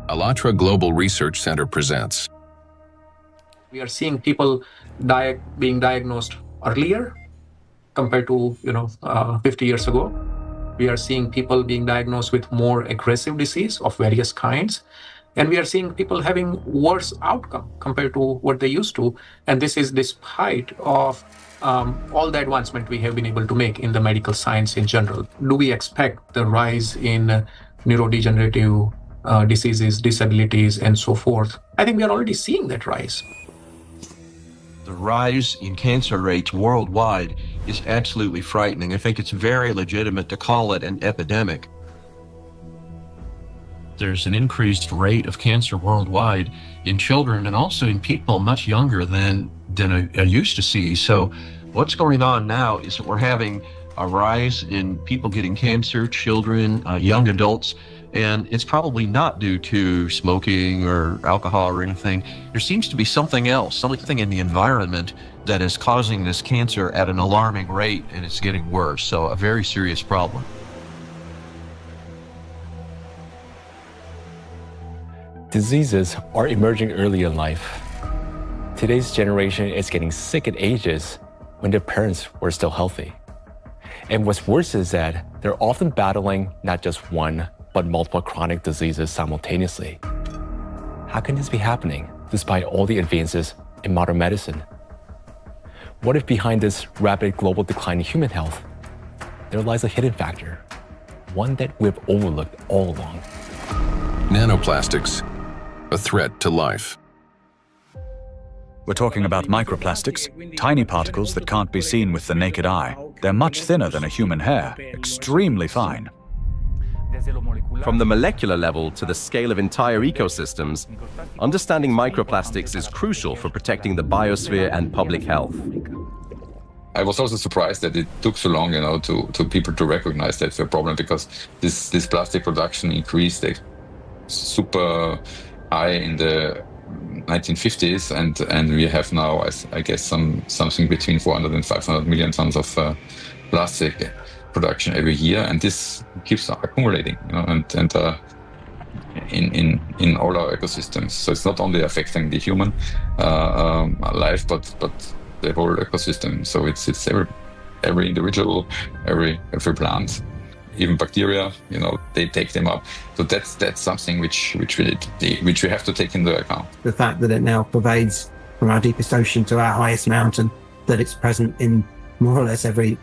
ALLATRA Global Research Center presents. We are seeing people being diagnosed earlier compared to 50 years ago. We are seeing people being diagnosed with more aggressive disease of various kinds. And we are seeing people having worse outcome compared to what they used to. And this is despite of all the advancement we have been able to make in the medical science in general. Do we expect the rise in neurodegenerative diseases, disabilities, and so forth? I think we are already seeing that rise. The rise in cancer rates worldwide is absolutely frightening. I think it's very legitimate to call it an epidemic. There's an increased rate of cancer worldwide in children and also in people much younger than I used to see. So what's going on now is that we're having a rise in people getting cancer, children, young adults, and it's probably not due to smoking or alcohol or anything. There seems to be something else, something in the environment that is causing this cancer at an alarming rate, and it's getting worse. So a very serious problem. Diseases are emerging early in life. Today's generation is getting sick at ages when their parents were still healthy. And what's worse is that they're often battling not just one, but multiple chronic diseases simultaneously. How can this be happening despite all the advances in modern medicine? What if behind this rapid global decline in human health, there lies a hidden factor, one that we've overlooked all along? Nanoplastics, a threat to life. We're talking about microplastics, tiny particles that can't be seen with the naked eye. They're much thinner than a human hair, extremely fine. From the molecular level to the scale of entire ecosystems, understanding microplastics is crucial for protecting the biosphere and public health. I was also surprised that it took so long, to people to recognize that's a problem, because this plastic production increased super high in the 1950s, and we have now, I guess, something between 400 and 500 million tons of plastic production every year, and this keeps accumulating, and in all our ecosystems. So it's not only affecting the human life, but the whole ecosystem. So it's every individual, every plant, even bacteria. They take them up. So that's something which we have to take into account. The fact that it now pervades from our deepest ocean to our highest mountain, that it's present in more or less every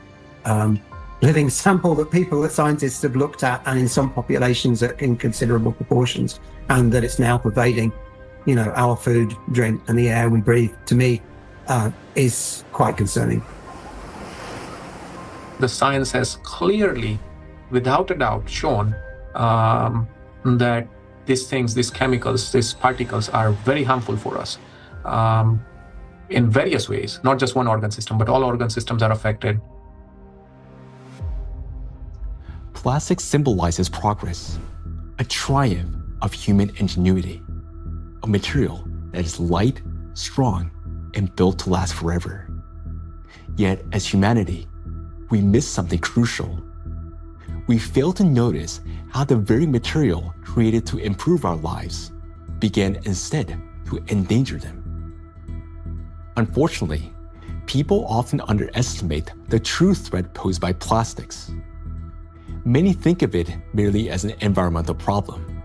living sample that scientists have looked at, and in some populations in considerable proportions, and that it's now pervading, our food, drink, and the air we breathe, to me, is quite concerning. The science has clearly, without a doubt, shown that these chemicals, these particles are very harmful for us in various ways, not just one organ system, but all organ systems are affected. Plastic symbolizes progress, a triumph of human ingenuity, a material that is light, strong, and built to last forever. Yet, as humanity, we miss something crucial. We fail to notice how the very material created to improve our lives began instead to endanger them. Unfortunately, people often underestimate the true threat posed by plastics. Many think of it merely as an environmental problem.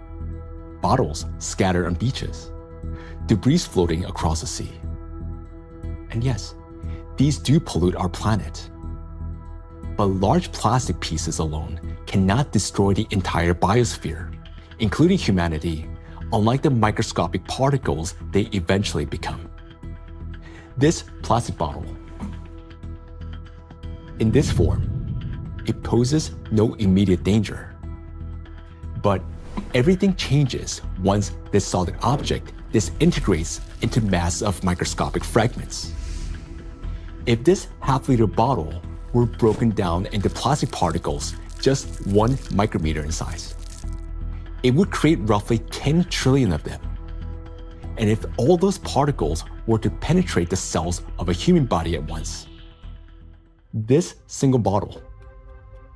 Bottles scattered on beaches, debris floating across the sea. And yes, these do pollute our planet. But large plastic pieces alone cannot destroy the entire biosphere, including humanity, unlike the microscopic particles they eventually become. This plastic bottle. In this form, it poses no immediate danger. But everything changes once this solid object disintegrates into masses of microscopic fragments. If this half-liter bottle were broken down into plastic particles just 1 micrometer in size, it would create roughly 10 trillion of them. And if all those particles were to penetrate the cells of a human body at once, this single bottle,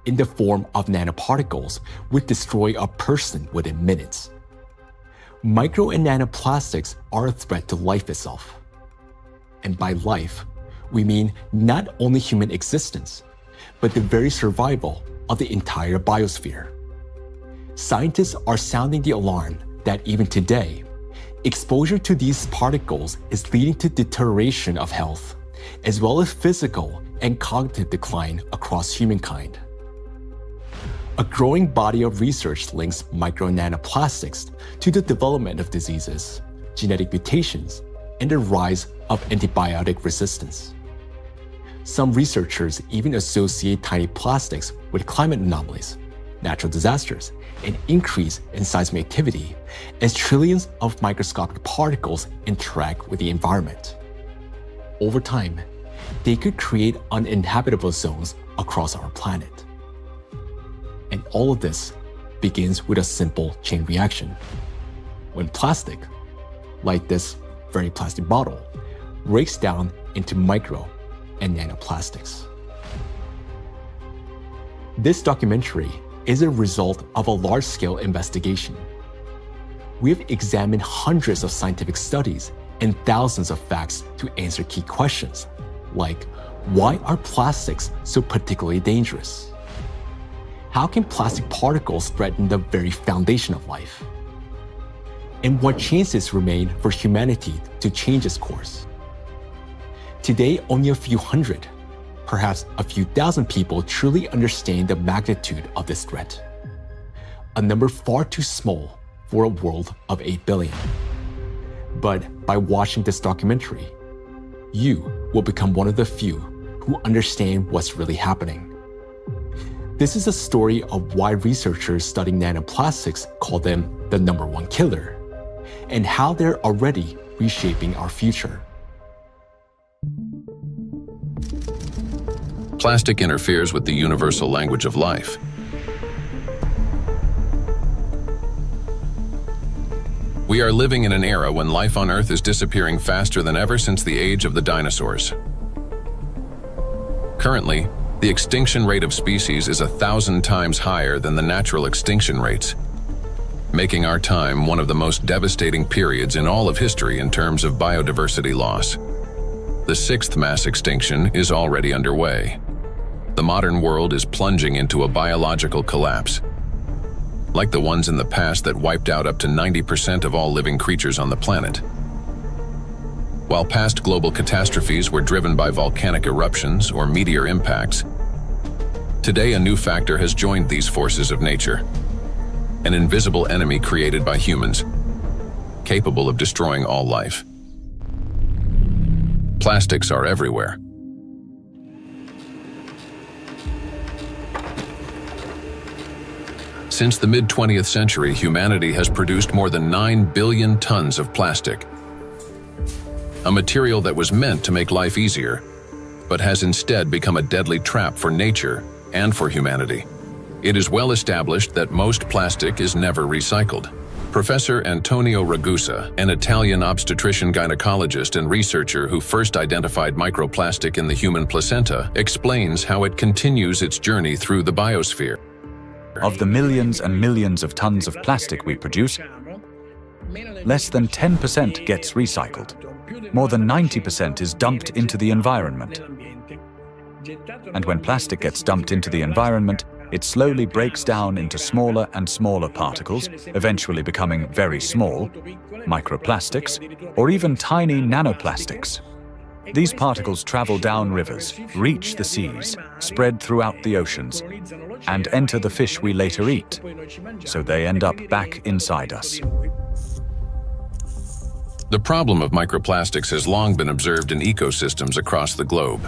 in the form of nanoparticles, would destroy a person within minutes. Micro and nanoplastics are a threat to life itself. And by life, we mean not only human existence, but the very survival of the entire biosphere. Scientists are sounding the alarm that even today, exposure to these particles is leading to deterioration of health, as well as physical and cognitive decline across humankind. A growing body of research links micro and nanoplastics to the development of diseases, genetic mutations, and the rise of antibiotic resistance. Some researchers even associate tiny plastics with climate anomalies, natural disasters, an increase in seismic activity as trillions of microscopic particles interact with the environment. Over time, they could create uninhabitable zones across our planet. And all of this begins with a simple chain reaction. When plastic, like this very plastic bottle, breaks down into micro and nanoplastics. This documentary is a result of a large-scale investigation. We have examined hundreds of scientific studies and thousands of facts to answer key questions, like why are plastics so particularly dangerous? How can plastic particles threaten the very foundation of life? And what chances remain for humanity to change its course? Today, only a few hundred, perhaps a few thousand people truly understand the magnitude of this threat. A number far too small for a world of 8 billion. But by watching this documentary, you will become one of the few who understand what's really happening. This is a story of why researchers studying nanoplastics call them the number one killer, and how they're already reshaping our future. Plastic interferes with the universal language of life. We are living in an era when life on Earth is disappearing faster than ever since the age of the dinosaurs. Currently, the extinction rate of species is 1,000 times higher than the natural extinction rates, making our time one of the most devastating periods in all of history in terms of biodiversity loss. The sixth mass extinction is already underway. The modern world is plunging into a biological collapse, like the ones in the past that wiped out up to 90% of all living creatures on the planet. While past global catastrophes were driven by volcanic eruptions or meteor impacts, today a new factor has joined these forces of nature, an invisible enemy created by humans, capable of destroying all life. Plastics are everywhere. Since the mid-20th century, humanity has produced more than 9 billion tons of plastic, a material that was meant to make life easier, but has instead become a deadly trap for nature and for humanity. It is well established that most plastic is never recycled. Professor Antonio Ragusa, an Italian obstetrician gynecologist and researcher who first identified microplastic in the human placenta, explains how it continues its journey through the biosphere. Of the millions and millions of tons of plastic we produce, less than 10% gets recycled. More than 90% is dumped into the environment. And when plastic gets dumped into the environment, it slowly breaks down into smaller and smaller particles, eventually becoming very small, microplastics, or even tiny nanoplastics. These particles travel down rivers, reach the seas, spread throughout the oceans, and enter the fish we later eat, so they end up back inside us. The problem of microplastics has long been observed in ecosystems across the globe.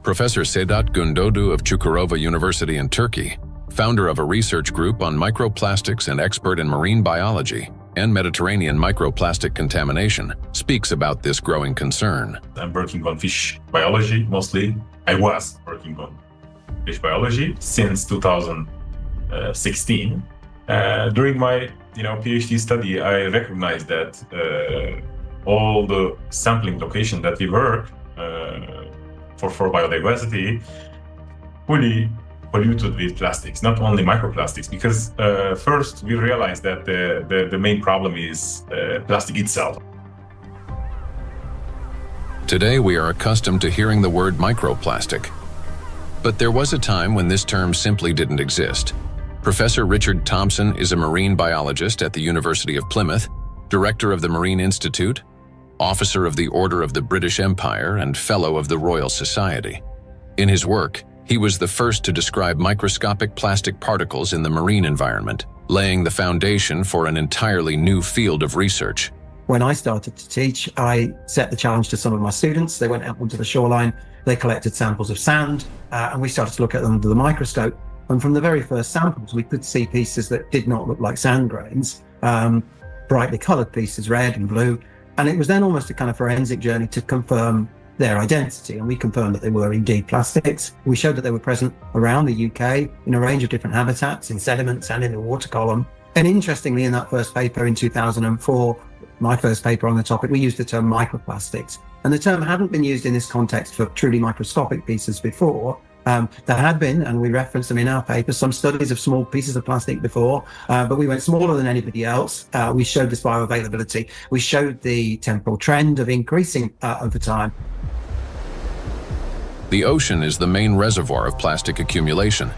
Professor Sedat Gündoğdu of Çukurova University in Turkey, founder of a research group on microplastics and expert in marine biology and Mediterranean microplastic contamination, speaks about this growing concern. I'm working on fish biology mostly. I was working on fish biology since 2016. During my PhD study, I recognized that all the sampling location that we work for biodiversity fully polluted with plastics, not only microplastics, because first we realized that the main problem is plastic itself. Today we are accustomed to hearing the word microplastic. But there was a time when this term simply didn't exist. Professor Richard Thompson is a marine biologist at the University of Plymouth, director of the Marine Institute, officer of the Order of the British Empire, and fellow of the Royal Society. In his work, he was the first to describe microscopic plastic particles in the marine environment, laying the foundation for an entirely new field of research. When I started to teach, I set the challenge to some of my students. They went out onto the shoreline, they collected samples of sand, and we started to look at them under the microscope. And from the very first samples, we could see pieces that did not look like sand grains, brightly coloured pieces, red and blue. And it was then almost a kind of forensic journey to confirm their identity. And we confirmed that they were indeed plastics. We showed that they were present around the UK in a range of different habitats, in sediments and in the water column. And interestingly, in that first paper in 2004, my first paper on the topic, we used the term microplastics. And the term hadn't been used in this context for truly microscopic pieces before. There had been, and we referenced them in our paper, some studies of small pieces of plastic before, but we went smaller than anybody else. We showed this bioavailability. We showed the temporal trend of increasing over time. The ocean is the main reservoir of plastic accumulation.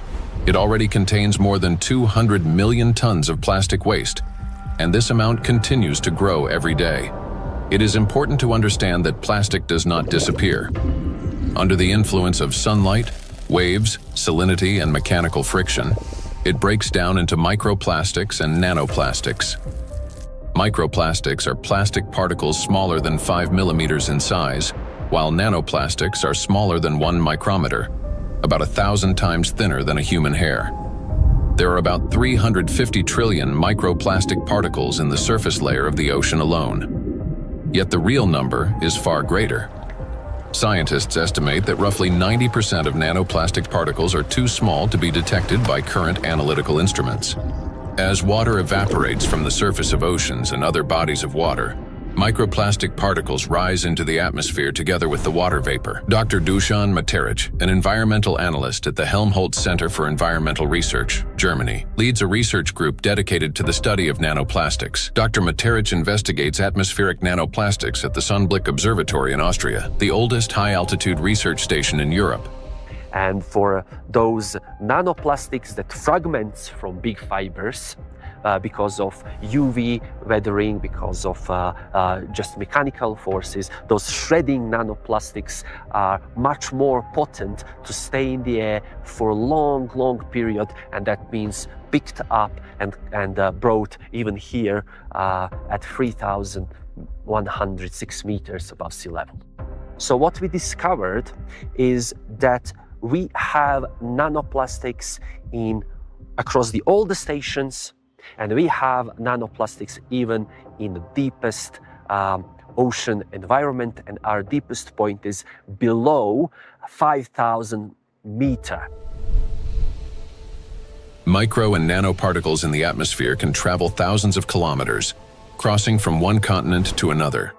It already contains more than 200 million tons of plastic waste, and this amount continues to grow every day. It is important to understand that plastic does not disappear. Under the influence of sunlight, waves, salinity, and mechanical friction, it breaks down into microplastics and nanoplastics. Microplastics are plastic particles smaller than 5 millimeters in size, while nanoplastics are smaller than 1 micrometer, about 1,000 times thinner than a human hair. There are about 350 trillion microplastic particles in the surface layer of the ocean alone. Yet the real number is far greater. Scientists estimate that roughly 90% of nanoplastic particles are too small to be detected by current analytical instruments. As water evaporates from the surface of oceans and other bodies of water, microplastic particles rise into the atmosphere together with the water vapor. Dr. Dusan Materic, an environmental analyst at the Helmholtz Center for Environmental Research, Germany, leads a research group dedicated to the study of nanoplastics. Dr. Materic investigates atmospheric nanoplastics at the Sonnenblick Observatory in Austria, the oldest high-altitude research station in Europe. And for those nanoplastics that fragments from big fibers, because of UV weathering, because of just mechanical forces, those shredding nanoplastics are much more potent to stay in the air for a long period, and that means picked up and brought even here at 3,106 meters above sea level. So what we discovered is that we have nanoplastics across all the stations, and we have nanoplastics even in the deepest ocean environment, and our deepest point is below 5,000 meters. Micro and nanoparticles in the atmosphere can travel thousands of kilometers, crossing from one continent to another.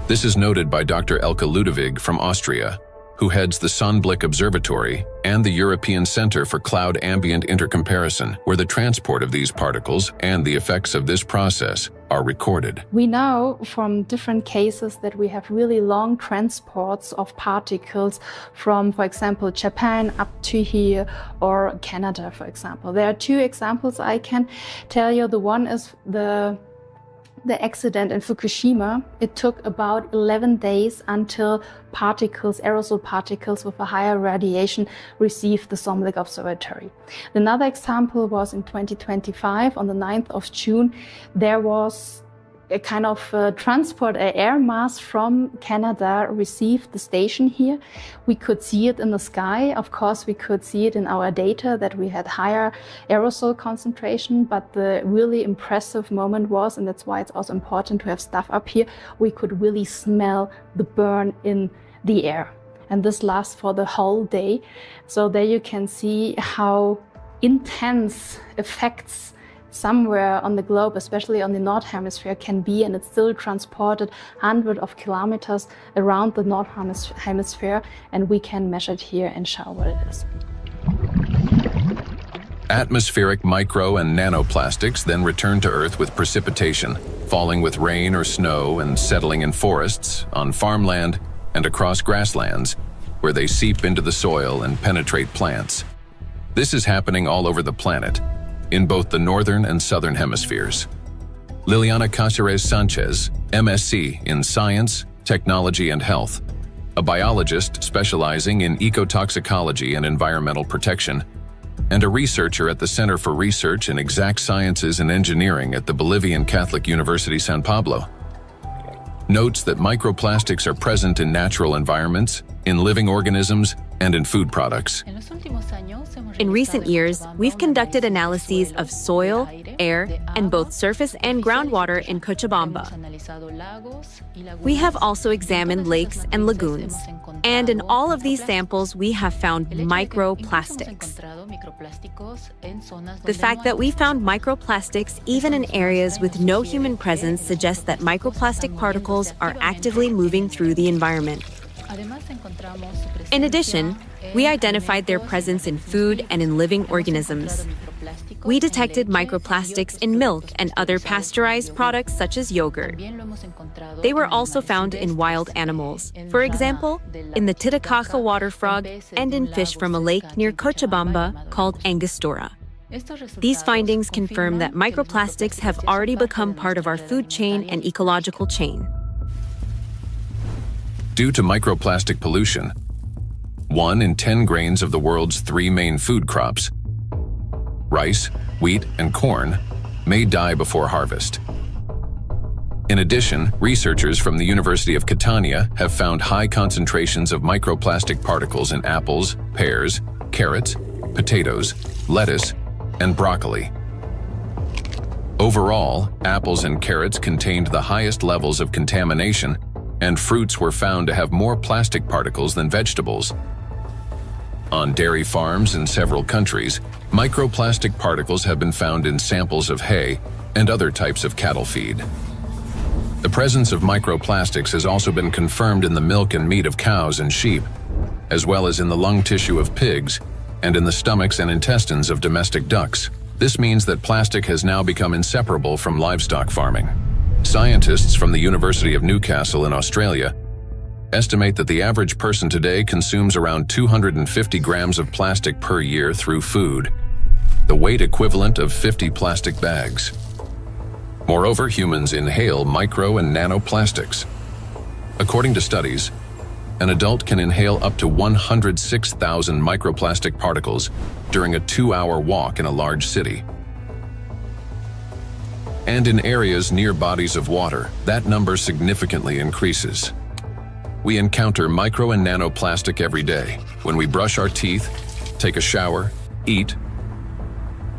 This is noted by Dr. Elke Ludewig from Austria, who heads the Sonnenblick Observatory and the European Center for Cloud Ambient Intercomparison, where the transport of these particles and the effects of this process are recorded. We know from different cases that we have really long transports of particles from, for example, Japan up to here, or Canada, for example. There are two examples I can tell you. The one is the accident in Fukushima. It took about 11 days until particles, aerosol particles with a higher radiation, received the Sonnenblick Observatory. Another example was in 2025, on the 9th of June, there was a kind of transport, an air mass from Canada received the station here. We could see it in the sky. Of course, we could see it in our data that we had higher aerosol concentration, but the really impressive moment was, and that's why it's also important to have stuff up here, we could really smell the burn in the air. And this lasts for the whole day. So there you can see how intense effects somewhere on the globe, especially on the North Hemisphere, can be, and it's still transported hundreds of kilometers around the North Hemisphere, and we can measure it here and show what it is. Atmospheric micro and nanoplastics then return to Earth with precipitation, falling with rain or snow and settling in forests, on farmland, and across grasslands, where they seep into the soil and penetrate plants. This is happening all over the planet, in both the northern and southern hemispheres. Liliana Cáceres-Sánchez, MSc in Science, Technology and Health, a biologist specializing in ecotoxicology and environmental protection, and a researcher at the Center for Research in Exact Sciences and Engineering at the Bolivian Catholic University San Pablo, notes that microplastics are present in natural environments, in living organisms, and in food products. In recent years, we've conducted analyses of soil, air, and both surface and groundwater in Cochabamba. We have also examined lakes and lagoons, and in all of these samples, we have found microplastics. The fact that we found microplastics even in areas with no human presence suggests that microplastic particles are actively moving through the environment. In addition, we identified their presence in food and in living organisms. We detected microplastics in milk and other pasteurized products such as yogurt. They were also found in wild animals, for example, in the Titicaca water frog and in fish from a lake near Cochabamba called Angostura. These findings confirm that microplastics have already become part of our food chain and ecological chain. Due to microplastic pollution, 1 in 10 grains of the world's 3 main food crops, rice, wheat, and corn, may die before harvest. In addition, researchers from the University of Catania have found high concentrations of microplastic particles in apples, pears, carrots, potatoes, lettuce, and broccoli. Overall, apples and carrots contained the highest levels of contamination, and fruits were found to have more plastic particles than vegetables. On dairy farms in several countries, microplastic particles have been found in samples of hay and other types of cattle feed. The presence of microplastics has also been confirmed in the milk and meat of cows and sheep, as well as in the lung tissue of pigs and in the stomachs and intestines of domestic ducks. This means that plastic has now become inseparable from livestock farming. Scientists from the University of Newcastle in Australia estimate that the average person today consumes around 250 grams of plastic per year through food, the weight equivalent of 50 plastic bags. Moreover, humans inhale micro and nanoplastics. According to studies, an adult can inhale up to 106,000 microplastic particles during a 2-hour walk in a large city. And in areas near bodies of water, that number significantly increases. We encounter micro and nanoplastic every day when we brush our teeth, take a shower, eat,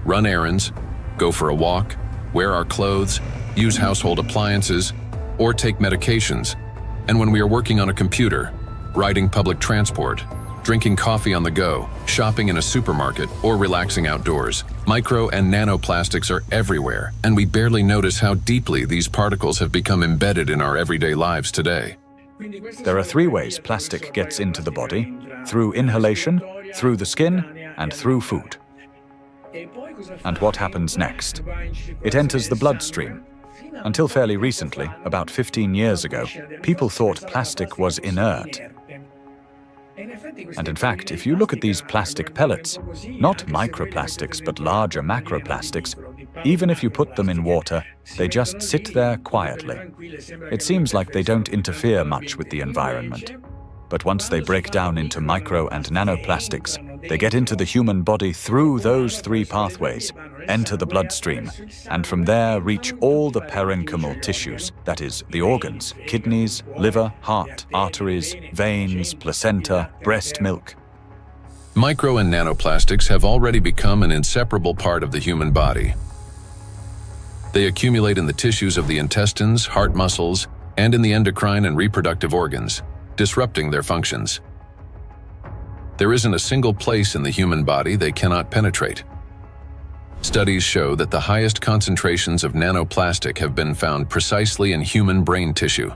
run errands, go for a walk, wear our clothes, use household appliances, or take medications, and when we are working on a computer, riding public transport, drinking coffee on the go, shopping in a supermarket, or relaxing outdoors. Micro and nanoplastics are everywhere, and we barely notice how deeply these particles have become embedded in our everyday lives today. There are 3 ways plastic gets into the body: through inhalation, through the skin, and through food. And what happens next? It enters the bloodstream. Until fairly recently, about 15 years ago, people thought plastic was inert. And in fact, if you look at these plastic pellets, not microplastics but larger macroplastics, even if you put them in water, they just sit there quietly. It seems like they don't interfere much with the environment. But once they break down into micro and nanoplastics, they get into the human body through those 3 pathways, enter the bloodstream, and from there reach all the parenchymal tissues, that is, the organs, kidneys, liver, heart, arteries, veins, placenta, breast milk. Micro and nanoplastics have already become an inseparable part of the human body. They accumulate in the tissues of the intestines, heart muscles, and in the endocrine and reproductive organs, disrupting their functions. There isn't a single place in the human body they cannot penetrate. Studies show that the highest concentrations of nanoplastic have been found precisely in human brain tissue.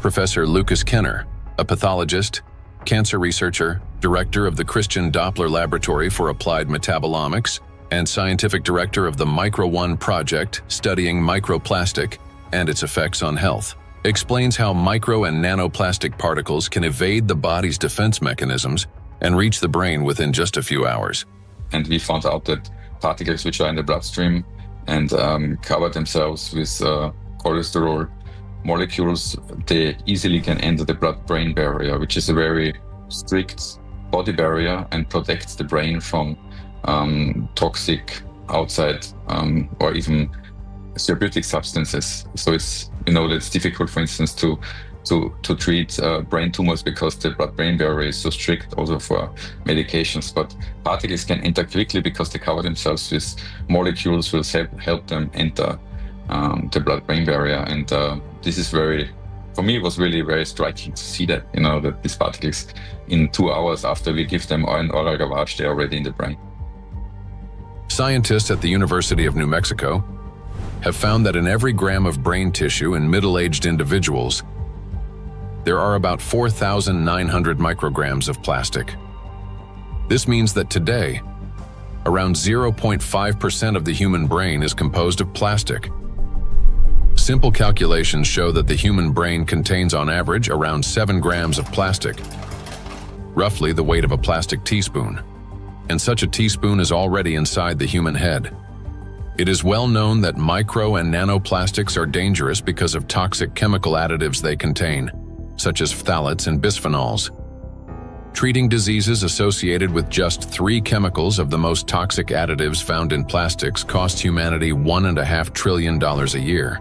Professor Lucas Kenner, a pathologist, cancer researcher, director of the Christian Doppler Laboratory for Applied Metabolomics, and scientific director of the Micro-1 project studying microplastic and its effects on health, explains how micro and nanoplastic particles can evade the body's defense mechanisms and reach the brain within just a few hours. And we found out that particles which are in the bloodstream and cover themselves with cholesterol molecules, they easily can enter the blood-brain barrier, which is a very strict body barrier and protects the brain from toxic outside or even therapeutic substances. So it's, it's difficult, for instance, to treat brain tumors because the blood-brain barrier is so strict also for medications. But particles can enter quickly because they cover themselves with molecules will help them enter the blood-brain barrier. And this is for me, it was really very striking to see that, that these particles in 2 hours after we give them an oral gavage, they're already in the brain. Scientists at the University of New Mexico have found that in every gram of brain tissue in middle-aged individuals, there are about 4,900 micrograms of plastic. This means that today, around 0.5% of the human brain is composed of plastic. Simple calculations show that the human brain contains on average around 7 grams of plastic, roughly the weight of a plastic teaspoon. And such a teaspoon is already inside the human head. It is well known that micro and nanoplastics are dangerous because of toxic chemical additives they contain, such as phthalates and bisphenols. Treating diseases associated with just 3 chemicals of the most toxic additives found in plastics costs humanity $1.5 trillion a year.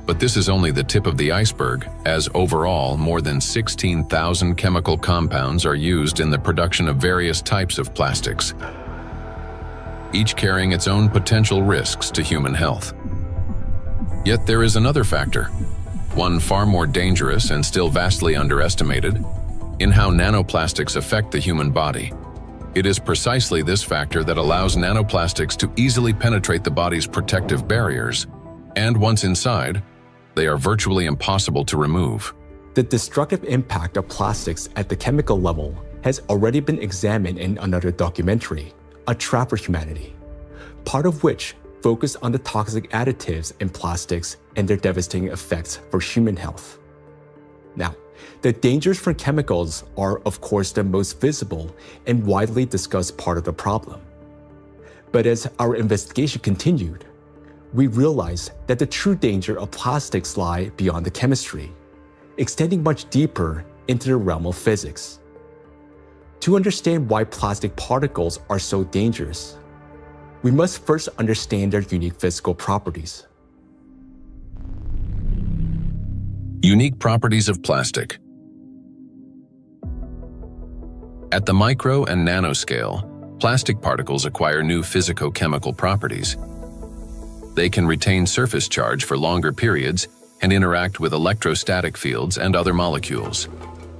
But this is only the tip of the iceberg, as overall more than 16,000 chemical compounds are used in the production of various types of plastics, each carrying its own potential risks to human health. Yet there is another factor, one far more dangerous and still vastly underestimated, in how nanoplastics affect the human body. It is precisely this factor that allows nanoplastics to easily penetrate the body's protective barriers, and once inside, they are virtually impossible to remove. The destructive impact of plastics at the chemical level has already been examined in another documentary, A Trap for Humanity, part of which focused on the toxic additives in plastics and their devastating effects for human health. Now, the dangers from chemicals are, of course, the most visible and widely discussed part of the problem. But as our investigation continued, we realized that the true danger of plastics lie beyond the chemistry, extending much deeper into the realm of physics. To understand why plastic particles are so dangerous, we must first understand their unique physical properties. Unique properties of plastic. At the micro and nanoscale, plastic particles acquire new physicochemical properties. They can retain surface charge for longer periods and interact with electrostatic fields and other molecules.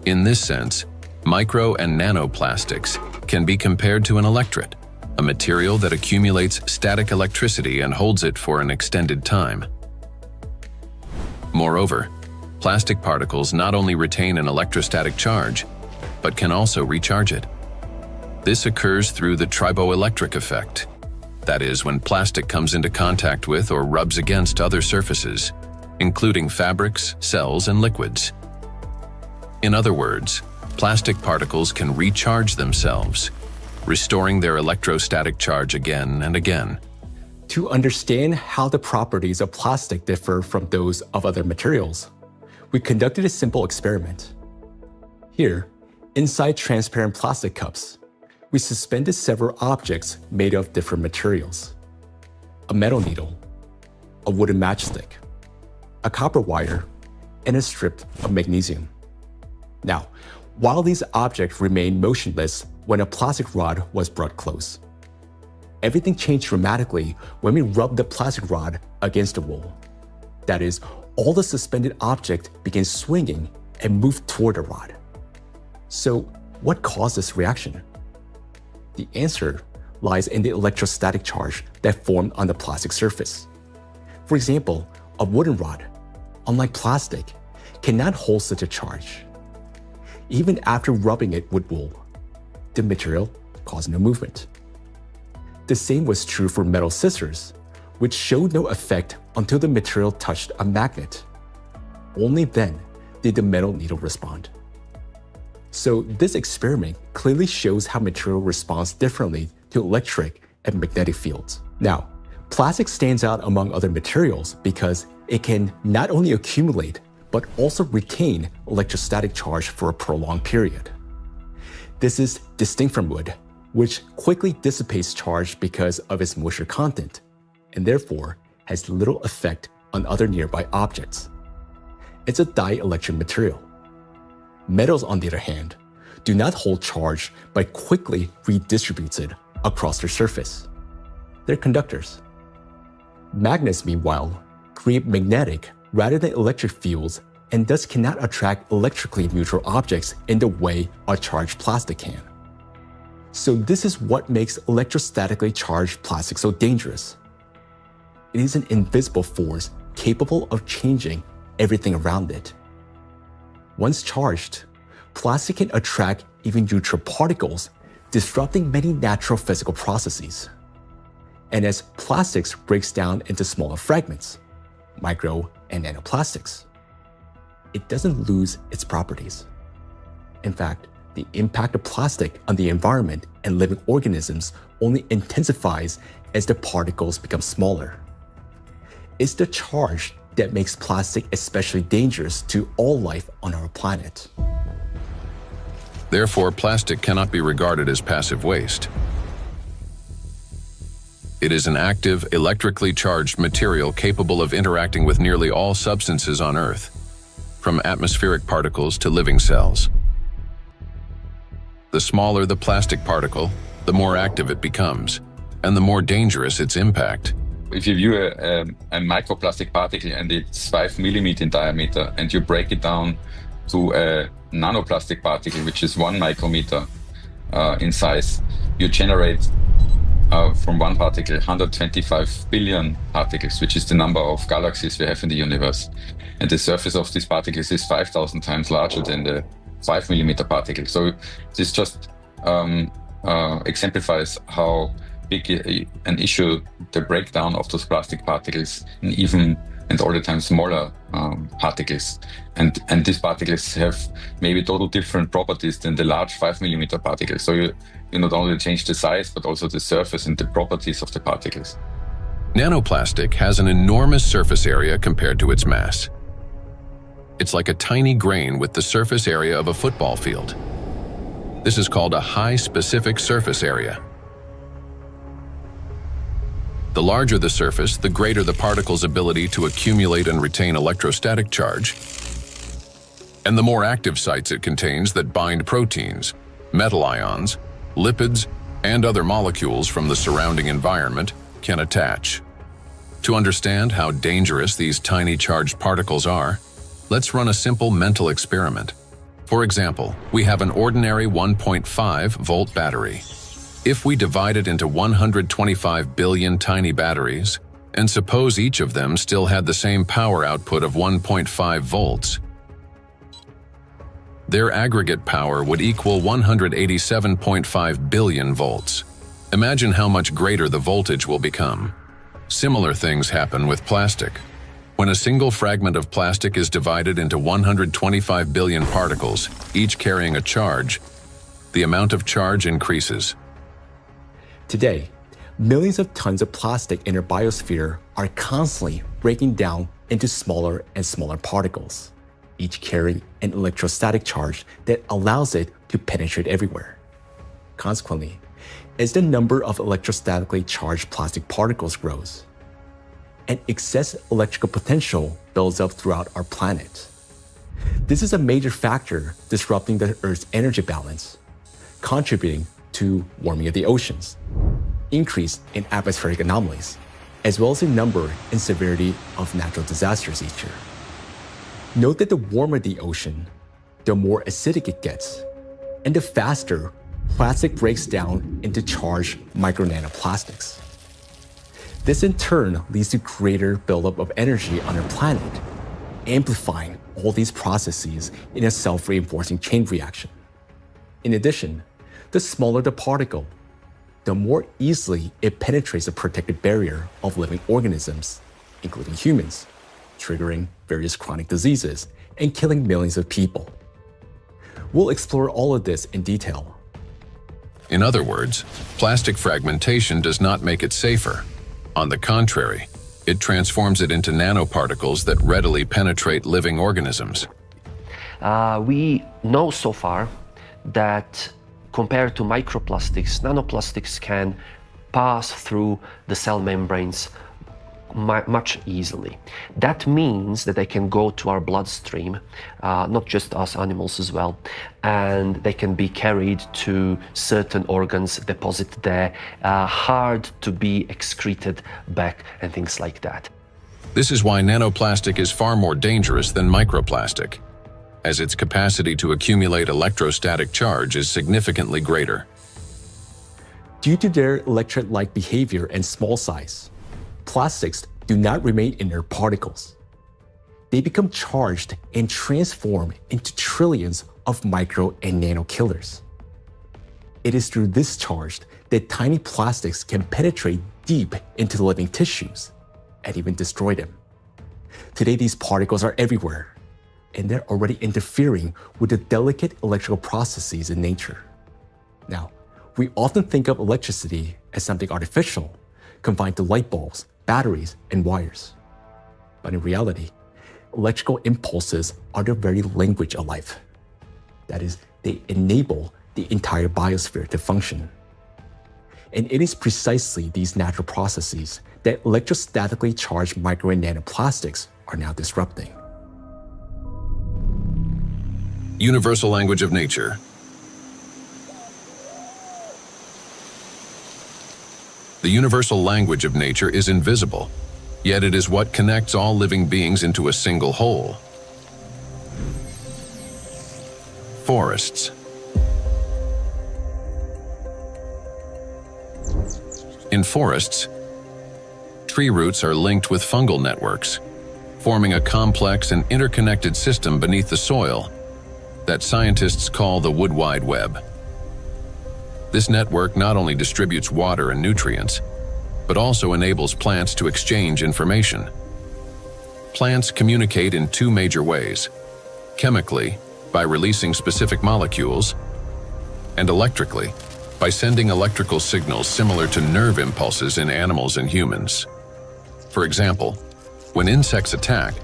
In this sense, micro and nanoplastics can be compared to an electret, a material that accumulates static electricity and holds it for an extended time. Moreover, plastic particles not only retain an electrostatic charge, but can also recharge it. This occurs through the triboelectric effect. That is, when plastic comes into contact with or rubs against other surfaces, including fabrics, cells, and liquids. In other words, plastic particles can recharge themselves, restoring their electrostatic charge again and again. To understand how the properties of plastic differ from those of other materials, we conducted a simple experiment. Here, inside transparent plastic cups, we suspended several objects made of different materials: a metal needle, a wooden matchstick, a copper wire, and a strip of magnesium. Now, while these objects remained motionless when a plastic rod was brought close, everything changed dramatically when we rubbed the plastic rod against the wall. That is, all the suspended object began swinging and moved toward the rod. So, what caused this reaction? The answer lies in the electrostatic charge that formed on the plastic surface. For example, a wooden rod, unlike plastic, cannot hold such a charge. Even after rubbing it with wool, the material caused no movement. The same was true for metal scissors, which showed no effect until the material touched a magnet. Only then did the metal needle respond. So this experiment clearly shows how material responds differently to electric and magnetic fields. Now, plastic stands out among other materials because it can not only accumulate, but also retain electrostatic charge for a prolonged period. This is distinct from wood, which quickly dissipates charge because of its moisture content, and therefore has little effect on other nearby objects. It's a dielectric material. Metals, on the other hand, do not hold charge but quickly redistributes it across their surface. They're conductors. Magnets, meanwhile, create magnetic rather than electric fields and thus cannot attract electrically neutral objects in the way a charged plastic can. So this is what makes electrostatically charged plastic so dangerous. It is an invisible force capable of changing everything around it. Once charged, plastic can attract even neutral particles, disrupting many natural physical processes. And as plastics breaks down into smaller fragments, micro and nanoplastics, it doesn't lose its properties. In fact, the impact of plastic on the environment and living organisms only intensifies as the particles become smaller. It's the charge that makes plastic especially dangerous to all life on our planet. Therefore, plastic cannot be regarded as passive waste. It is an active, electrically charged material capable of interacting with nearly all substances on Earth, from atmospheric particles to living cells. The smaller the plastic particle, the more active it becomes, and the more dangerous its impact. If you view a microplastic particle and it's 5 millimeters in diameter, and you break it down to a nanoplastic particle, which is 1 micrometer in size, you generate from one particle 125 billion particles, which is the number of galaxies we have in the universe. And the surface of these particles is 5,000 times larger than the 5 millimeter particle. So this just exemplifies how big an issue the breakdown of those plastic particles in even and all the time smaller particles. And these particles have maybe total different properties than the large 5 millimeter particles. So you not only change the size, but also the surface and the properties of the particles. Nanoplastic has an enormous surface area compared to its mass. It's like a tiny grain with the surface area of a football field. This is called a high specific surface area. The larger the surface, the greater the particle's ability to accumulate and retain electrostatic charge, and the more active sites it contains that bind proteins, metal ions, lipids, and other molecules from the surrounding environment can attach. To understand how dangerous these tiny charged particles are, let's run a simple mental experiment. For example, we have an ordinary 1.5 volt battery. If we divide it into 125 billion tiny batteries, and suppose each of them still had the same power output of 1.5 volts, their aggregate power would equal 187.5 billion volts. Imagine how much greater the voltage will become. Similar things happen with plastic. When a single fragment of plastic is divided into 125 billion particles, each carrying a charge, the amount of charge increases. Today, millions of tons of plastic in our biosphere are constantly breaking down into smaller and smaller particles, each carrying an electrostatic charge that allows it to penetrate everywhere. Consequently, as the number of electrostatically charged plastic particles grows, an excess electrical potential builds up throughout our planet. This is a major factor disrupting the Earth's energy balance, contributing to warming of the oceans, increase in atmospheric anomalies, as well as the number and severity of natural disasters each year. Note that the warmer the ocean, the more acidic it gets, and the faster plastic breaks down into charged micro-nanoplastics. This in turn leads to greater buildup of energy on our planet, amplifying all these processes in a self-reinforcing chain reaction. In addition, The smaller the particle, the more easily it penetrates the protective barrier of living organisms, including humans, triggering various chronic diseases and killing millions of people. We'll explore all of this in detail. In other words, plastic fragmentation does not make it safer. On the contrary, it transforms it into nanoparticles that readily penetrate living organisms. We know so far that compared to microplastics, nanoplastics can pass through the cell membranes much easily. That means that they can go to our bloodstream, not just us animals as well, and they can be carried to certain organs, deposited there, hard to be excreted back and things like that. This is why nanoplastic is far more dangerous than microplastic, as its capacity to accumulate electrostatic charge is significantly greater. Due to their electrolyte behavior and small size, plastics do not remain inert particles. They become charged and transform into trillions of micro and nano killers. It is through this charge that tiny plastics can penetrate deep into living tissues and even destroy them. Today, these particles are everywhere, and they're already interfering with the delicate electrical processes in nature. Now, we often think of electricity as something artificial, confined to light bulbs, batteries, and wires. But in reality, electrical impulses are the very language of life. That is, they enable the entire biosphere to function. And it is precisely these natural processes that electrostatically charged micro and nanoplastics are now disrupting. Universal language of nature. The universal language of nature is invisible, yet it is what connects all living beings into a single whole. Forests. In forests, tree roots are linked with fungal networks, forming a complex and interconnected system beneath the soil that scientists call the wood wide web. This network not only distributes water and nutrients, but also enables plants to exchange information. Plants communicate in two major ways: chemically, by releasing specific molecules, and electrically, by sending electrical signals similar to nerve impulses in animals and humans. For example, when insects attack,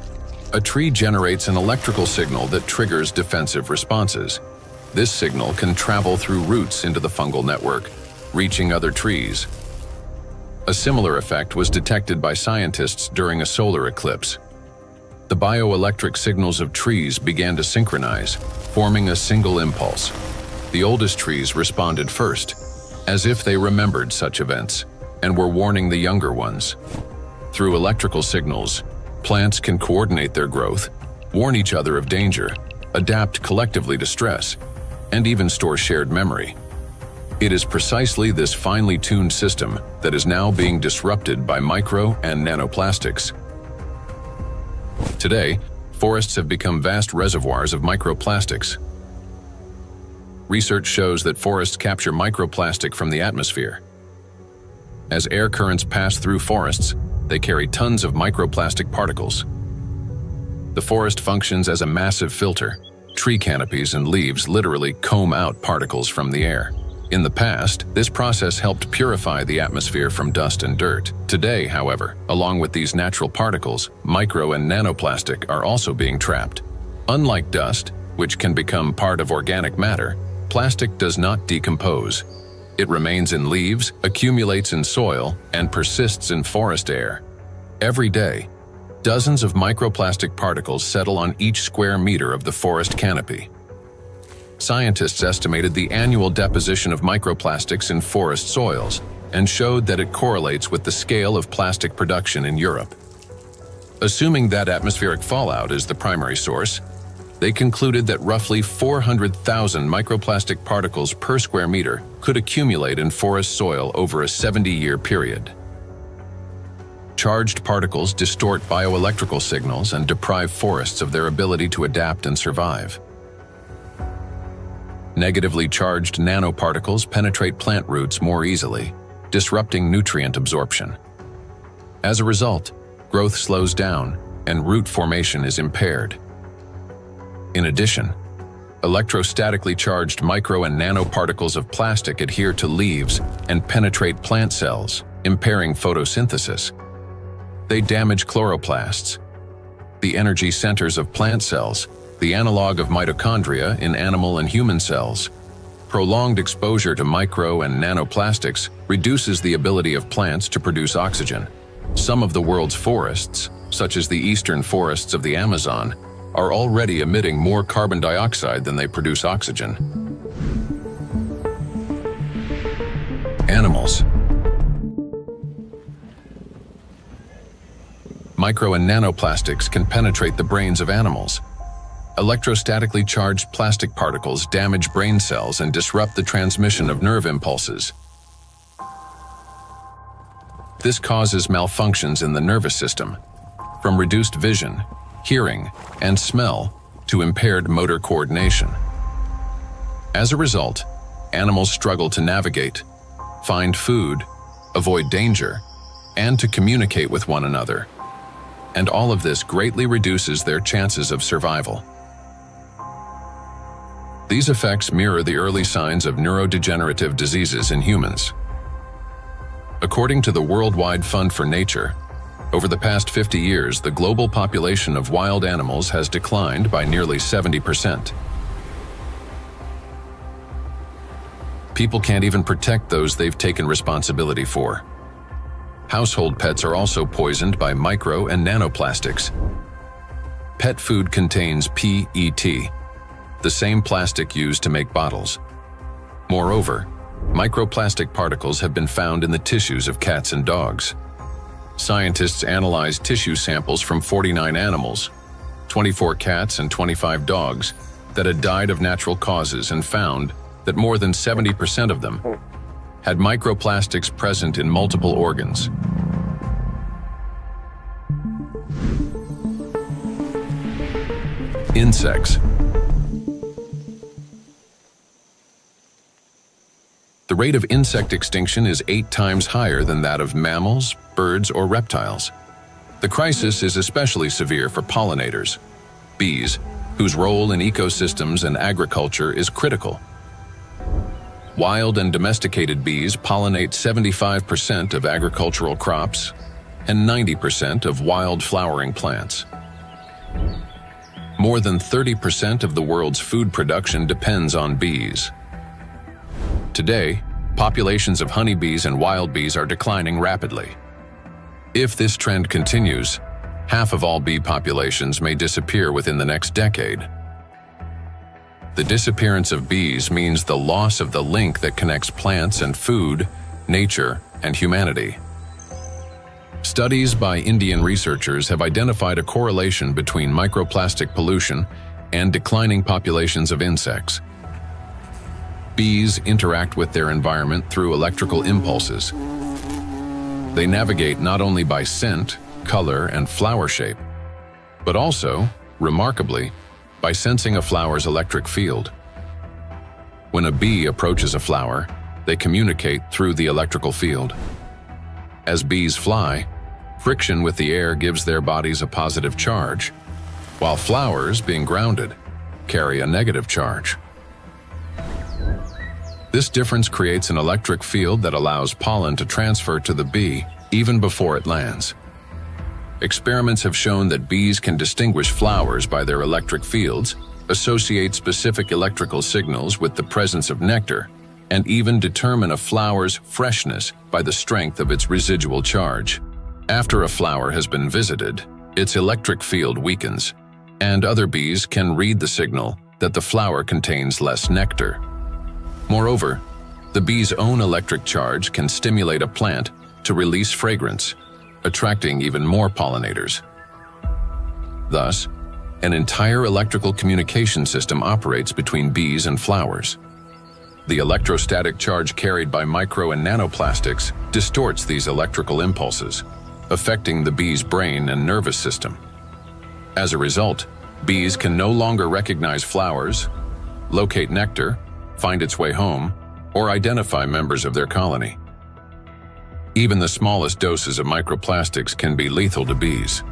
a tree generates an electrical signal that triggers defensive responses. This signal can travel through roots into the fungal network, reaching other trees. A similar effect was detected by scientists during a solar eclipse. The bioelectric signals of trees began to synchronize, forming a single impulse. The oldest trees responded first, as if they remembered such events, and were warning the younger ones. Through electrical signals, plants can coordinate their growth, warn each other of danger, adapt collectively to stress, and even store shared memory. It is precisely this finely tuned system that is now being disrupted by micro and nanoplastics. Today, forests have become vast reservoirs of microplastics. Research shows that forests capture microplastic from the atmosphere. As air currents pass through forests, they carry tons of microplastic particles. The forest functions as a massive filter. Tree canopies and leaves literally comb out particles from the air. In the past, this process helped purify the atmosphere from dust and dirt. Today, however, along with these natural particles, micro and nanoplastic are also being trapped. Unlike dust, which can become part of organic matter, plastic does not decompose. It remains in leaves, accumulates in soil, and persists in forest air. Every day, dozens of microplastic particles settle on each square meter of the forest canopy. Scientists estimated the annual deposition of microplastics in forest soils and showed that it correlates with the scale of plastic production in Europe. Assuming that atmospheric fallout is the primary source, they concluded that roughly 400,000 microplastic particles per square meter could accumulate in forest soil over a 70-year period. Charged particles distort bioelectrical signals and deprive forests of their ability to adapt and survive. Negatively charged nanoparticles penetrate plant roots more easily, disrupting nutrient absorption. As a result, growth slows down and root formation is impaired. In addition, electrostatically charged micro and nanoparticles of plastic adhere to leaves and penetrate plant cells, impairing photosynthesis. They damage chloroplasts, the energy centers of plant cells, the analog of mitochondria in animal and human cells. Prolonged exposure to micro and nanoplastics reduces the ability of plants to produce oxygen. Some of the world's forests, such as the eastern forests of the Amazon, are already emitting more carbon dioxide than they produce oxygen. Animals. Micro and nanoplastics can penetrate the brains of animals. Electrostatically charged plastic particles damage brain cells and disrupt the transmission of nerve impulses. This causes malfunctions in the nervous system, from reduced vision, hearing, and smell to impaired motor coordination. As a result, animals struggle to navigate, find food, avoid danger, and to communicate with one another. And all of this greatly reduces their chances of survival. These effects mirror the early signs of neurodegenerative diseases in humans. According to the Worldwide Fund for Nature, over the past 50 years, the global population of wild animals has declined by nearly 70%. People can't even protect those they've taken responsibility for. Household pets are also poisoned by micro and nanoplastics. Pet food contains PET, the same plastic used to make bottles. Moreover, microplastic particles have been found in the tissues of cats and dogs. Scientists analyzed tissue samples from 49 animals, 24 cats and 25 dogs, that had died of natural causes and found that more than 70% of them had microplastics present in multiple organs. Insects. The rate of insect extinction is 8 times higher than that of mammals, birds, or reptiles. The crisis is especially severe for pollinators, bees, whose role in ecosystems and agriculture is critical. Wild and domesticated bees pollinate 75% of agricultural crops and 90% of wild flowering plants. More than 30% of the world's food production depends on bees. Today, populations of honeybees and wild bees are declining rapidly. If this trend continues, half of all bee populations may disappear within the next decade. The disappearance of bees means the loss of the link that connects plants and food, nature, and humanity. Studies by Indian researchers have identified a correlation between microplastic pollution and declining populations of insects. Bees interact with their environment through electrical impulses. They navigate not only by scent, color, and flower shape, but also, remarkably, by sensing a flower's electric field. When a bee approaches a flower, they communicate through the electrical field. As bees fly, friction with the air gives their bodies a positive charge, while flowers, being grounded, carry a negative charge. This difference creates an electric field that allows pollen to transfer to the bee even before it lands. Experiments have shown that bees can distinguish flowers by their electric fields, associate specific electrical signals with the presence of nectar, and even determine a flower's freshness by the strength of its residual charge. After a flower has been visited, its electric field weakens, and other bees can read the signal that the flower contains less nectar. Moreover, the bee's own electric charge can stimulate a plant to release fragrance, attracting even more pollinators. Thus, an entire electrical communication system operates between bees and flowers. The electrostatic charge carried by micro and nanoplastics distorts these electrical impulses, affecting the bee's brain and nervous system. As a result, bees can no longer recognize flowers, locate nectar, find its way home, or identify members of their colony. Even the smallest doses of microplastics can be lethal to bees.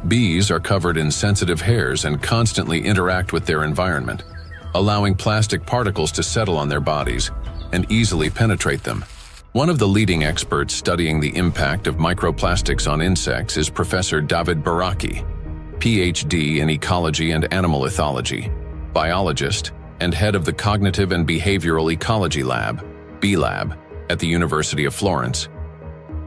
Bees are covered in sensitive hairs and constantly interact with their environment, allowing plastic particles to settle on their bodies and easily penetrate them. One of the leading experts studying the impact of microplastics on insects is Professor David Baraki, PhD in ecology and animal ethology, biologist, and head of the Cognitive and Behavioral Ecology Lab, B-Lab, at the University of Florence.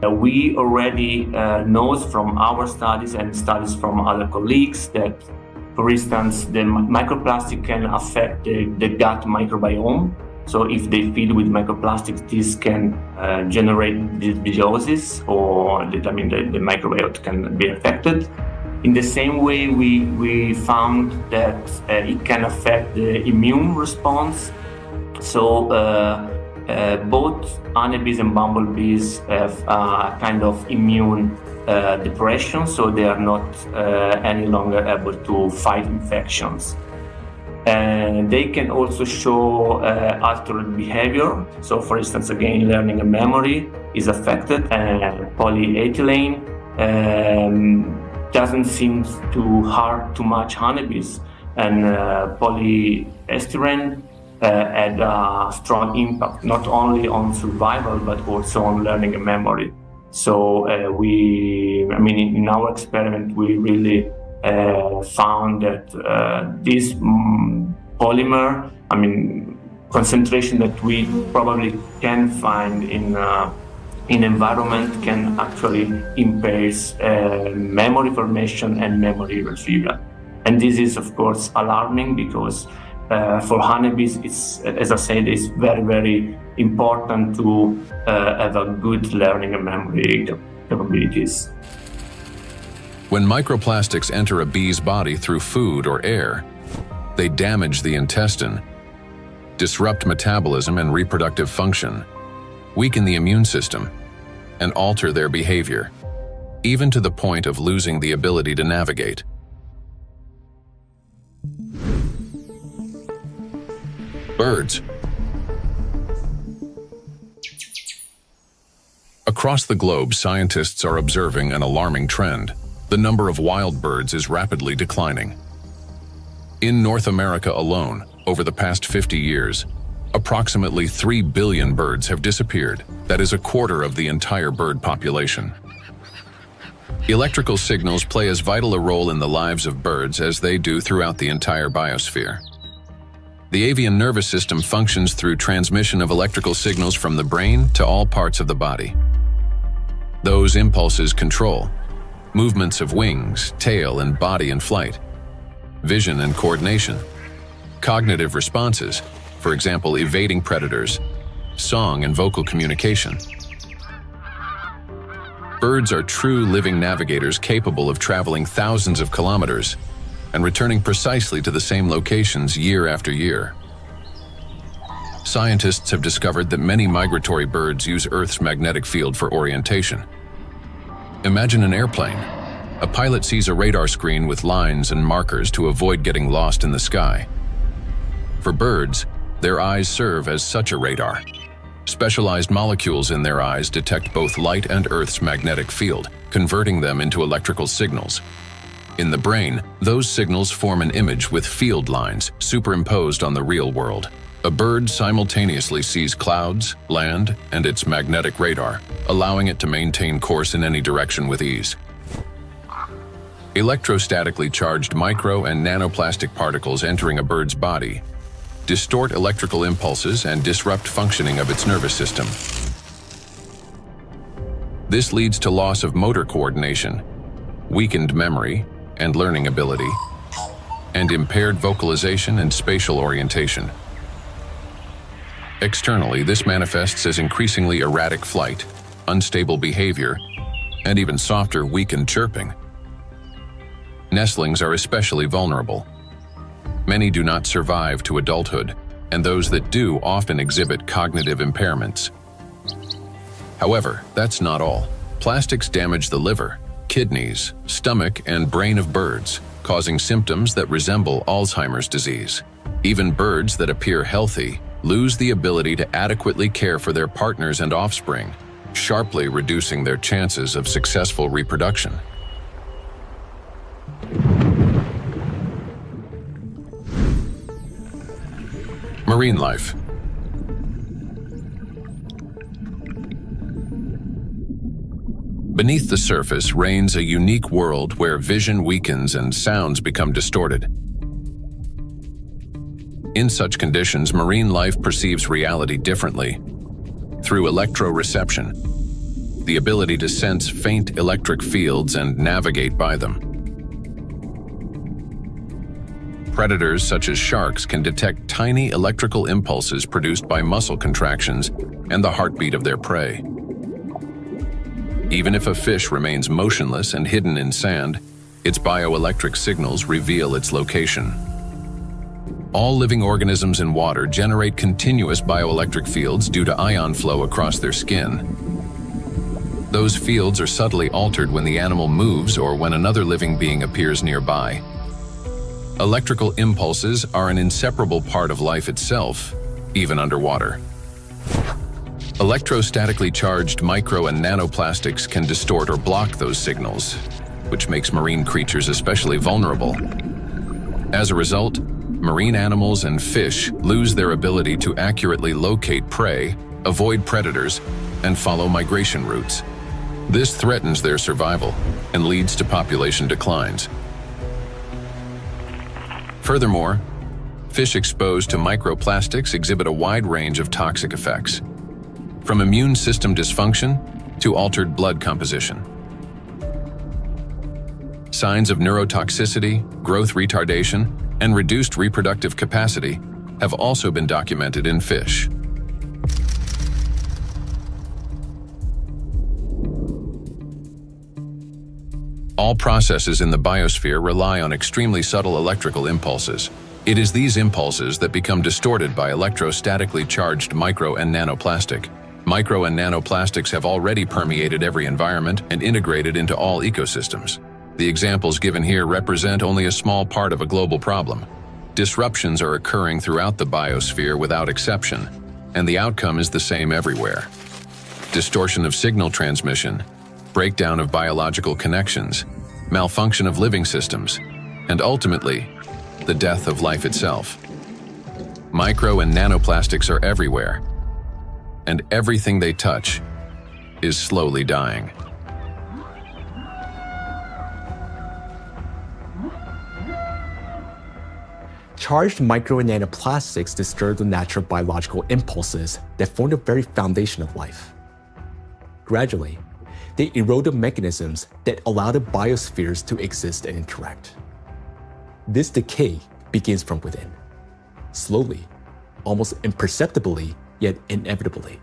We already know from our studies and studies from other colleagues that, for instance, the microplastic can affect the gut microbiome. So if they feed with microplastics, this can generate dysbiosis, or the microbiota can be affected. In the same way, we found that it can affect the immune response. So both honeybees and bumblebees have a kind of immune depression, so they are not any longer able to fight infections. And they can also show altered behavior. So, for instance, again, learning and memory is affected, and polyethylene doesn't seem to harm too much honeybees, and polyestyrene had a strong impact not only on survival but also on learning and memory. So in our experiment, we really found that this polymer, concentration that we probably can find in environment, can actually impair memory formation and memory retrieval. And this is, of course, alarming because for honeybees, it's, as I said, it's very, very important to have a good learning and memory capabilities. When microplastics enter a bee's body through food or air, they damage the intestine, disrupt metabolism and reproductive function, weaken the immune system, and alter their behavior, even to the point of losing the ability to navigate. Birds. Across the globe, scientists are observing an alarming trend. The number of wild birds is rapidly declining. In North America alone, over the past 50 years, approximately 3 billion birds have disappeared. That is a quarter of the entire bird population. Electrical signals play as vital a role in the lives of birds as they do throughout the entire biosphere. The avian nervous system functions through transmission of electrical signals from the brain to all parts of the body. Those impulses control movements of wings, tail, and body in flight, vision and coordination, cognitive responses, for example, evading predators, song and vocal communication. Birds are true living navigators capable of traveling thousands of kilometers and returning precisely to the same locations year after year. Scientists have discovered that many migratory birds use Earth's magnetic field for orientation. Imagine an airplane. A pilot sees a radar screen with lines and markers to avoid getting lost in the sky. For birds, their eyes serve as such a radar. Specialized molecules in their eyes detect both light and Earth's magnetic field, converting them into electrical signals. In the brain, those signals form an image with field lines superimposed on the real world. A bird simultaneously sees clouds, land, and its magnetic radar, allowing it to maintain course in any direction with ease. Electrostatically charged micro and nanoplastic particles entering a bird's body distort electrical impulses and disrupt functioning of its nervous system. This leads to loss of motor coordination, weakened memory and learning ability, and impaired vocalization and spatial orientation. Externally, this manifests as increasingly erratic flight, unstable behavior, and even softer, weakened chirping. Nestlings are especially vulnerable. Many do not survive to adulthood, and those that do often exhibit cognitive impairments. However, that's not all. Plastics damage the liver, kidneys, stomach, and brain of birds, causing symptoms that resemble Alzheimer's disease. Even birds that appear healthy lose the ability to adequately care for their partners and offspring, sharply reducing their chances of successful reproduction. Marine life. Beneath the surface reigns a unique world where vision weakens and sounds become distorted. In such conditions, marine life perceives reality differently. Through electroreception, the ability to sense faint electric fields and navigate by them. Predators such as sharks can detect tiny electrical impulses produced by muscle contractions and the heartbeat of their prey. Even if a fish remains motionless and hidden in sand, its bioelectric signals reveal its location. All living organisms in water generate continuous bioelectric fields due to ion flow across their skin. Those fields are subtly altered when the animal moves or when another living being appears nearby. Electrical impulses are an inseparable part of life itself, even underwater. Electrostatically charged micro and nanoplastics can distort or block those signals, which makes marine creatures especially vulnerable. As a result, marine animals and fish lose their ability to accurately locate prey, avoid predators, and follow migration routes. This threatens their survival and leads to population declines. Furthermore, fish exposed to microplastics exhibit a wide range of toxic effects, from immune system dysfunction to altered blood composition. Signs of neurotoxicity, growth retardation, and reduced reproductive capacity have also been documented in fish. All processes in the biosphere rely on extremely subtle electrical impulses. It is these impulses that become distorted by electrostatically charged micro and nanoplastic. Micro and nanoplastics have already permeated every environment and integrated into all ecosystems. The examples given here represent only a small part of a global problem. Disruptions are occurring throughout the biosphere without exception, and the outcome is the same everywhere. Distortion of signal transmission, breakdown of biological connections, malfunction of living systems, and ultimately, the death of life itself. Micro and nanoplastics are everywhere, and everything they touch is slowly dying. Charged micro and nanoplastics disturb the natural biological impulses that form the very foundation of life. Gradually, they erode the mechanisms that allow the biospheres to exist and interact. This decay begins from within, slowly, almost imperceptibly, yet inevitably.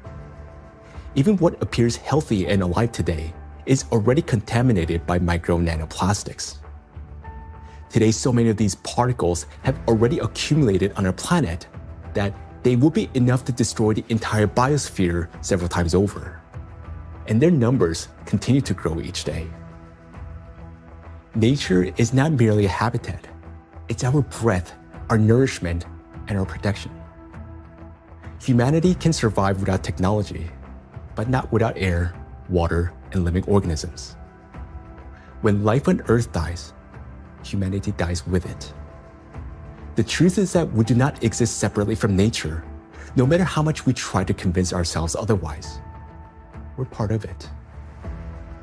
Even what appears healthy and alive today is already contaminated by micro nanoplastics. Today, so many of these particles have already accumulated on our planet that they will be enough to destroy the entire biosphere several times over. And their numbers continue to grow each day. Nature is not merely a habitat. It's our breath, our nourishment, and our protection. Humanity can survive without technology, but not without air, water, and living organisms. When life on Earth dies, humanity dies with it. The truth is that we do not exist separately from nature, no matter how much we try to convince ourselves otherwise. We're part of it.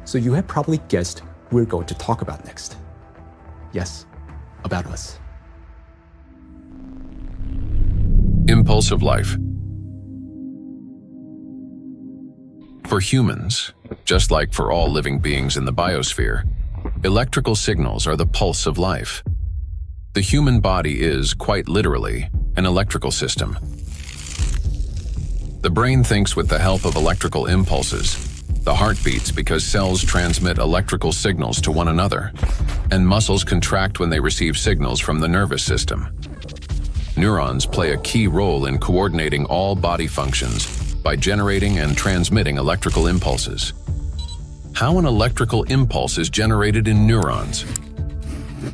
So you have probably guessed who we're going to talk about next. Yes, about us. Impulse of life. For humans, just like for all living beings in the biosphere, electrical signals are the pulse of life. The human body is, quite literally, an electrical system. The brain thinks with the help of electrical impulses. The heart beats because cells transmit electrical signals to one another, and muscles contract when they receive signals from the nervous system. Neurons play a key role in coordinating all body functions by generating and transmitting electrical impulses. How an electrical impulse is generated in neurons?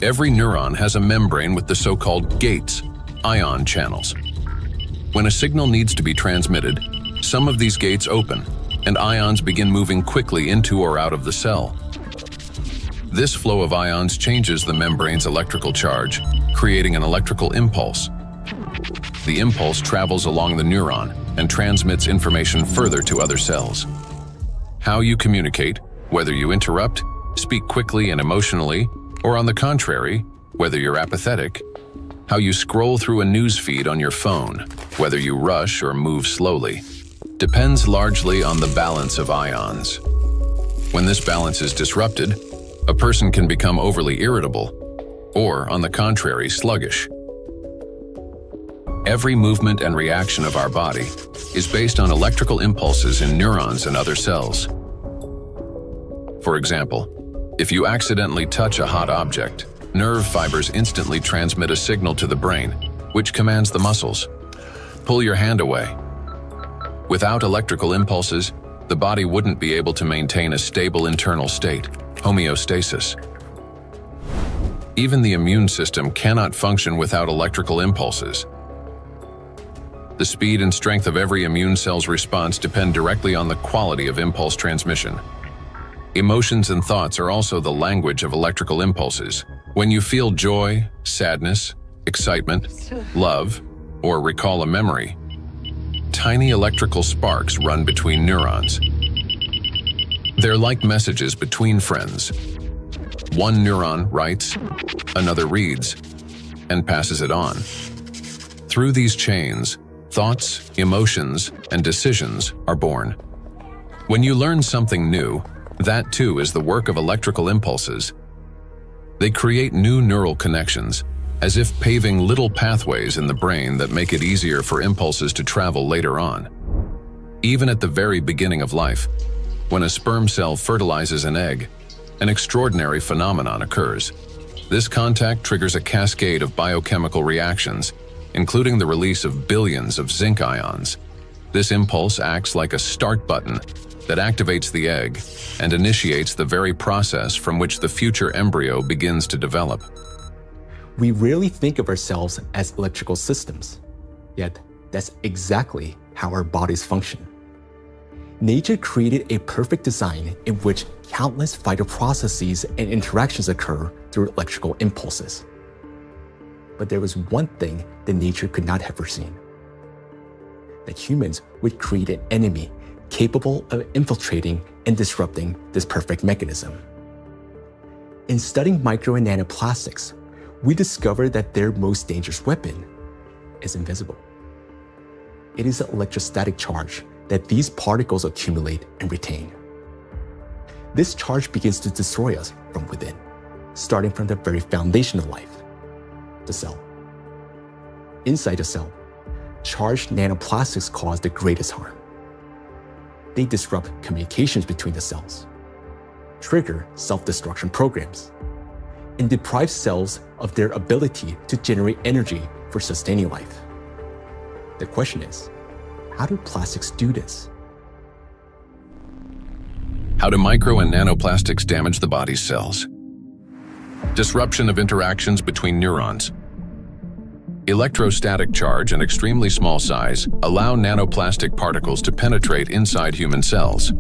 Every neuron has a membrane with the so-called gates, ion channels. When a signal needs to be transmitted, some of these gates open, and ions begin moving quickly into or out of the cell. This flow of ions changes the membrane's electrical charge, creating an electrical impulse. The impulse travels along the neuron and transmits information further to other cells. How you communicate, whether you interrupt, speak quickly and emotionally, or on the contrary, whether you're apathetic, how you scroll through a news feed on your phone, whether you rush or move slowly, depends largely on the balance of ions. When this balance is disrupted, a person can become overly irritable, or, on the contrary, sluggish. Every movement and reaction of our body is based on electrical impulses in neurons and other cells. For example, if you accidentally touch a hot object, nerve fibers instantly transmit a signal to the brain, which commands the muscles. Pull your hand away. Without electrical impulses, the body wouldn't be able to maintain a stable internal state, homeostasis. Even the immune system cannot function without electrical impulses. The speed and strength of every immune cell's response depend directly on the quality of impulse transmission. Emotions and thoughts are also the language of electrical impulses. When you feel joy, sadness, excitement, love, or recall a memory, tiny electrical sparks run between neurons. They're like messages between friends. One neuron writes, another reads, and passes it on. Through these chains, thoughts, emotions, and decisions are born. When you learn something new, that too is the work of electrical impulses. They create new neural connections, as if paving little pathways in the brain that make it easier for impulses to travel later on. Even at the very beginning of life, when a sperm cell fertilizes an egg, an extraordinary phenomenon occurs. This contact triggers a cascade of biochemical reactions, including the release of billions of zinc ions. This impulse acts like a start button that activates the egg and initiates the very process from which the future embryo begins to develop. We rarely think of ourselves as electrical systems, yet that's exactly how our bodies function. Nature created a perfect design in which countless vital processes and interactions occur through electrical impulses. But there was one thing that nature could not have foreseen: that humans would create an enemy capable of infiltrating and disrupting this perfect mechanism. In studying micro and nanoplastics, we discovered that their most dangerous weapon is invisible. It is the electrostatic charge that these particles accumulate and retain. This charge begins to destroy us from within, starting from the very foundation of life, the cell. Inside the cell, charged nanoplastics cause the greatest harm. They disrupt communications between the cells, trigger self-destruction programs, and deprive cells of their ability to generate energy for sustaining life. The question is, how do plastics do this? How do micro and nanoplastics damage the body's cells? Disruption of interactions between neurons. Electrostatic charge and extremely small size allow nanoplastic particles to penetrate inside human cells.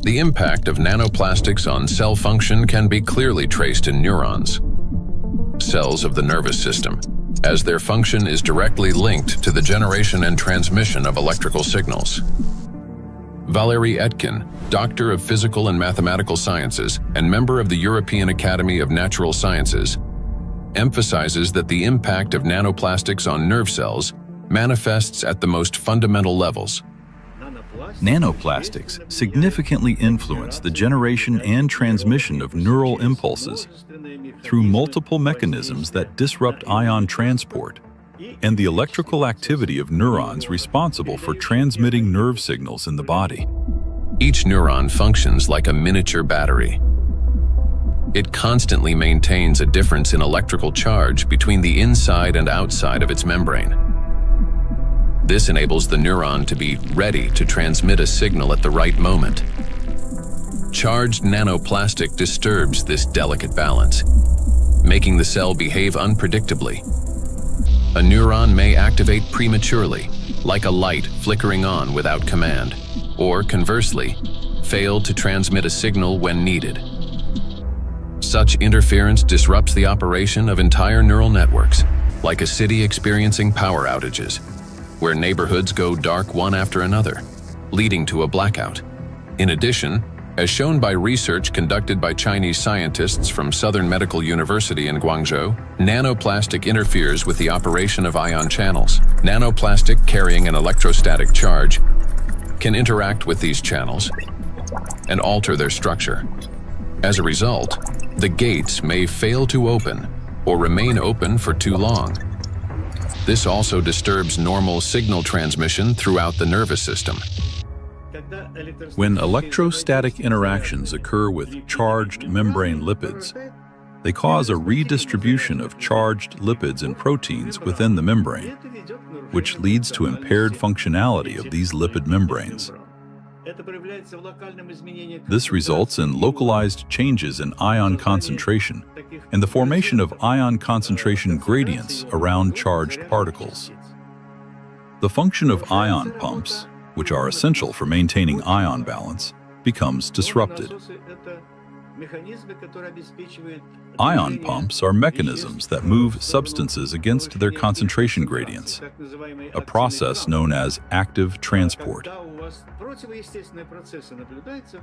The impact of nanoplastics on cell function can be clearly traced in neurons, cells of the nervous system, as their function is directly linked to the generation and transmission of electrical signals. Valérie Etkin, Doctor of Physical and Mathematical Sciences and member of the European Academy of Natural Sciences, emphasizes that the impact of nanoplastics on nerve cells manifests at the most fundamental levels. Nanoplastics significantly influence the generation and transmission of neural impulses through multiple mechanisms that disrupt ion transport and the electrical activity of neurons responsible for transmitting nerve signals in the body. Each neuron functions like a miniature battery. It constantly maintains a difference in electrical charge between the inside and outside of its membrane. This enables the neuron to be ready to transmit a signal at the right moment. Charged nanoplastic disturbs this delicate balance, making the cell behave unpredictably. a neuron may activate prematurely, like a light flickering on without command, or conversely, fail to transmit a signal when needed. Such interference disrupts the operation of entire neural networks, like a city experiencing power outages, where neighborhoods go dark one after another, leading to a blackout. In addition, as shown by research conducted by Chinese scientists from Southern Medical University in Guangzhou, nanoplastic interferes with the operation of ion channels. Nanoplastic carrying an electrostatic charge can interact with these channels and alter their structure. As a result, the gates may fail to open or remain open for too long. This also disturbs normal signal transmission throughout the nervous system. When electrostatic interactions occur with charged membrane lipids, they cause a redistribution of charged lipids and proteins within the membrane, which leads to impaired functionality of these lipid membranes. This results in localized changes in ion concentration and the formation of ion concentration gradients around charged particles. The function of ion pumps, which are essential for maintaining ion balance, becomes disrupted. Ion pumps are mechanisms that move substances against their concentration gradients, a process known as active transport.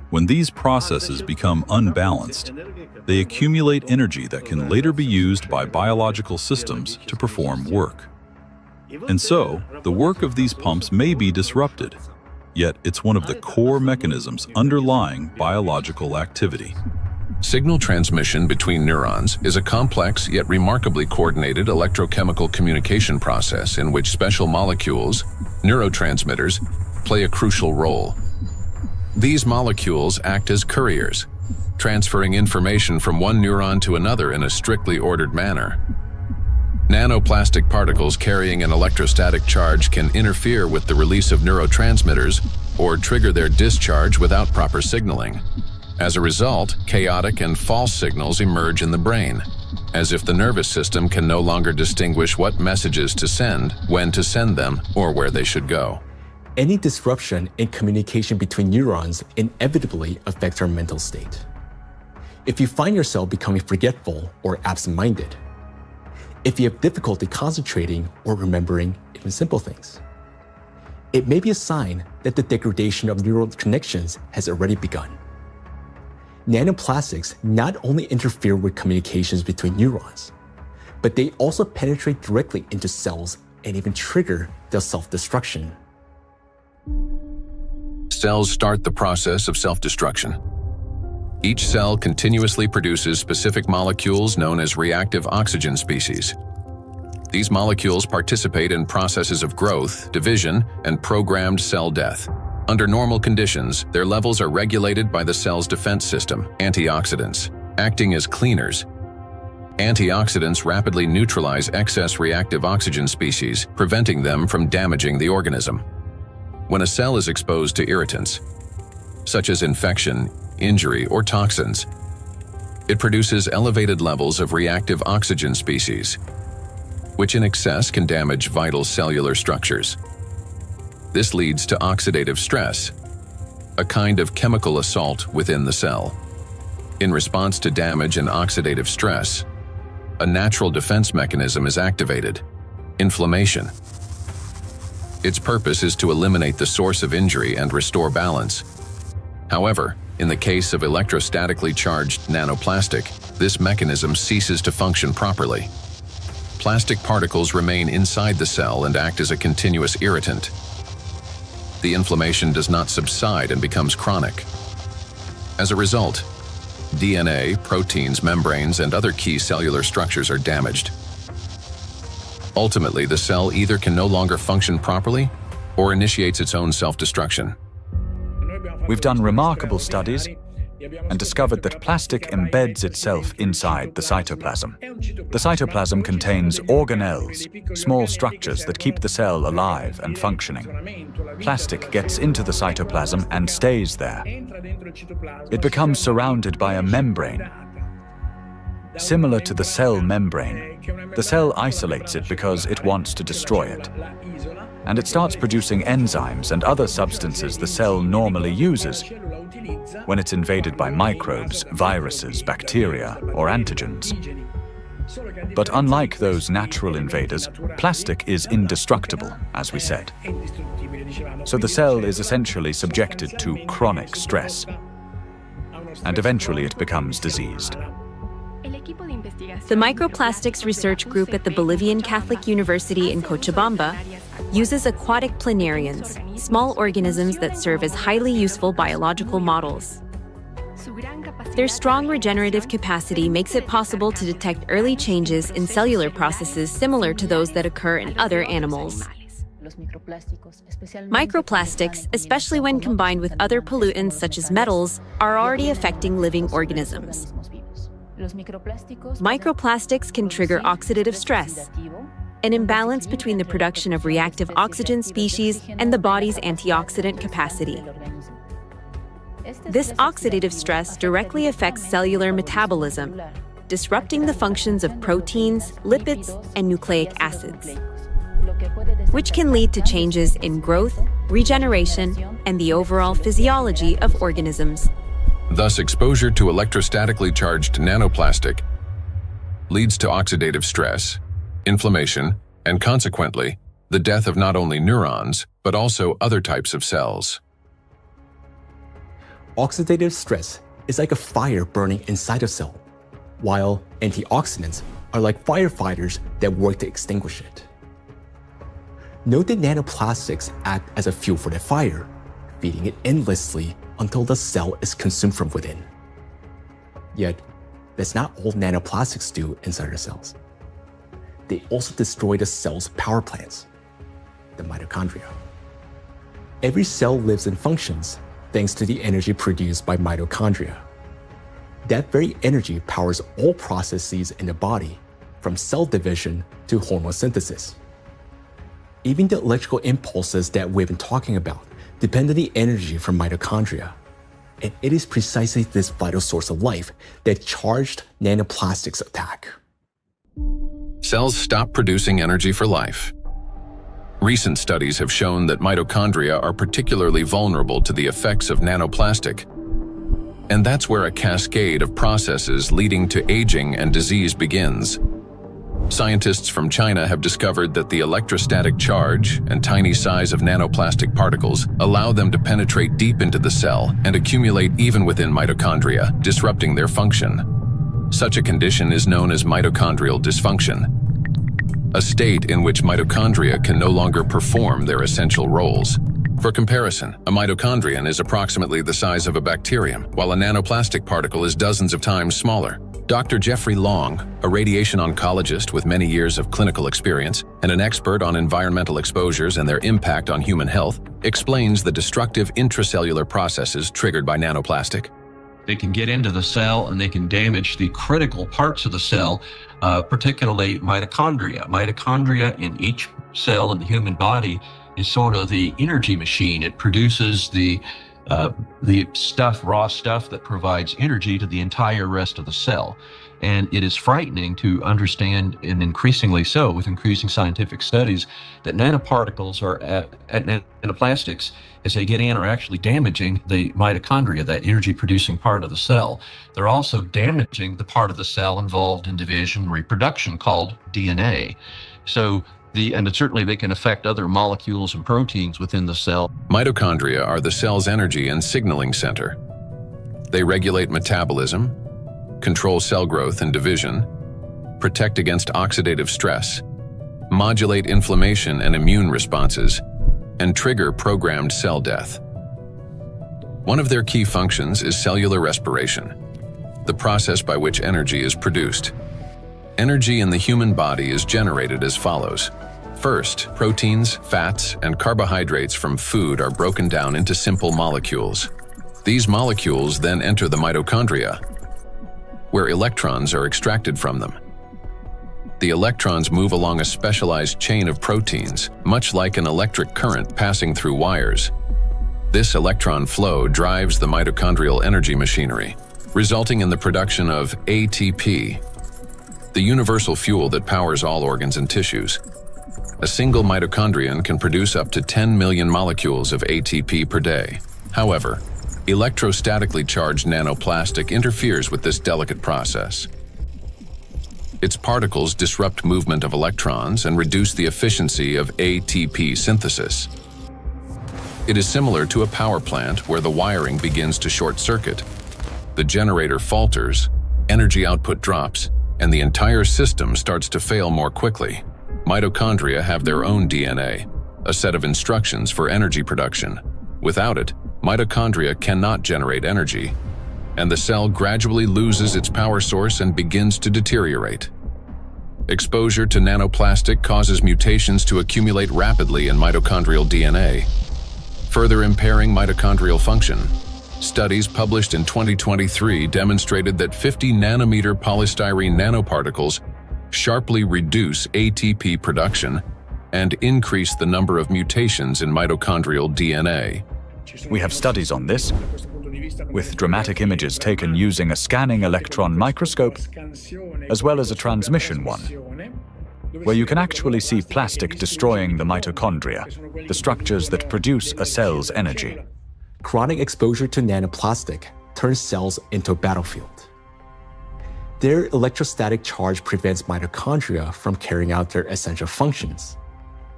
When these processes become unbalanced, they accumulate energy that can later be used by biological systems to perform work. And so, the work of these pumps may be disrupted, yet it's one of the core mechanisms underlying biological activity. Signal transmission between neurons is a complex yet remarkably coordinated electrochemical communication process in which special molecules, neurotransmitters, play a crucial role. These molecules act as couriers, transferring information from one neuron to another in a strictly ordered manner. Nanoplastic particles carrying an electrostatic charge can interfere with the release of neurotransmitters or trigger their discharge without proper signaling. As a result, chaotic and false signals emerge in the brain, as if the nervous system can no longer distinguish what messages to send, when to send them, or where they should go. Any disruption in communication between neurons inevitably affects our mental state. If you find yourself becoming forgetful or absent-minded, if you have difficulty concentrating or remembering even simple things, it may be a sign that the degradation of neural connections has already begun. Nanoplastics not only interfere with communications between neurons, but they also penetrate directly into cells and even trigger their self-destruction. Cells start the process of self-destruction. Each cell continuously produces specific molecules known as reactive oxygen species. These molecules participate in processes of growth, division, and programmed cell death. Under normal conditions, their levels are regulated by the cell's defense system, antioxidants, acting as cleaners. Antioxidants rapidly neutralize excess reactive oxygen species, preventing them from damaging the organism. When a cell is exposed to irritants, such as infection, injury, or toxins, it produces elevated levels of reactive oxygen species, which in excess can damage vital cellular structures. This leads to oxidative stress, a kind of chemical assault within the cell. In response to damage and oxidative stress, a natural defense mechanism is activated: inflammation. Its purpose is to eliminate the source of injury and restore balance. However, in the case of electrostatically charged nanoplastic, this mechanism ceases to function properly. Plastic particles remain inside the cell and act as a continuous irritant. The inflammation does not subside and becomes chronic. As a result, DNA, proteins, membranes, and other key cellular structures are damaged. Ultimately, the cell either can no longer function properly or initiates its own self-destruction. We've done remarkable studies and discovered that plastic embeds itself inside the cytoplasm. The cytoplasm contains organelles, small structures that keep the cell alive and functioning. Plastic gets into the cytoplasm and stays there. It becomes surrounded by a membrane. Similar to the cell membrane, the cell isolates it because it wants to destroy it. And it starts producing enzymes and other substances the cell normally uses when it's invaded by microbes, viruses, bacteria, or antigens. But unlike those natural invaders, plastic is indestructible, as we said. So the cell is essentially subjected to chronic stress, and eventually it becomes diseased. The Microplastics Research Group at the Bolivian Catholic University in Cochabamba uses aquatic planarians, small organisms that serve as highly useful biological models. Their strong regenerative capacity makes it possible to detect early changes in cellular processes similar to those that occur in other animals. Microplastics, especially when combined with other pollutants such as metals, are already affecting living organisms. Microplastics can trigger oxidative stress, an imbalance between the production of reactive oxygen species and the body's antioxidant capacity. This oxidative stress directly affects cellular metabolism, disrupting the functions of proteins, lipids, and nucleic acids, which can lead to changes in growth, regeneration, and the overall physiology of organisms. Thus, exposure to electrostatically charged nanoplastic leads to oxidative stress, inflammation, and consequently, the death of not only neurons, but also other types of cells. Oxidative stress is like a fire burning inside a cell, while antioxidants are like firefighters that work to extinguish it. Note that nanoplastics act as a fuel for the fire, feeding it endlessly until the cell is consumed from within. Yet, that's not all nanoplastics do inside our cells. They also destroy the cell's power plants, the mitochondria. Every cell lives and functions thanks to the energy produced by mitochondria. That very energy powers all processes in the body, from cell division to hormone synthesis. Even the electrical impulses that we've been talking about depend on the energy from mitochondria. And it is precisely this vital source of life that charged nanoplastics attack. Cells stop producing energy for life. Recent studies have shown that mitochondria are particularly vulnerable to the effects of nanoplastic. And that's where a cascade of processes leading to aging and disease begins. Scientists from China have discovered that the electrostatic charge and tiny size of nanoplastic particles allow them to penetrate deep into the cell and accumulate even within mitochondria, disrupting their function. Such a condition is known as mitochondrial dysfunction, a state in which mitochondria can no longer perform their essential roles. For comparison, a mitochondrion is approximately the size of a bacterium, while a nanoplastic particle is dozens of times smaller. Dr. Jeffrey Long, a radiation oncologist with many years of clinical experience and an expert on environmental exposures and their impact on human health, explains the destructive intracellular processes triggered by nanoplastic. They can get into the cell and they can damage the critical parts of the cell, particularly mitochondria. Mitochondria in each cell in the human body is sort of the energy machine. It produces the stuff, raw stuff that provides energy to the entire rest of the cell. And it is frightening to understand, and increasingly so with increasing scientific studies, that nanoparticles are nanoplastics, as they get in, are actually damaging the mitochondria, that energy-producing part of the cell. They're also damaging the part of the cell involved in division and reproduction called DNA. And certainly they can affect other molecules and proteins within the cell. Mitochondria are the cell's energy and signaling center. They regulate metabolism, control cell growth and division, protect against oxidative stress, modulate inflammation and immune responses, and trigger programmed cell death. One of their key functions is cellular respiration, the process by which energy is produced. Energy in the human body is generated as follows. First, proteins, fats, and carbohydrates from food are broken down into simple molecules. These molecules then enter the mitochondria, where electrons are extracted from them. The electrons move along a specialized chain of proteins, much like an electric current passing through wires. This electron flow drives the mitochondrial energy machinery, resulting in the production of ATP, the universal fuel that powers all organs and tissues. A single mitochondrion can produce up to 10 million molecules of ATP per day. However, electrostatically charged nanoplastic interferes with this delicate process. Its particles disrupt movement of electrons and reduce the efficiency of ATP synthesis. It is similar to a power plant where the wiring begins to short circuit. The generator falters, energy output drops, and the entire system starts to fail more quickly. Mitochondria have their own DNA, a set of instructions for energy production. Without it, mitochondria cannot generate energy, and the cell gradually loses its power source and begins to deteriorate. Exposure to nanoplastic causes mutations to accumulate rapidly in mitochondrial DNA, further impairing mitochondrial function. Studies published in 2023 demonstrated that 50 nanometer polystyrene nanoparticles sharply reduce ATP production and increase the number of mutations in mitochondrial DNA. We have studies on this, with dramatic images taken using a scanning electron microscope, as well as a transmission one, where you can actually see plastic destroying the mitochondria, the structures that produce a cell's energy. Chronic exposure to nanoplastic turns cells into a battlefield. Their electrostatic charge prevents mitochondria from carrying out their essential functions,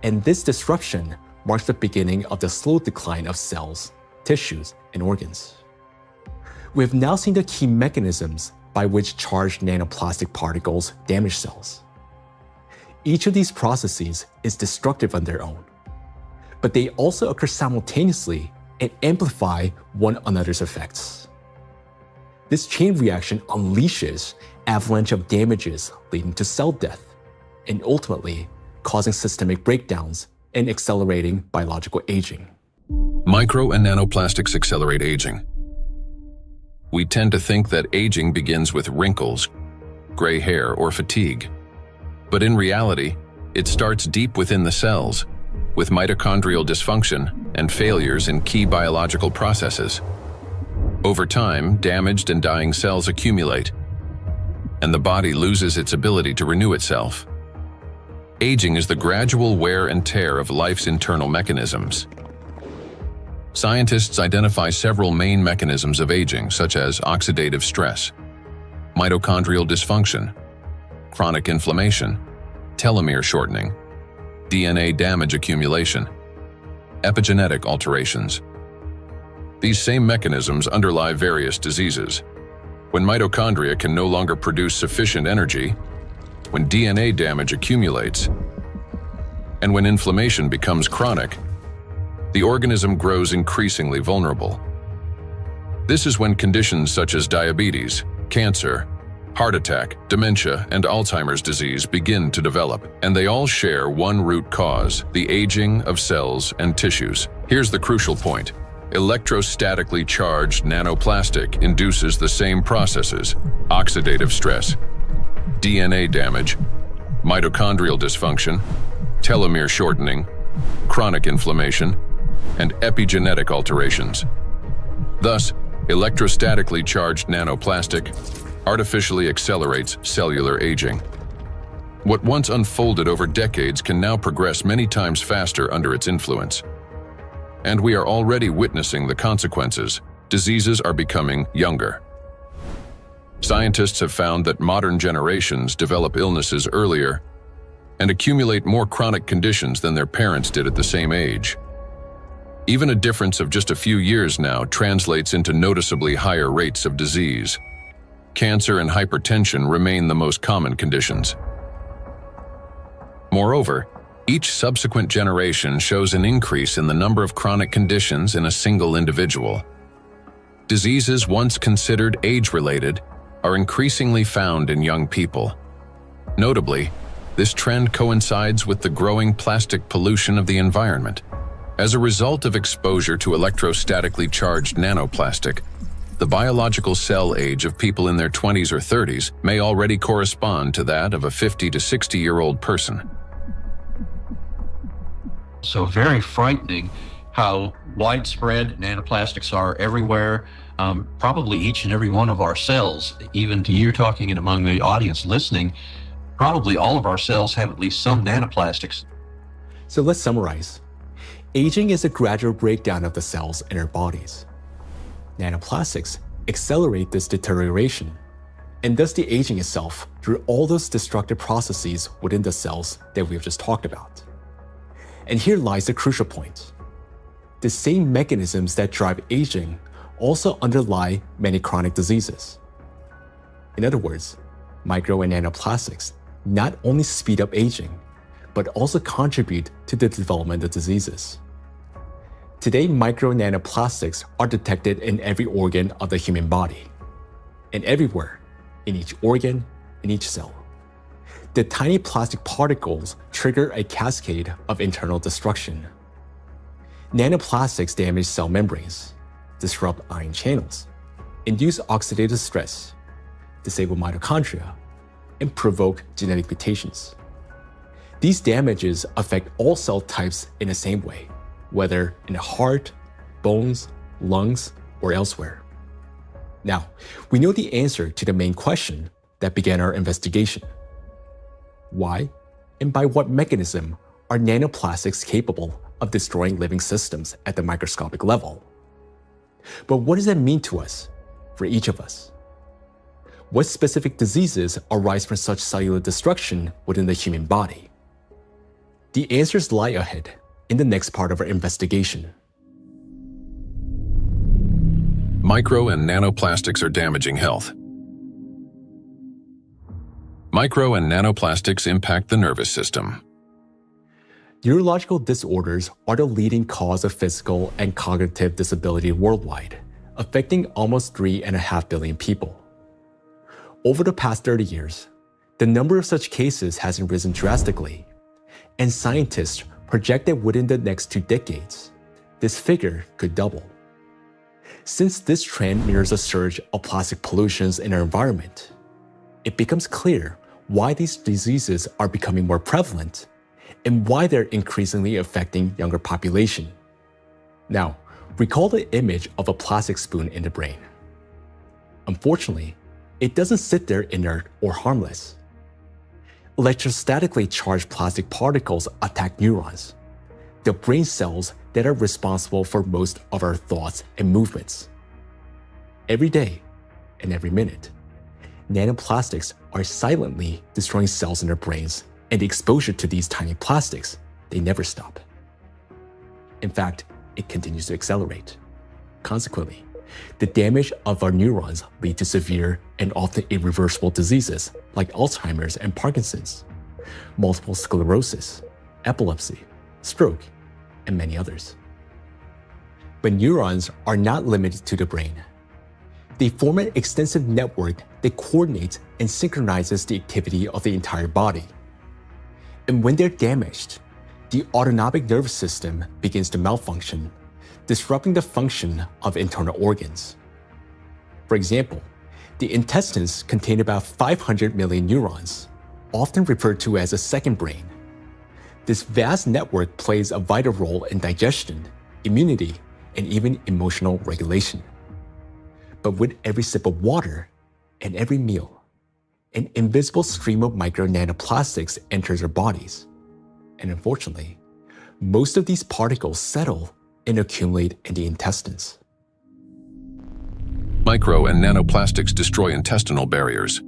and this disruption marks the beginning of the slow decline of cells, tissues, and organs. We have now seen the key mechanisms by which charged nanoplastic particles damage cells. Each of these processes is destructive on their own, but they also occur simultaneously and amplify one another's effects. This chain reaction unleashes avalanche of damages leading to cell death, and ultimately causing systemic breakdowns and accelerating biological aging. Micro and nanoplastics accelerate aging. We tend to think that aging begins with wrinkles, gray hair, or fatigue. But in reality, it starts deep within the cells, with mitochondrial dysfunction and failures in key biological processes. Over time, damaged and dying cells accumulate, and the body loses its ability to renew itself. Aging is the gradual wear and tear of life's internal mechanisms. Scientists identify several main mechanisms of aging, such as oxidative stress, mitochondrial dysfunction, chronic inflammation, telomere shortening, DNA damage accumulation, epigenetic alterations. These same mechanisms underlie various diseases. When mitochondria can no longer produce sufficient energy, when DNA damage accumulates, and when inflammation becomes chronic, the organism grows increasingly vulnerable. This is when conditions such as diabetes, cancer, heart attack, dementia, and Alzheimer's disease begin to develop, and they all share one root cause: the aging of cells and tissues. Here's the crucial point. Electrostatically charged nanoplastic induces the same processes: oxidative stress, DNA damage, mitochondrial dysfunction, telomere shortening, chronic inflammation, and epigenetic alterations. Thus, electrostatically charged nanoplastic artificially accelerates cellular aging. What once unfolded over decades can now progress many times faster under its influence. And we are already witnessing the consequences. Diseases are becoming younger. Scientists have found that modern generations develop illnesses earlier and accumulate more chronic conditions than their parents did at the same age. Even a difference of just a few years now translates into noticeably higher rates of disease. Cancer and hypertension remain the most common conditions. Moreover, each subsequent generation shows an increase in the number of chronic conditions in a single individual. Diseases once considered age-related are increasingly found in young people. Notably, this trend coincides with the growing plastic pollution of the environment. As a result of exposure to electrostatically charged nanoplastic, the biological cell age of people in their 20s or 30s may already correspond to that of a 50 to 60-year-old person. So very frightening how widespread nanoplastics are everywhere, probably each and every one of our cells. Even to you talking and among the audience listening, Probably all of our cells have at least some nanoplastics. So let's summarize. Aging is a gradual breakdown of the cells in our bodies. Nanoplastics accelerate this deterioration, and thus the aging itself through all those destructive processes within the cells that we've just talked about. And here lies the crucial point. The same mechanisms that drive aging also underlie many chronic diseases. In other words, micro and nanoplastics not only speed up aging, but also contribute to the development of diseases. Today, micro and nanoplastics are detected in every organ of the human body, and everywhere, in each organ, in each cell. The tiny plastic particles trigger a cascade of internal destruction. Nanoplastics damage cell membranes, disrupt ion channels, induce oxidative stress, disable mitochondria, and provoke genetic mutations. These damages affect all cell types in the same way, whether in the heart, bones, lungs, or elsewhere. Now, we know the answer to the main question that began our investigation. Why and by what mechanism are nanoplastics capable of destroying living systems at the microscopic level? But what does that mean to us, for each of us? What specific diseases arise from such cellular destruction within the human body? The answers lie ahead in the next part of our investigation. Micro and nanoplastics are damaging health. Micro and nanoplastics impact the nervous system. Neurological disorders are the leading cause of physical and cognitive disability worldwide, affecting almost 3.5 billion people. Over the past 30 years, the number of such cases has risen drastically, and scientists project that within the next 2 decades, this figure could double. Since this trend mirrors a surge of plastic pollutions in our environment, it becomes clear why these diseases are becoming more prevalent and why they're increasingly affecting younger population. Now, recall the image of a plastic spoon in the brain. Unfortunately, it doesn't sit there inert or harmless. Electrostatically charged plastic particles attack neurons, the brain cells that are responsible for most of our thoughts and movements. Every day and every minute, nanoplastics are silently destroying cells in our brains, and the exposure to these tiny plastics, they never stop. In fact, it continues to accelerate. Consequently, the damage of our neurons lead to severe and often irreversible diseases like Alzheimer's and Parkinson's, multiple sclerosis, epilepsy, stroke, and many others. But neurons are not limited to the brain. They form an extensive network that coordinates and synchronizes the activity of the entire body. And when they're damaged, the autonomic nervous system begins to malfunction, disrupting the function of internal organs. For example, the intestines contain about 500 million neurons, often referred to as a second brain. This vast network plays a vital role in digestion, immunity, and even emotional regulation. But with every sip of water and every meal, an invisible stream of micro nanoplastics enters our bodies. And unfortunately, most of these particles settle and accumulate in the intestines. Micro and nanoplastics destroy intestinal barriers.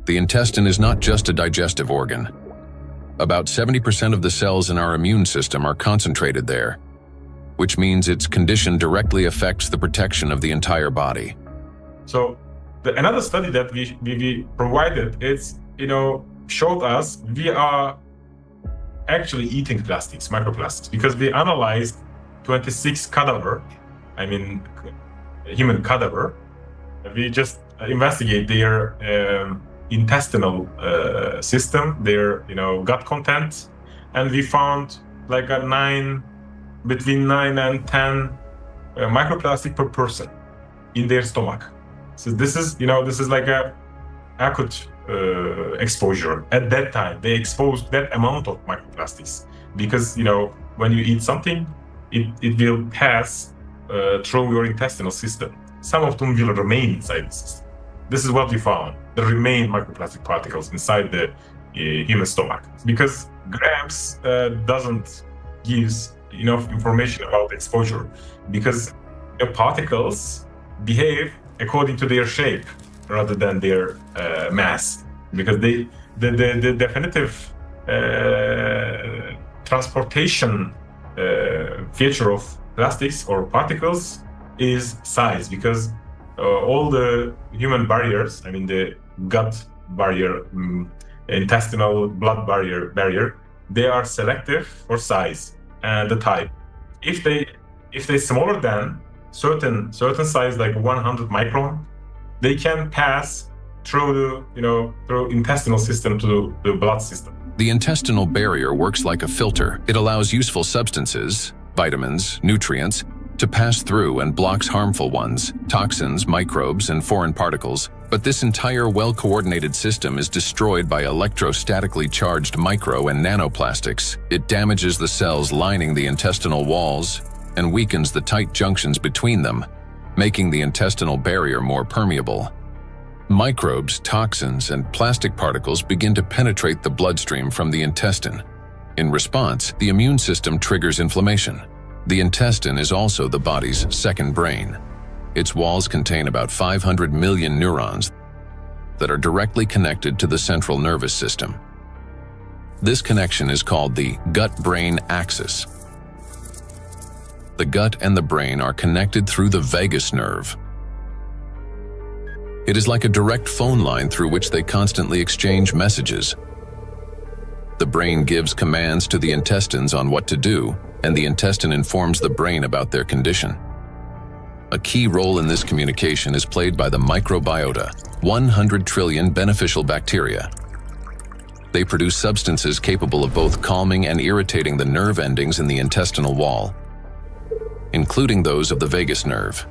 The intestine is not just a digestive organ. About 70% of the cells in our immune system are concentrated there, which means its condition directly affects the protection of the entire body. So another study that we provided, showed us we are actually eating plastics, microplastics, because we analyzed 26 human cadaver. We just investigate their intestinal system, their gut content, and we found like between 9 and 10 microplastic per person in their stomach. So this is like a acute exposure. At that time, they exposed that amount of microplastics because when you eat something, it will pass through your intestinal system. Some of them will remain inside the system. This is what we found. there remain microplastic particles inside the human stomach, because grams doesn't give enough information about exposure, because particles behave according to their shape rather than their mass, because the definitive transportation feature of plastics or particles is size, because all the human barriers, I mean the gut barrier, intestinal blood barrier, they are selective for size and the type. If they smaller than certain size, like 100 micron, they can pass through through intestinal system to the blood system. The intestinal barrier works like a filter. It allows useful substances, vitamins, nutrients, to pass through and blocks harmful ones, toxins, microbes, and foreign particles. But this entire well-coordinated system is destroyed by electrostatically charged micro and nanoplastics. It damages the cells lining the intestinal walls and weakens the tight junctions between them, making the intestinal barrier more permeable. Microbes, toxins, and plastic particles begin to penetrate the bloodstream from the intestine. In response, the immune system triggers inflammation. The intestine is also the body's second brain. Its walls contain about 500 million neurons that are directly connected to the central nervous system. This connection is called the gut-brain axis. The gut and the brain are connected through the vagus nerve. It is like a direct phone line through which they constantly exchange messages. The brain gives commands to the intestines on what to do, and the intestine informs the brain about their condition. A key role in this communication is played by the microbiota, 100 trillion beneficial bacteria. They produce substances capable of both calming and irritating the nerve endings in the intestinal wall, including those of the vagus nerve.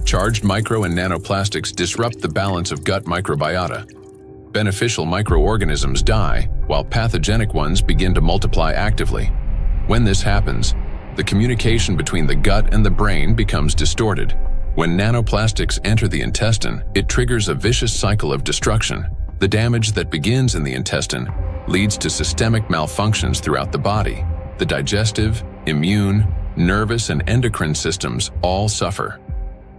Charged micro and nanoplastics disrupt the balance of gut microbiota. Beneficial microorganisms die, while pathogenic ones begin to multiply actively. When this happens, the communication between the gut and the brain becomes distorted. When nanoplastics enter the intestine, it triggers a vicious cycle of destruction. The damage that begins in the intestine leads to systemic malfunctions throughout the body. The digestive, immune, nervous, and endocrine systems all suffer.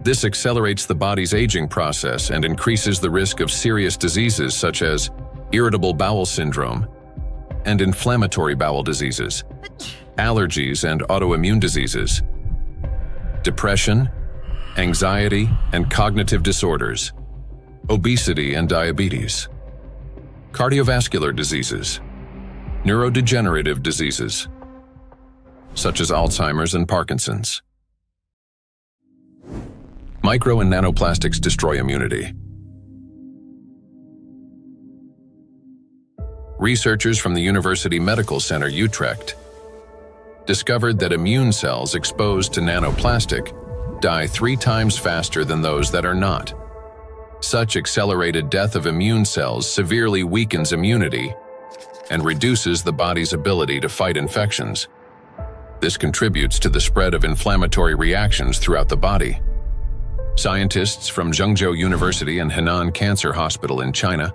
This accelerates the body's aging process and increases the risk of serious diseases such as irritable bowel syndrome and inflammatory bowel diseases, allergies and autoimmune diseases, depression, anxiety and cognitive disorders, obesity and diabetes, cardiovascular diseases, neurodegenerative diseases, such as Alzheimer's and Parkinson's. Micro and nanoplastics destroy immunity. Researchers from the University Medical Center Utrecht discovered that immune cells exposed to nanoplastic die 3 times faster than those that are not. Such accelerated death of immune cells severely weakens immunity and reduces the body's ability to fight infections. This contributes to the spread of inflammatory reactions throughout the body. Scientists from Zhengzhou University and Henan Cancer Hospital in China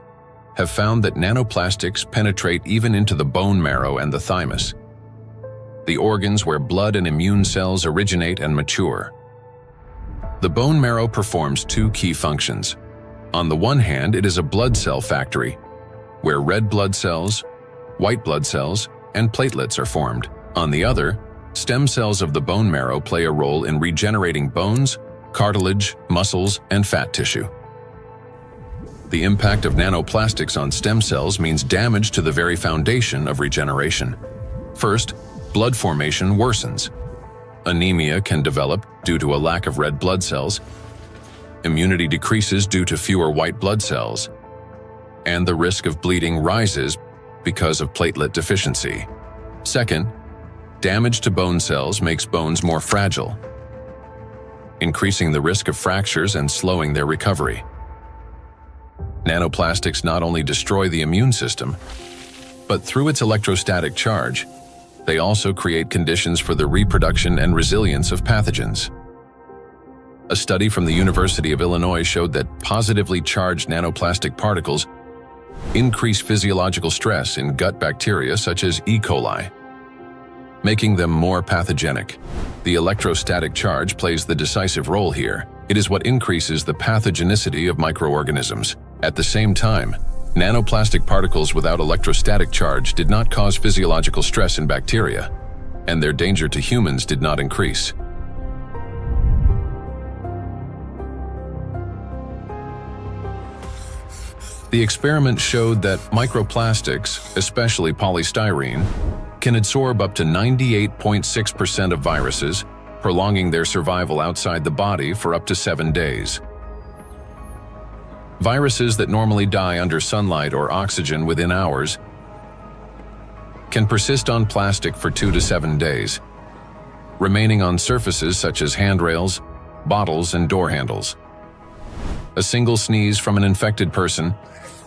have found that nanoplastics penetrate even into the bone marrow and the thymus, the organs where blood and immune cells originate and mature. The bone marrow performs 2 key functions. On the one hand, it is a blood cell factory, where red blood cells, white blood cells, and platelets are formed. On the other, stem cells of the bone marrow play a role in regenerating bones, cartilage, muscles, and fat tissue. The impact of nanoplastics on stem cells means damage to the very foundation of regeneration. First, blood formation worsens. Anemia can develop due to a lack of red blood cells. Immunity decreases due to fewer white blood cells. And the risk of bleeding rises because of platelet deficiency. Second, damage to bone cells makes bones more fragile, increasing the risk of fractures and slowing their recovery. Nanoplastics not only destroy the immune system, but through its electrostatic charge, they also create conditions for the reproduction and resilience of pathogens. A study from the University of Illinois showed that positively charged nanoplastic particles increase physiological stress in gut bacteria such as E. coli, making them more pathogenic. The electrostatic charge plays the decisive role here. It is what increases the pathogenicity of microorganisms. At the same time, nanoplastic particles without electrostatic charge did not cause physiological stress in bacteria, and their danger to humans did not increase. The experiment showed that microplastics, especially polystyrene, can absorb up to 98.6% of viruses, prolonging their survival outside the body for up to 7 days. Viruses that normally die under sunlight or oxygen within hours can persist on plastic for 2 to 7 days, remaining on surfaces such as handrails, bottles, and door handles. A single sneeze from an infected person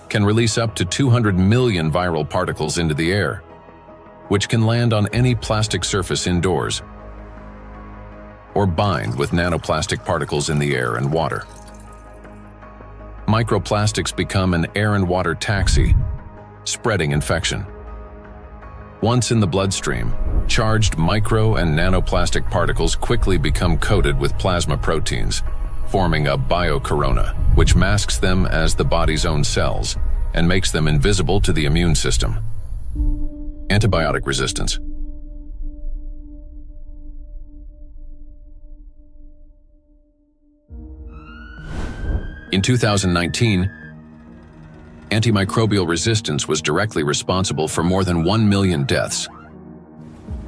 can release up to 200 million viral particles into the air, which can land on any plastic surface indoors or bind with nanoplastic particles in the air and water. Microplastics become an air and water taxi, spreading infection. Once in the bloodstream, charged micro and nanoplastic particles quickly become coated with plasma proteins, forming a biocorona, which masks them as the body's own cells and makes them invisible to the immune system. Antibiotic resistance. In 2019, antimicrobial resistance was directly responsible for more than 1 million deaths,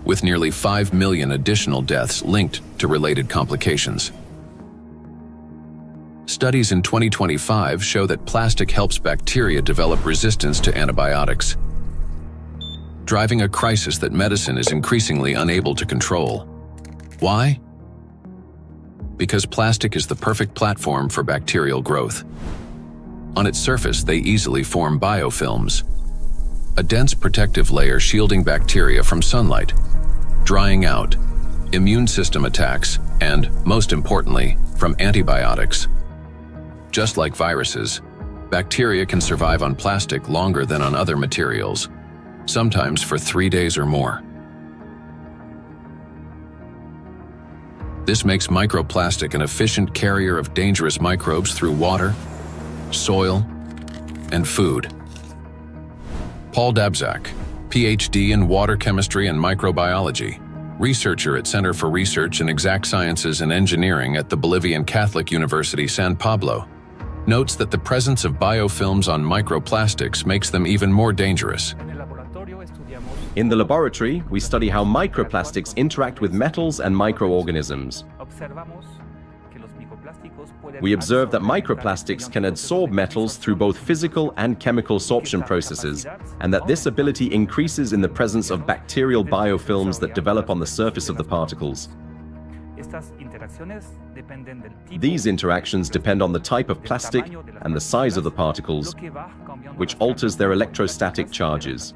with nearly 5 million additional deaths linked to related complications. Studies in 2025 show that plastic helps bacteria develop resistance to antibiotics, driving a crisis that medicine is increasingly unable to control. Why? Because plastic is the perfect platform for bacterial growth. On its surface, they easily form biofilms, a dense protective layer shielding bacteria from sunlight, drying out, immune system attacks, and, most importantly, from antibiotics. Just like viruses, bacteria can survive on plastic longer than on other materials, sometimes for 3 days or more. This makes microplastic an efficient carrier of dangerous microbes through water, soil, and food. Paul Dabzak, PhD in water chemistry and microbiology, researcher at Center for Research in Exact Sciences and Engineering at the Bolivian Catholic University San Pablo, notes that the presence of biofilms on microplastics makes them even more dangerous. In the laboratory, we study how microplastics interact with metals and microorganisms. We observe that microplastics can adsorb metals through both physical and chemical sorption processes, and that this ability increases in the presence of bacterial biofilms that develop on the surface of the particles. These interactions depend on the type of plastic and the size of the particles, which alters their electrostatic charges.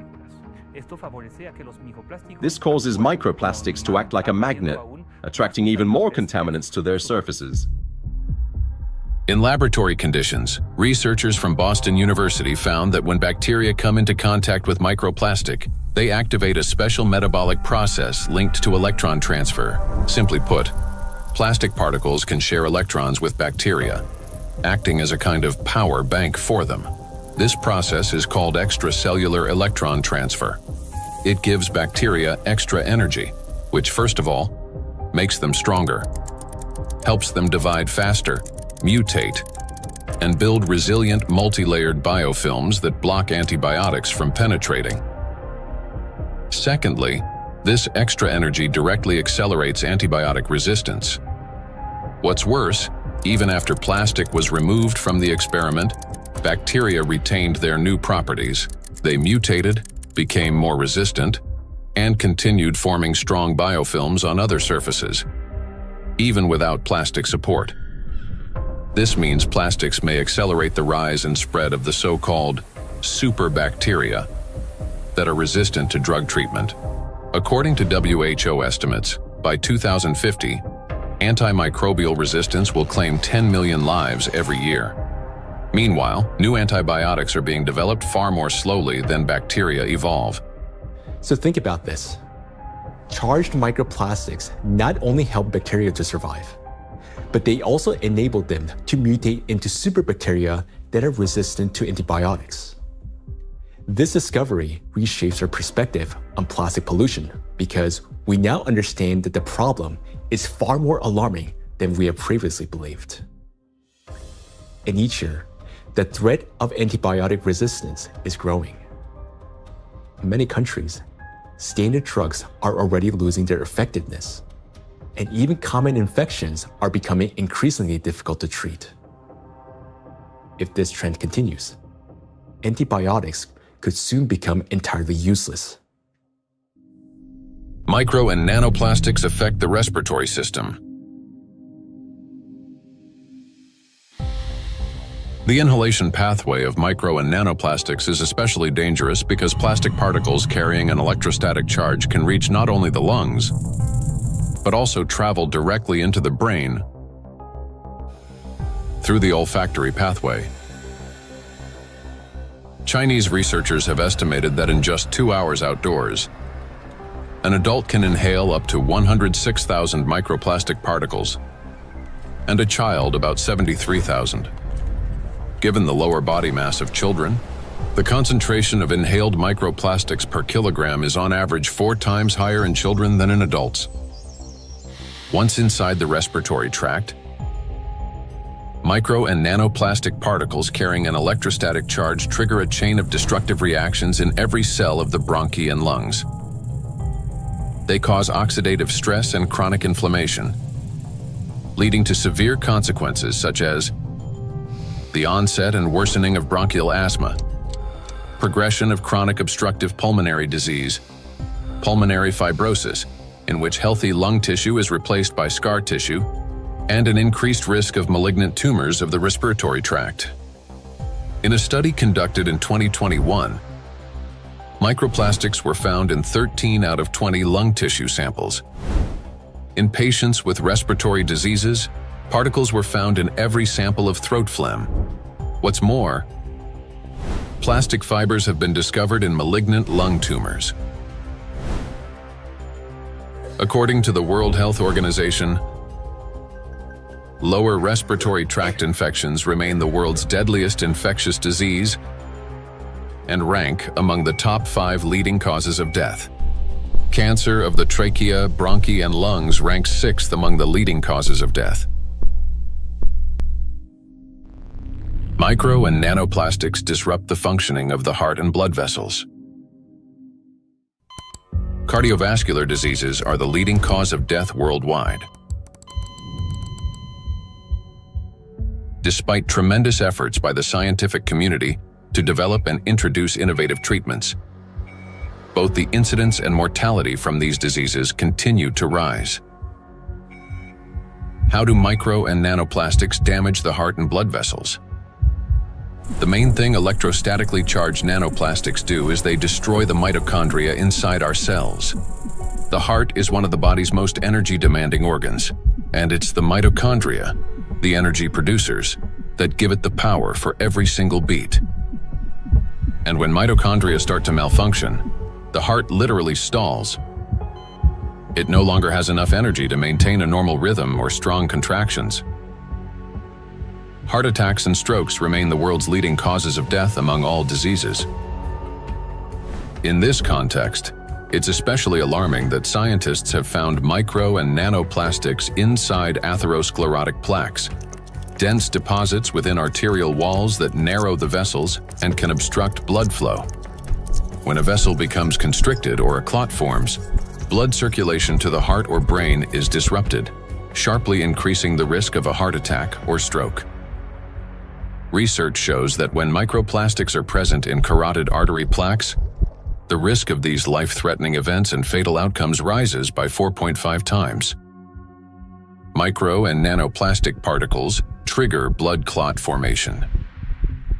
This causes microplastics to act like a magnet, attracting even more contaminants to their surfaces. In laboratory conditions, researchers from Boston University found that when bacteria come into contact with microplastic, they activate a special metabolic process linked to electron transfer. Simply put, plastic particles can share electrons with bacteria, acting as a kind of power bank for them. This process is called extracellular electron transfer. It gives bacteria extra energy, which first of all, makes them stronger, helps them divide faster, mutate, and build resilient multi-layered biofilms that block antibiotics from penetrating. Secondly, this extra energy directly accelerates antibiotic resistance. What's worse, even after plastic was removed from the experiment, bacteria retained their new properties. They mutated, became more resistant, and continued forming strong biofilms on other surfaces, even without plastic support. This means plastics may accelerate the rise and spread of the so-called superbacteria that are resistant to drug treatment. According to WHO estimates, by 2050, Antimicrobial resistance will claim 10 million lives every year. Meanwhile, new antibiotics are being developed far more slowly than bacteria evolve. So think about this. Charged microplastics not only help bacteria to survive, but they also enable them to mutate into superbacteria that are resistant to antibiotics. This discovery reshapes our perspective on plastic pollution because we now understand that the problem is far more alarming than we have previously believed. And each year, the threat of antibiotic resistance is growing. In many countries, standard drugs are already losing their effectiveness, and even common infections are becoming increasingly difficult to treat. If this trend continues, antibiotics could soon become entirely useless. Micro and nanoplastics affect the respiratory system. The inhalation pathway of micro and nanoplastics is especially dangerous because plastic particles carrying an electrostatic charge can reach not only the lungs, but also travel directly into the brain through the olfactory pathway. Chinese researchers have estimated that in just 2 hours outdoors, an adult can inhale up to 106,000 microplastic particles, and a child about 73,000. Given the lower body mass of children, the concentration of inhaled microplastics per kilogram is on average 4 times higher in children than in adults. Once inside the respiratory tract, micro and nanoplastic particles carrying an electrostatic charge trigger a chain of destructive reactions in every cell of the bronchi and lungs. They cause oxidative stress and chronic inflammation, leading to severe consequences such as the onset and worsening of bronchial asthma, progression of chronic obstructive pulmonary disease, pulmonary fibrosis, in which healthy lung tissue is replaced by scar tissue, and an increased risk of malignant tumors of the respiratory tract. In a study conducted in 2021, microplastics were found in 13 out of 20 lung tissue samples. In patients with respiratory diseases, particles were found in every sample of throat phlegm. What's more, plastic fibers have been discovered in malignant lung tumors. According to the World Health Organization, lower respiratory tract infections remain the world's deadliest infectious disease and rank among the top 5 leading causes of death. Cancer of the trachea, bronchi, and lungs ranks 6th among the leading causes of death. Micro and nanoplastics disrupt the functioning of the heart and blood vessels. Cardiovascular diseases are the leading cause of death worldwide. Despite tremendous efforts by the scientific community to develop and introduce innovative treatments, both the incidence and mortality from these diseases continue to rise. How do micro and nanoplastics damage the heart and blood vessels? The main thing electrostatically charged nanoplastics do is they destroy the mitochondria inside our cells. The heart is one of the body's most energy-demanding organs, and it's the mitochondria, the energy producers, that give it the power for every single beat. And when mitochondria start to malfunction, the heart literally stalls. It no longer has enough energy to maintain a normal rhythm or strong contractions. Heart attacks and strokes remain the world's leading causes of death among all diseases. In this context, it's especially alarming that scientists have found micro and nanoplastics inside atherosclerotic plaques, dense deposits within arterial walls that narrow the vessels and can obstruct blood flow. When a vessel becomes constricted or a clot forms, blood circulation to the heart or brain is disrupted, sharply increasing the risk of a heart attack or stroke. Research shows that when microplastics are present in carotid artery plaques, the risk of these life-threatening events and fatal outcomes rises by 4.5 times. Micro and nanoplastic particles trigger blood clot formation.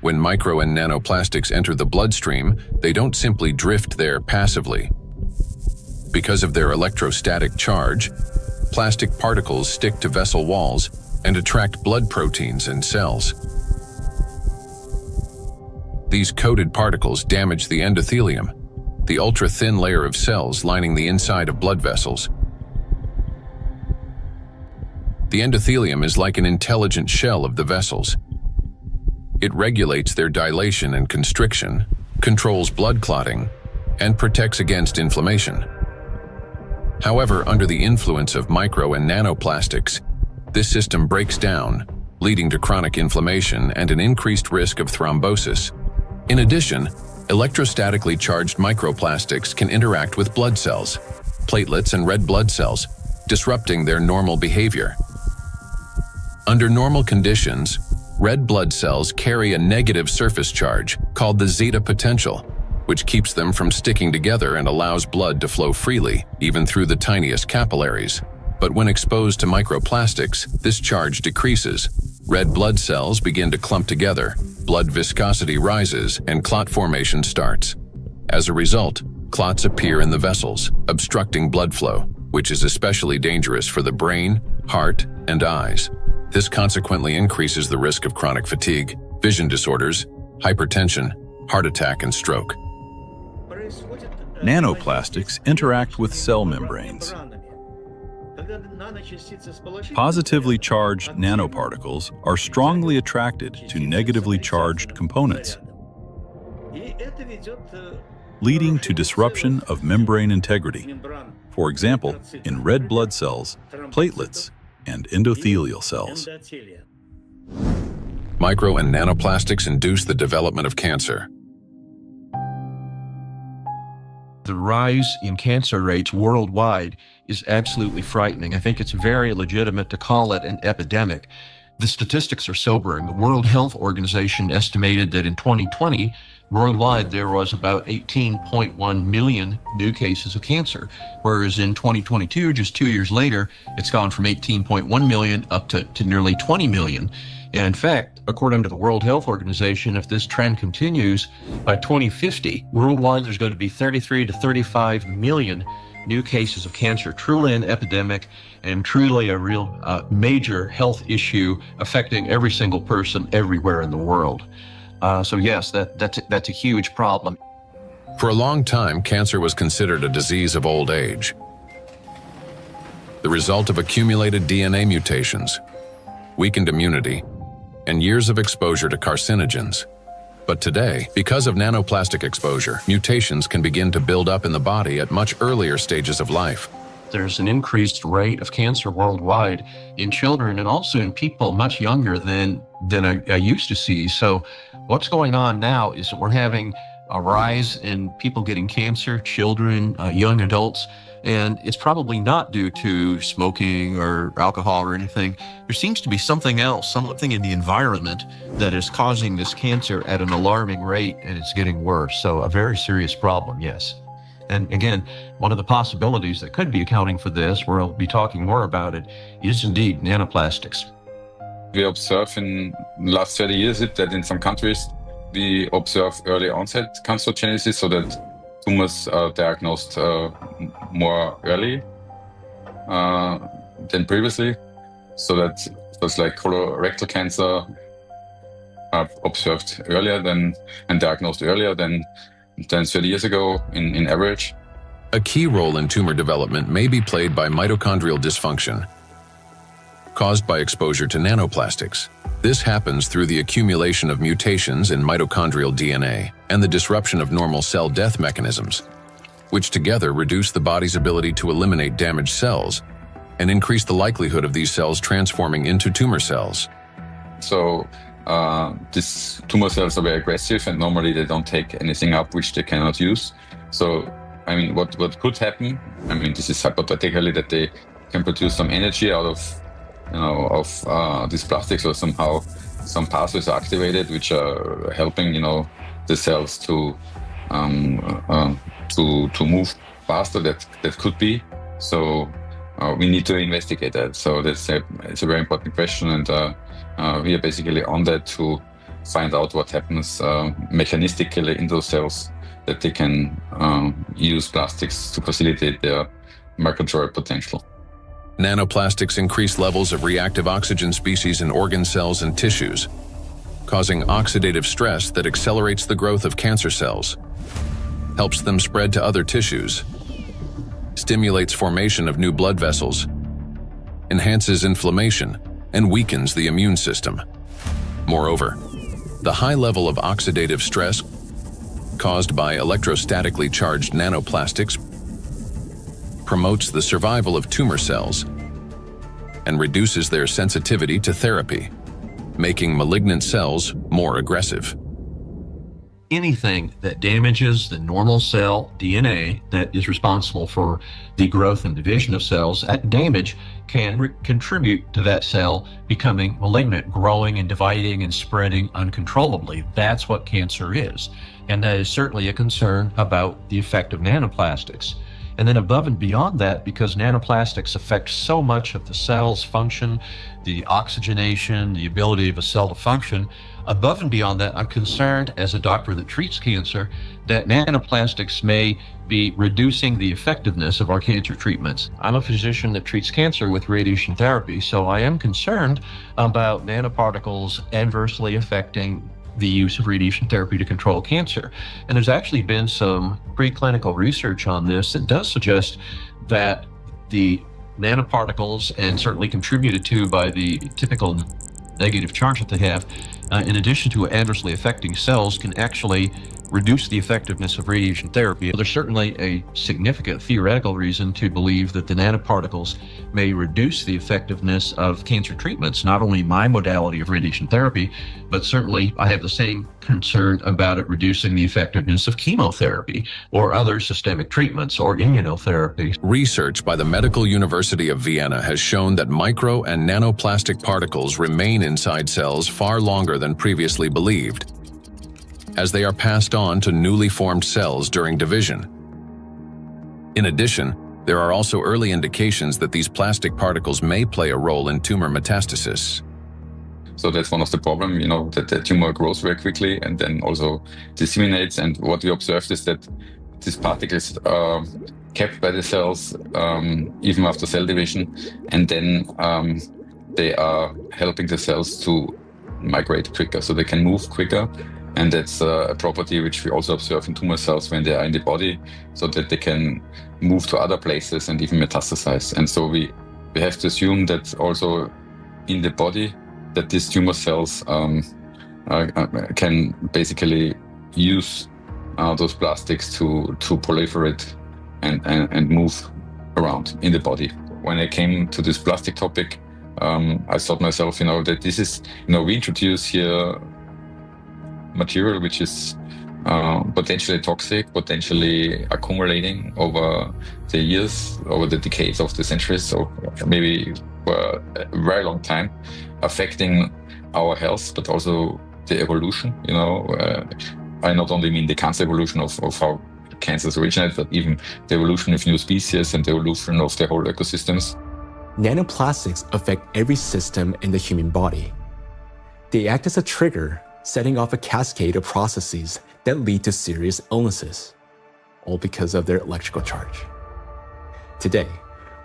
When micro and nanoplastics enter the bloodstream, they don't simply drift there passively. Because of their electrostatic charge, plastic particles stick to vessel walls and attract blood proteins and cells. These coated particles damage the endothelium, the ultra-thin layer of cells lining the inside of blood vessels. The endothelium is like an intelligent shell of the vessels. It regulates their dilation and constriction, controls blood clotting, and protects against inflammation. However, under the influence of micro and nanoplastics, this system breaks down, leading to chronic inflammation and an increased risk of thrombosis. In addition, electrostatically charged microplastics can interact with blood cells, platelets and red blood cells, disrupting their normal behavior. Under normal conditions, red blood cells carry a negative surface charge called the zeta potential, which keeps them from sticking together and allows blood to flow freely, even through the tiniest capillaries. But when exposed to microplastics, this charge decreases. Red blood cells begin to clump together, blood viscosity rises, and clot formation starts. As a result, clots appear in the vessels, obstructing blood flow, which is especially dangerous for the brain, heart, and eyes. This consequently increases the risk of chronic fatigue, vision disorders, hypertension, heart attack, and stroke. Nanoplastics interact with cell membranes. Positively charged nanoparticles are strongly attracted to negatively charged components, leading to disruption of membrane integrity, for example, in red blood cells, platelets, and endothelial cells. Micro and nanoplastics induce the development of cancer. The rise in cancer rates worldwide is absolutely frightening. I think it's very legitimate to call it an epidemic. The statistics are sobering. The World Health Organization estimated that in 2020, worldwide there was about 18.1 million new cases of cancer, whereas in 2022, just 2 years later, it's gone from 18.1 million up to nearly 20 million. And in fact, according to the World Health Organization, if this trend continues, by 2050, worldwide there's going to be 33 to 35 million new cases of cancer, truly an epidemic and truly a real major health issue affecting every single person everywhere in the world. So yes, that's a huge problem. For a long time, cancer was considered a disease of old age, the result of accumulated DNA mutations, weakened immunity, and years of exposure to carcinogens. But today, because of nanoplastic exposure, mutations can begin to build up in the body at much earlier stages of life. There's an increased rate of cancer worldwide in children and also in people much younger than I used to see. So what's going on now is that we're having a rise in people getting cancer, children, young adults, and it's probably not due to smoking or alcohol or anything. There seems to be something else, something in the environment that is causing this cancer at an alarming rate, and it's getting worse. So a very serious problem, yes. And again, one of the possibilities that could be accounting for this, we'll be talking more about it, is indeed nanoplastics. We observe in the last 30 years that in some countries we observe early onset cancerogenesis, so that tumors are diagnosed more early than previously. So that things like colorectal cancer are observed earlier and diagnosed earlier than 30 years ago in average. A key role in tumor development may be played by mitochondrial dysfunction, caused by exposure to nanoplastics. This happens through the accumulation of mutations in mitochondrial DNA and the disruption of normal cell death mechanisms, which together reduce the body's ability to eliminate damaged cells and increase the likelihood of these cells transforming into tumor cells. So these tumor cells are very aggressive, and normally they don't take anything up which they cannot use. So, I mean, what could happen? I mean, this is hypothetically that they can produce some energy out of these plastics, or somehow some pathways are activated which are helping the cells to move faster. That could be. So we need to investigate that. So it's a very important question, and we are basically on that to find out what happens mechanistically in those cells, that they can use plastics to facilitate their microgenic potential. Nanoplastics increase levels of reactive oxygen species in organ cells and tissues, causing oxidative stress that accelerates the growth of cancer cells, helps them spread to other tissues, stimulates formation of new blood vessels, enhances inflammation, and weakens the immune system. Moreover, the high level of oxidative stress caused by electrostatically charged nanoplastics promotes the survival of tumor cells and reduces their sensitivity to therapy, making malignant cells more aggressive. Anything that damages the normal cell DNA that is responsible for the growth and division of cells, that damage can contribute to that cell becoming malignant, growing and dividing and spreading uncontrollably. That's what cancer is. And that is certainly a concern about the effect of nanoplastics. And then above and beyond that, because nanoplastics affect so much of the cell's function, the oxygenation, the ability of a cell to function, above and beyond that, I'm concerned as a doctor that treats cancer that nanoplastics may be reducing the effectiveness of our cancer treatments. I'm a physician that treats cancer with radiation therapy, so I am concerned about nanoparticles adversely affecting the use of radiation therapy to control cancer. And there's actually been some preclinical research on this that does suggest that the nanoparticles, and certainly contributed to by the typical negative charge that they have, in addition to adversely affecting cells, can actually reduce the effectiveness of radiation therapy. There's certainly a significant theoretical reason to believe that the nanoparticles may reduce the effectiveness of cancer treatments, not only my modality of radiation therapy, but certainly I have the same concern about it reducing the effectiveness of chemotherapy or other systemic treatments or immunotherapy. Research by the Medical University of Vienna has shown that micro and nanoplastic particles remain inside cells far longer than previously believed, as they are passed on to newly formed cells during division. In addition, there are also early indications that these plastic particles may play a role in tumor metastasis. So that's one of the problems, that the tumor grows very quickly and then also disseminates. And what we observed is that these particles are kept by the cells even after cell division, and then they are helping the cells to migrate quicker, so they can move quicker. And that's a property which we also observe in tumor cells when they are in the body, so that they can move to other places and even metastasize. And so we have to assume that also in the body, that these tumor cells can basically use those plastics to proliferate and move around in the body. When I came to this plastic topic, I thought myself, that this is, we introduce here material which is potentially toxic, potentially accumulating over the years, over the decades of the centuries, so maybe for a very long time, affecting our health, but also the evolution. I not only mean the cancer evolution of how cancers originate, but even the evolution of new species and the evolution of the whole ecosystems. Nanoplastics affect every system in the human body. They act as a trigger, setting off a cascade of processes that lead to serious illnesses, all because of their electrical charge. Today,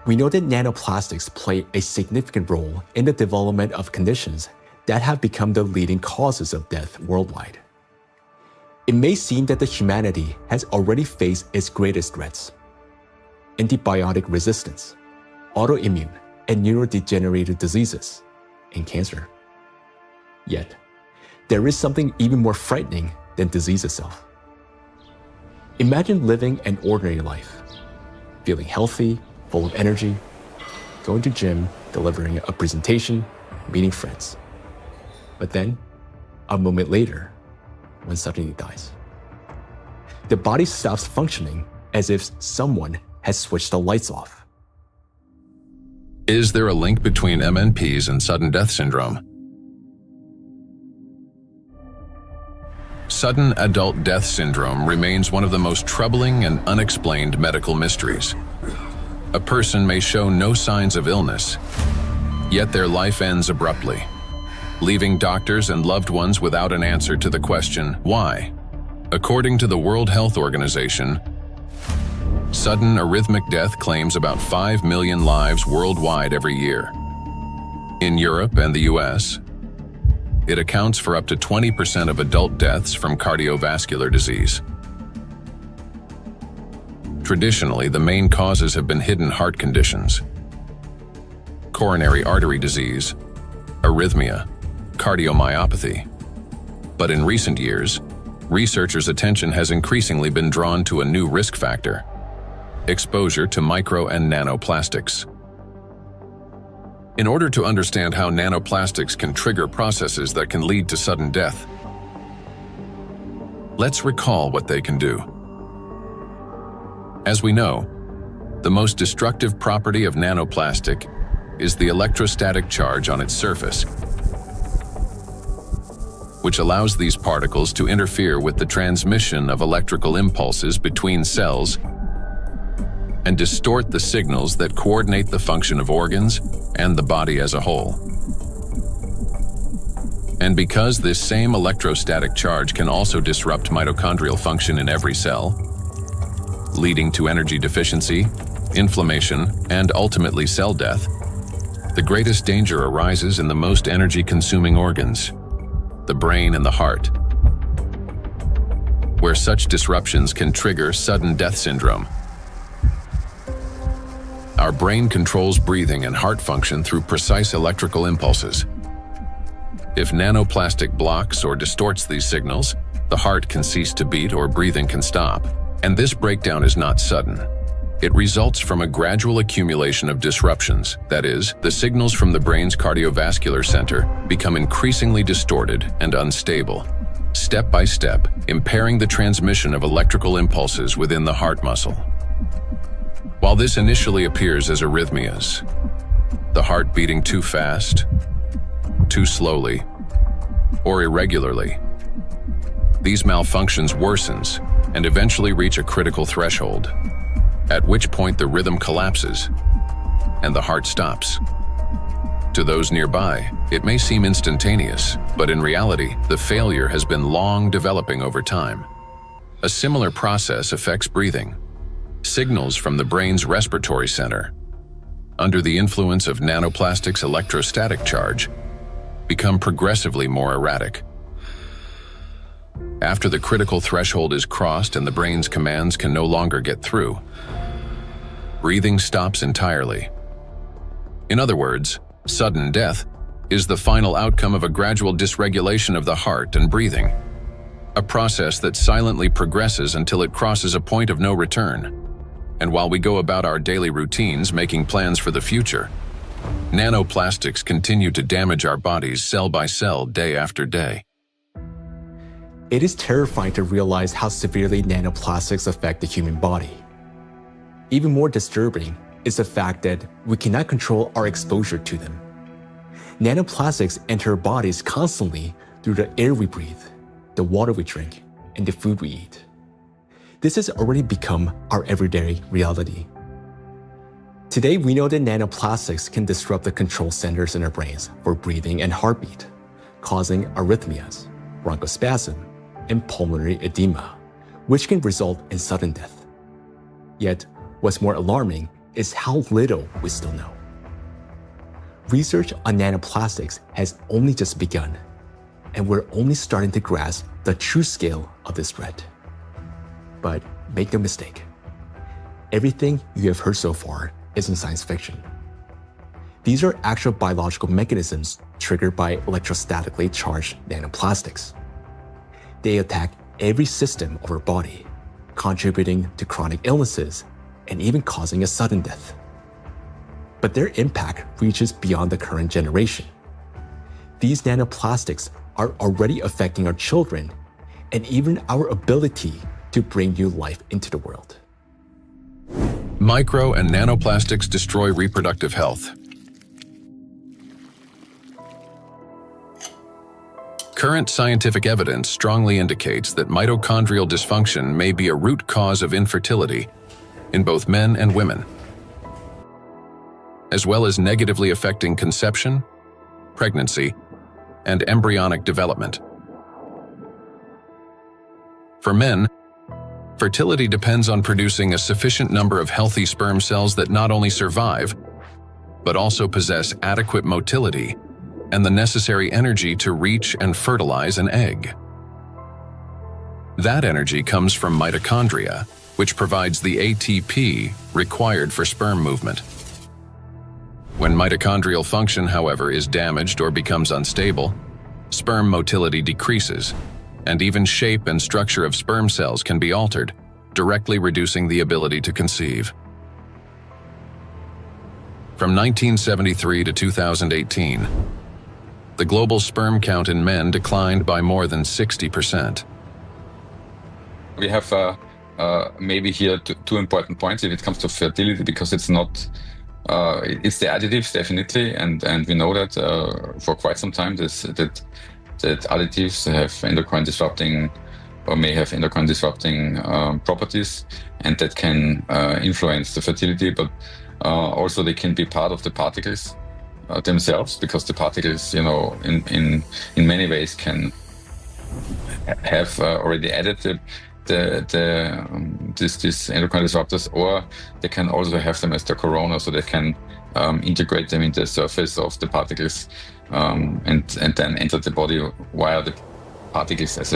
we know that nanoplastics play a significant role in the development of conditions that have become the leading causes of death worldwide. It may seem that the humanity has already faced its greatest threats: antibiotic resistance, autoimmune and neurodegenerative diseases, and cancer. Yet, there is something even more frightening than disease itself. Imagine living an ordinary life, feeling healthy, full of energy, going to gym, delivering a presentation, meeting friends. But then, a moment later, one suddenly dies. The body stops functioning as if someone has switched the lights off. Is there a link between MNPs and sudden death syndrome? Sudden adult death syndrome remains one of the most troubling and unexplained medical mysteries. A person may show no signs of illness, yet their life ends abruptly, leaving doctors and loved ones without an answer to the question, why? According to the World Health Organization, Sudden arrhythmic death claims about 5 million lives worldwide every year. In Europe and the US, it accounts for up to 20% of adult deaths from cardiovascular disease. Traditionally, the main causes have been hidden heart conditions: coronary artery disease, arrhythmia, cardiomyopathy. But in recent years, researchers' attention has increasingly been drawn to a new risk factor: exposure to micro and nanoplastics. In order to understand how nanoplastics can trigger processes that can lead to sudden death, let's recall what they can do. As we know, the most destructive property of nanoplastic is the electrostatic charge on its surface, which allows these particles to interfere with the transmission of electrical impulses between cells and distort the signals that coordinate the function of organs and the body as a whole. And because this same electrostatic charge can also disrupt mitochondrial function in every cell, leading to energy deficiency, inflammation, and ultimately cell death, the greatest danger arises in the most energy-consuming organs, the brain and the heart, where such disruptions can trigger sudden death syndrome. Our brain controls breathing and heart function through precise electrical impulses. If nanoplastic blocks or distorts these signals, the heart can cease to beat or breathing can stop. And this breakdown is not sudden. It results from a gradual accumulation of disruptions. That is, the signals from the brain's cardiovascular center become increasingly distorted and unstable, step by step, impairing the transmission of electrical impulses within the heart muscle. While this initially appears as arrhythmias, the heart beating too fast, too slowly, or irregularly, these malfunctions worsens and eventually reach a critical threshold, at which point the rhythm collapses and the heart stops. To those nearby, it may seem instantaneous, but in reality, the failure has been long developing over time. A similar process affects breathing. Signals from the brain's respiratory center, under the influence of nanoplastics' electrostatic charge, become progressively more erratic. After the critical threshold is crossed and the brain's commands can no longer get through, breathing stops entirely. In other words, sudden death is the final outcome of a gradual dysregulation of the heart and breathing, a process that silently progresses until it crosses a point of no return. And while we go about our daily routines making plans for the future, nanoplastics continue to damage our bodies cell by cell, day after day. It is terrifying to realize how severely nanoplastics affect the human body. Even more disturbing is the fact that we cannot control our exposure to them. Nanoplastics enter our bodies constantly through the air we breathe, the water we drink, and the food we eat. This has already become our everyday reality. Today, we know that nanoplastics can disrupt the control centers in our brains for breathing and heartbeat, causing arrhythmias, bronchospasm, and pulmonary edema, which can result in sudden death. Yet, what's more alarming is how little we still know. Research on nanoplastics has only just begun, and we're only starting to grasp the true scale of this threat. But make no mistake, everything you have heard so far isn't science fiction. These are actual biological mechanisms triggered by electrostatically charged nanoplastics. They attack every system of our body, contributing to chronic illnesses and even causing a sudden death. But their impact reaches beyond the current generation. These nanoplastics are already affecting our children and even our ability to bring new life into the world. Micro and nanoplastics destroy reproductive health. Current scientific evidence strongly indicates that mitochondrial dysfunction may be a root cause of infertility in both men and women, as well as negatively affecting conception, pregnancy, and embryonic development. For men, Fertility depends on producing a sufficient number of healthy sperm cells that not only survive, but also possess adequate motility and the necessary energy to reach and fertilize an egg. That energy comes from mitochondria, which provides the ATP required for sperm movement. When mitochondrial function, however, is damaged or becomes unstable, sperm motility decreases, and even shape and structure of sperm cells can be altered, directly reducing the ability to conceive. From 1973 to 2018, the global sperm count in men declined by more than 60%. We have maybe here two important points if it comes to fertility, because it's not, it's the additives definitely, and we know that for quite some time that additives have endocrine disrupting or may have endocrine disrupting properties, and that can influence the fertility, but also they can be part of the particles themselves, because the particles, you know, in many ways can have already added these endocrine disruptors, or they can also have them as the corona, so they can integrate them into the surface of the particles and then enter the body via the particles as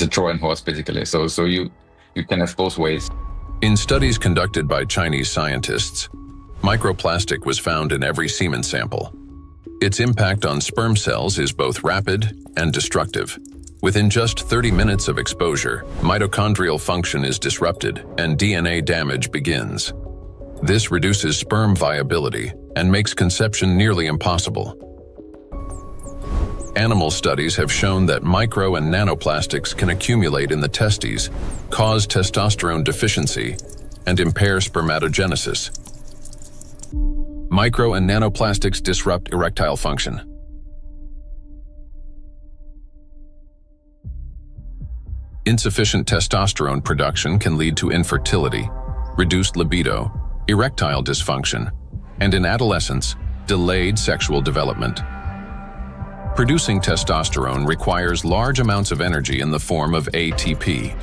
a Trojan horse, basically. So you can have both ways. In studies conducted by Chinese scientists, microplastic was found in every semen sample. Its impact on sperm cells is both rapid and destructive. Within just 30 minutes of exposure, mitochondrial function is disrupted and DNA damage begins. This reduces sperm viability and makes conception nearly impossible. Animal studies have shown that micro and nanoplastics can accumulate in the testes, cause testosterone deficiency, and impair spermatogenesis. Micro and nanoplastics disrupt erectile function. Insufficient testosterone production can lead to infertility, reduced libido, erectile dysfunction, and in adolescence, delayed sexual development. Producing testosterone requires large amounts of energy in the form of ATP.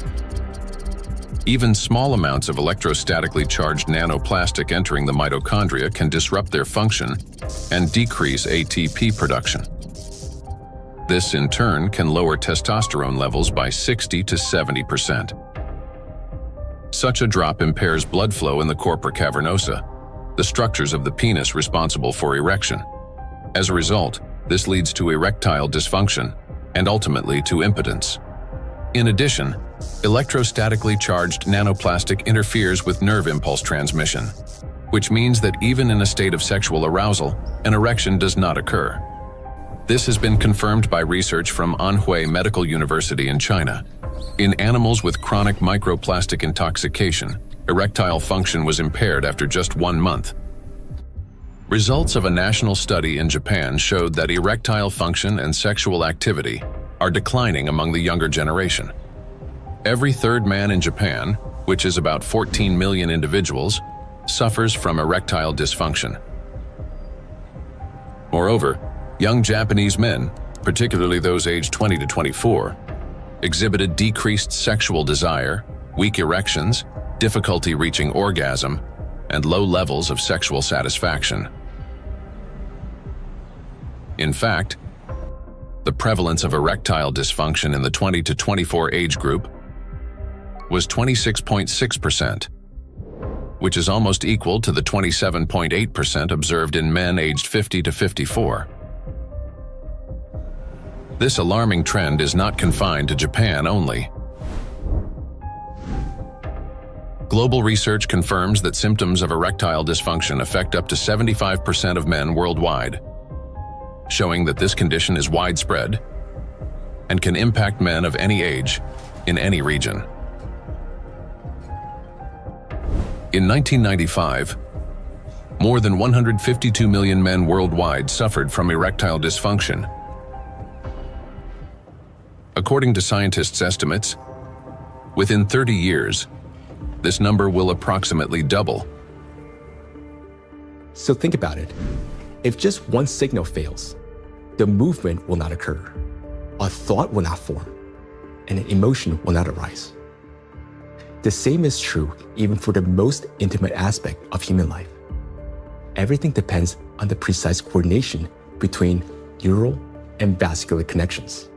Even small amounts of electrostatically charged nanoplastic entering the mitochondria can disrupt their function and decrease ATP production. This, in turn, can lower testosterone levels by 60 to 70%. Such a drop impairs blood flow in the corpora cavernosa, the structures of the penis responsible for erection. As a result, this leads to erectile dysfunction and ultimately to impotence. In addition, electrostatically charged nanoplastic interferes with nerve impulse transmission, which means that even in a state of sexual arousal, an erection does not occur. This has been confirmed by research from Anhui Medical University in China. In animals with chronic microplastic intoxication, erectile function was impaired after just 1 month. Results of a national study in Japan showed that erectile function and sexual activity are declining among the younger generation. Every third man in Japan, which is about 14 million individuals, suffers from erectile dysfunction. Moreover, young Japanese men, particularly those aged 20 to 24, exhibited decreased sexual desire, weak erections, difficulty reaching orgasm, and low levels of sexual satisfaction. In fact, the prevalence of erectile dysfunction in the 20 to 24 age group was 26.6%, which is almost equal to the 27.8% observed in men aged 50 to 54. This alarming trend is not confined to Japan only. Global research confirms that symptoms of erectile dysfunction affect up to 75% of men worldwide, showing that this condition is widespread and can impact men of any age in any region. In 1995, more than 152 million men worldwide suffered from erectile dysfunction. According to scientists' estimates, within 30 years, this number will approximately double. So think about it. If just one signal fails, the movement will not occur, a thought will not form, and an emotion will not arise. The same is true even for the most intimate aspect of human life. Everything depends on the precise coordination between neural and vascular connections.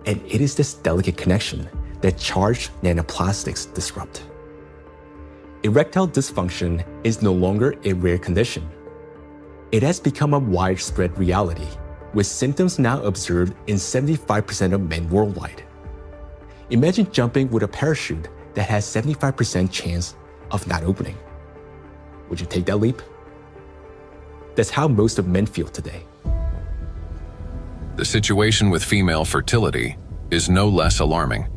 And it is this delicate connection that charged nanoplastics disrupt. Erectile dysfunction is no longer a rare condition. It has become a widespread reality, with symptoms now observed in 75% of men worldwide. Imagine jumping with a parachute that has 75% chance of not opening. Would you take that leap? That's how most of men feel today. The situation with female fertility is no less alarming.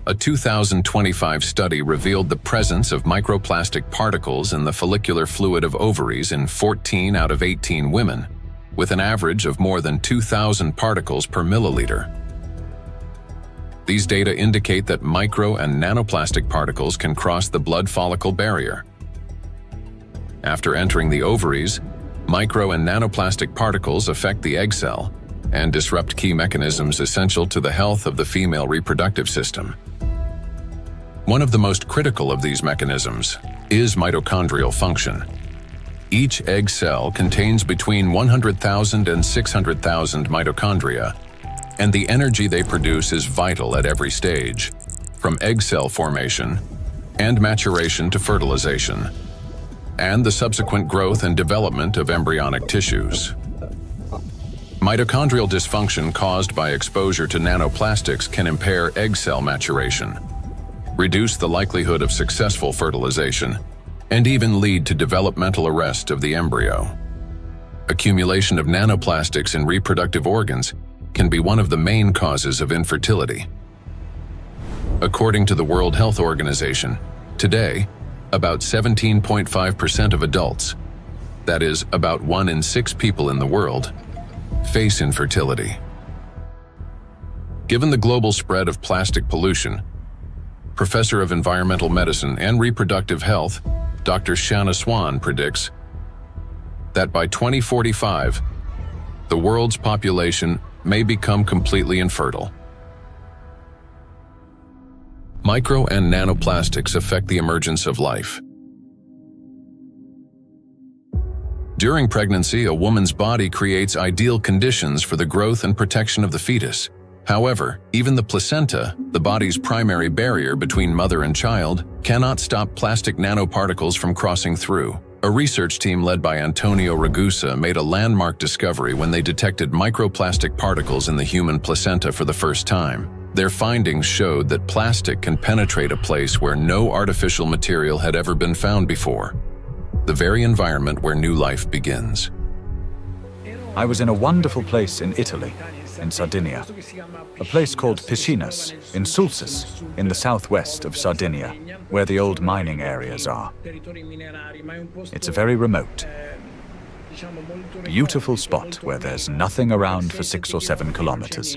A 2025 study revealed the presence of microplastic particles in the follicular fluid of ovaries in 14 out of 18 women, with an average of more than 2,000 particles per milliliter. These data indicate that micro and nanoplastic particles can cross the blood follicle barrier. After entering the ovaries, micro and nanoplastic particles affect the egg cell and disrupt key mechanisms essential to the health of the female reproductive system. One of the most critical of these mechanisms is mitochondrial function. Each egg cell contains between 100,000 and 600,000 mitochondria, and the energy they produce is vital at every stage, from egg cell formation and maturation to fertilization, and the subsequent growth and development of embryonic tissues. Mitochondrial dysfunction caused by exposure to nanoplastics can impair egg cell maturation, reduce the likelihood of successful fertilization, and even lead to developmental arrest of the embryo. Accumulation of nanoplastics in reproductive organs can be one of the main causes of infertility. According to the World Health Organization, today, about 17.5% of adults, that is, about 1 in 6 people in the world, face infertility. Given the global spread of plastic pollution, Professor of Environmental Medicine and Reproductive Health, Dr. Shanna Swan predicts that by 2045, the world's population may become completely infertile. Micro and nanoplastics affect the emergence of life. During pregnancy, a woman's body creates ideal conditions for the growth and protection of the fetus. However, even the placenta, the body's primary barrier between mother and child, cannot stop plastic nanoparticles from crossing through. A research team led by Antonio Ragusa made a landmark discovery when they detected microplastic particles in the human placenta for the first time. Their findings showed that plastic can penetrate a place where no artificial material had ever been found before, the very environment where new life begins. I was in a wonderful place in Italy, in Sardinia, a place called Piscinas, in Sulcis, in the southwest of Sardinia, where the old mining areas are. It's a very remote, beautiful spot where there's nothing around for 6 or 7 kilometers.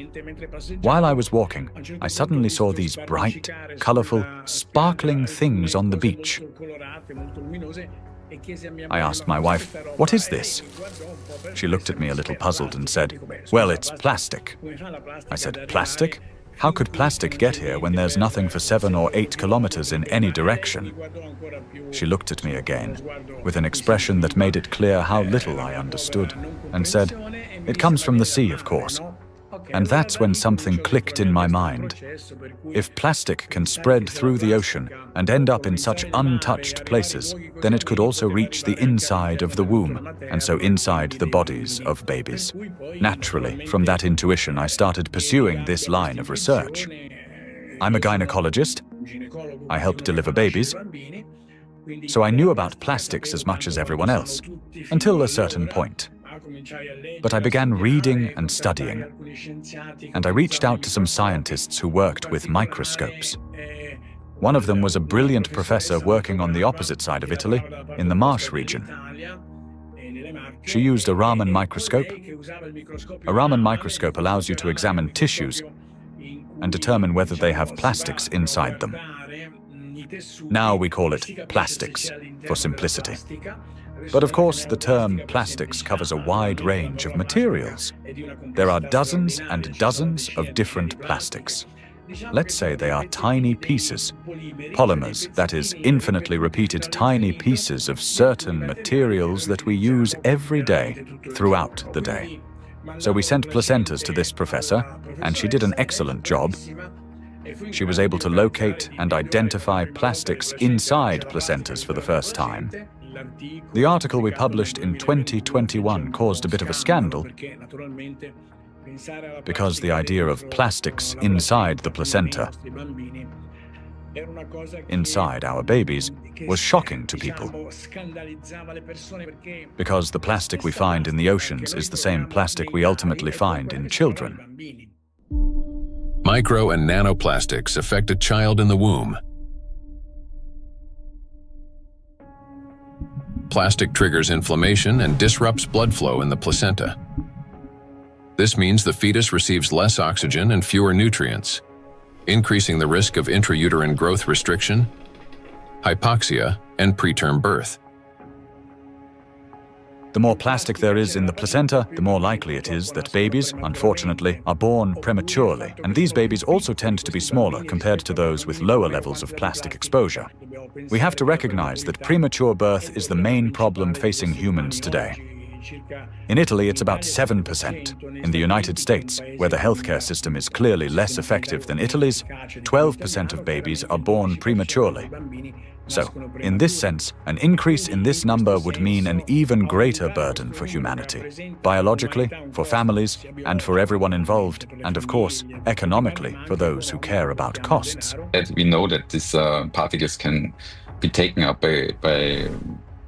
While I was walking, I suddenly saw these bright, colorful, sparkling things on the beach. I asked my wife, "What is this?" She looked at me a little puzzled and said, "Well, it's plastic." I said, "Plastic? How could plastic get here when there's nothing for 7 or 8 kilometers in any direction?" She looked at me again, with an expression that made it clear how little I understood, and said, "It comes from the sea, of course." And that's when something clicked in my mind. If plastic can spread through the ocean and end up in such untouched places, then it could also reach the inside of the womb, and so inside the bodies of babies. Naturally, from that intuition, I started pursuing this line of research. I'm a gynecologist. I help deliver babies. So I knew about plastics as much as everyone else, until a certain point. But I began reading and studying, and I reached out to some scientists who worked with microscopes. One of them was a brilliant professor working on the opposite side of Italy, in the Marsh region. She used a Raman microscope. A Raman microscope allows you to examine tissues and determine whether they have plastics inside them. Now we call it plastics, for simplicity. But of course, the term plastics covers a wide range of materials. There are dozens and dozens of different plastics. Let's say they are tiny pieces, polymers, that is, infinitely repeated tiny pieces of certain materials that we use every day, throughout the day. So we sent placentas to this professor, and she did an excellent job. She was able to locate and identify plastics inside placentas for the first time. The article we published in 2021 caused a bit of a scandal because the idea of plastics inside the placenta, inside our babies, was shocking to people. Because the plastic we find in the oceans is the same plastic we ultimately find in children. Micro and nanoplastics affect a child in the womb. Plastic triggers inflammation and disrupts blood flow in the placenta. This means the fetus receives less oxygen and fewer nutrients, increasing the risk of intrauterine growth restriction, hypoxia, and preterm birth. The more plastic there is in the placenta, the more likely it is that babies, unfortunately, are born prematurely. And these babies also tend to be smaller compared to those with lower levels of plastic exposure. We have to recognize that premature birth is the main problem facing humans today. In Italy, it's about 7%. In the United States, where the healthcare system is clearly less effective than Italy's, 12% of babies are born prematurely. So, in this sense, an increase in this number would mean an even greater burden for humanity, biologically, for families, and for everyone involved, and of course, economically, for those who care about costs. We know that these particles can be taken up by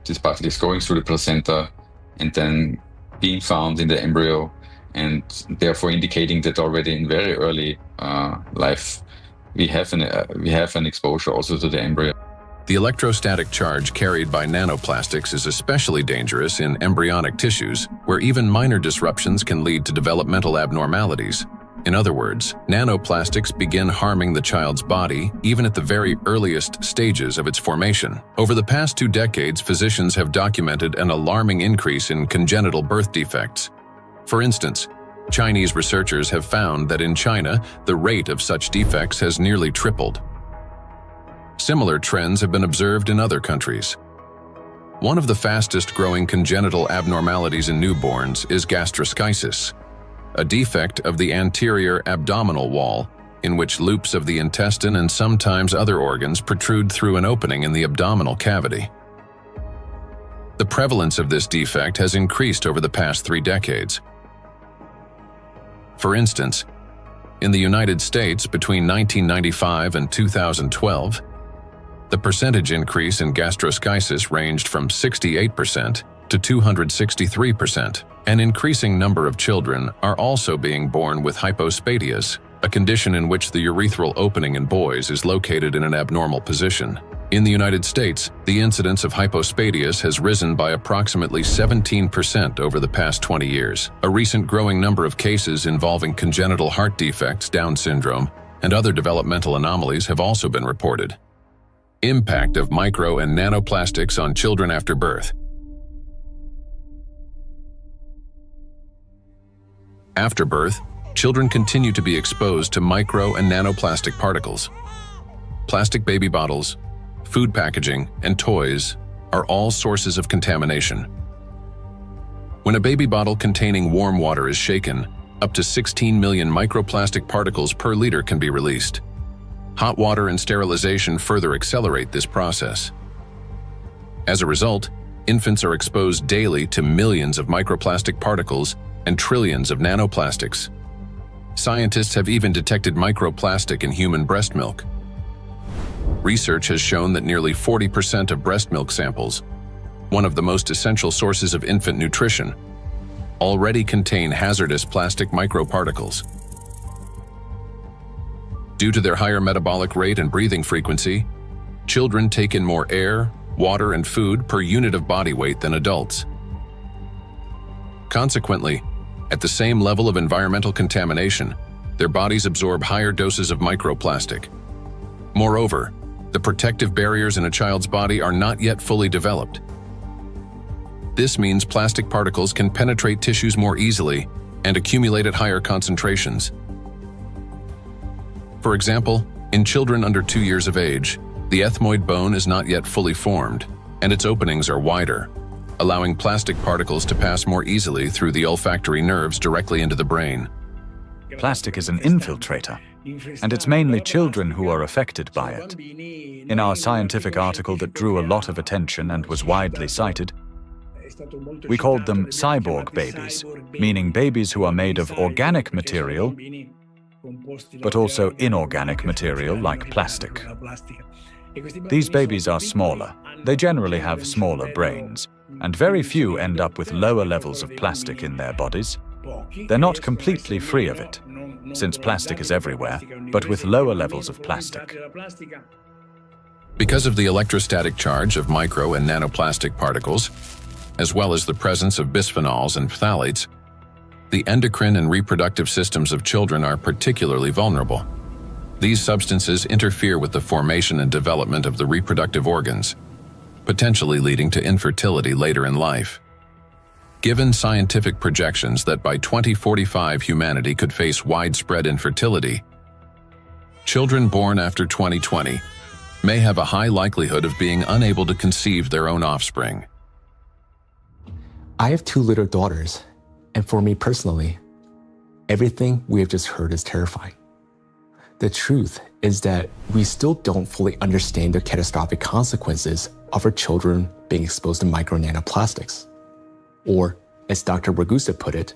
these particles going through the placenta and then being found in the embryo, and therefore indicating that already in very early life we have an exposure also to the embryo. The electrostatic charge carried by nanoplastics is especially dangerous in embryonic tissues, where even minor disruptions can lead to developmental abnormalities. In other words, nanoplastics begin harming the child's body even at the very earliest stages of its formation. Over the past 2 decades, physicians have documented an alarming increase in congenital birth defects. For instance, Chinese researchers have found that in China, the rate of such defects has nearly tripled. Similar trends have been observed in other countries. One of the fastest-growing congenital abnormalities in newborns is gastroschisis, a defect of the anterior abdominal wall in which loops of the intestine and sometimes other organs protrude through an opening in the abdominal cavity. The prevalence of this defect has increased over the past 3 decades. For instance, in the United States between 1995 and 2012, the percentage increase in gastroschisis ranged from 68% to 263%. An increasing number of children are also being born with hypospadias, a condition in which the urethral opening in boys is located in an abnormal position. In the United States, the incidence of hypospadias has risen by approximately 17% over the past 20 years. A recent growing number of cases involving congenital heart defects, Down syndrome, and other developmental anomalies have also been reported. Impact of micro and nanoplastics on children after birth. After birth, children continue to be exposed to micro and nanoplastic particles. Plastic baby bottles, food packaging, and toys are all sources of contamination. When a baby bottle containing warm water is shaken, up to 16 million microplastic particles per liter can be released. Hot water and sterilization further accelerate this process. As a result, infants are exposed daily to millions of microplastic particles and trillions of nanoplastics. Scientists have even detected microplastic in human breast milk. Research has shown that nearly 40% of breast milk samples, one of the most essential sources of infant nutrition, already contain hazardous plastic microparticles. Due to their higher metabolic rate and breathing frequency, children take in more air, water, and food per unit of body weight than adults. Consequently, at the same level of environmental contamination, their bodies absorb higher doses of microplastic. Moreover, the protective barriers in a child's body are not yet fully developed. This means plastic particles can penetrate tissues more easily and accumulate at higher concentrations. For example, in children under 2 years of age, the ethmoid bone is not yet fully formed, and its openings are wider, allowing plastic particles to pass more easily through the olfactory nerves directly into the brain. Plastic is an infiltrator, and it's mainly children who are affected by it. In our scientific article that drew a lot of attention and was widely cited, we called them cyborg babies, meaning babies who are made of organic material, but also inorganic material like plastic. These babies are smaller. They generally have smaller brains, and very few end up with lower levels of plastic in their bodies. They're not completely free of it, since plastic is everywhere, but with lower levels of plastic. Because of the electrostatic charge of micro and nanoplastic particles, as well as the presence of bisphenols and phthalates, the endocrine and reproductive systems of children are particularly vulnerable. These substances interfere with the formation and development of the reproductive organs, potentially leading to infertility later in life. Given scientific projections that by 2045 humanity could face widespread infertility, children born after 2020 may have a high likelihood of being unable to conceive their own offspring. I have 2 little daughters, and for me personally, everything we have just heard is terrifying. The truth is that we still don't fully understand the catastrophic consequences of our children being exposed to micro nanoplastics. Or, as Dr. Ragusa put it,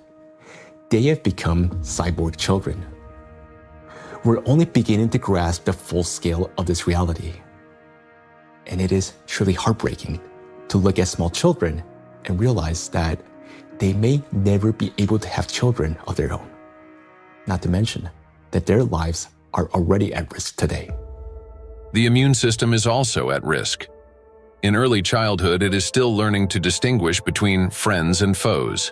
they have become cyborg children. We're only beginning to grasp the full scale of this reality. And it is truly heartbreaking to look at small children and realize that they may never be able to have children of their own. Not to mention that their lives are already at risk today. The immune system is also at risk. In early childhood, it is still learning to distinguish between friends and foes.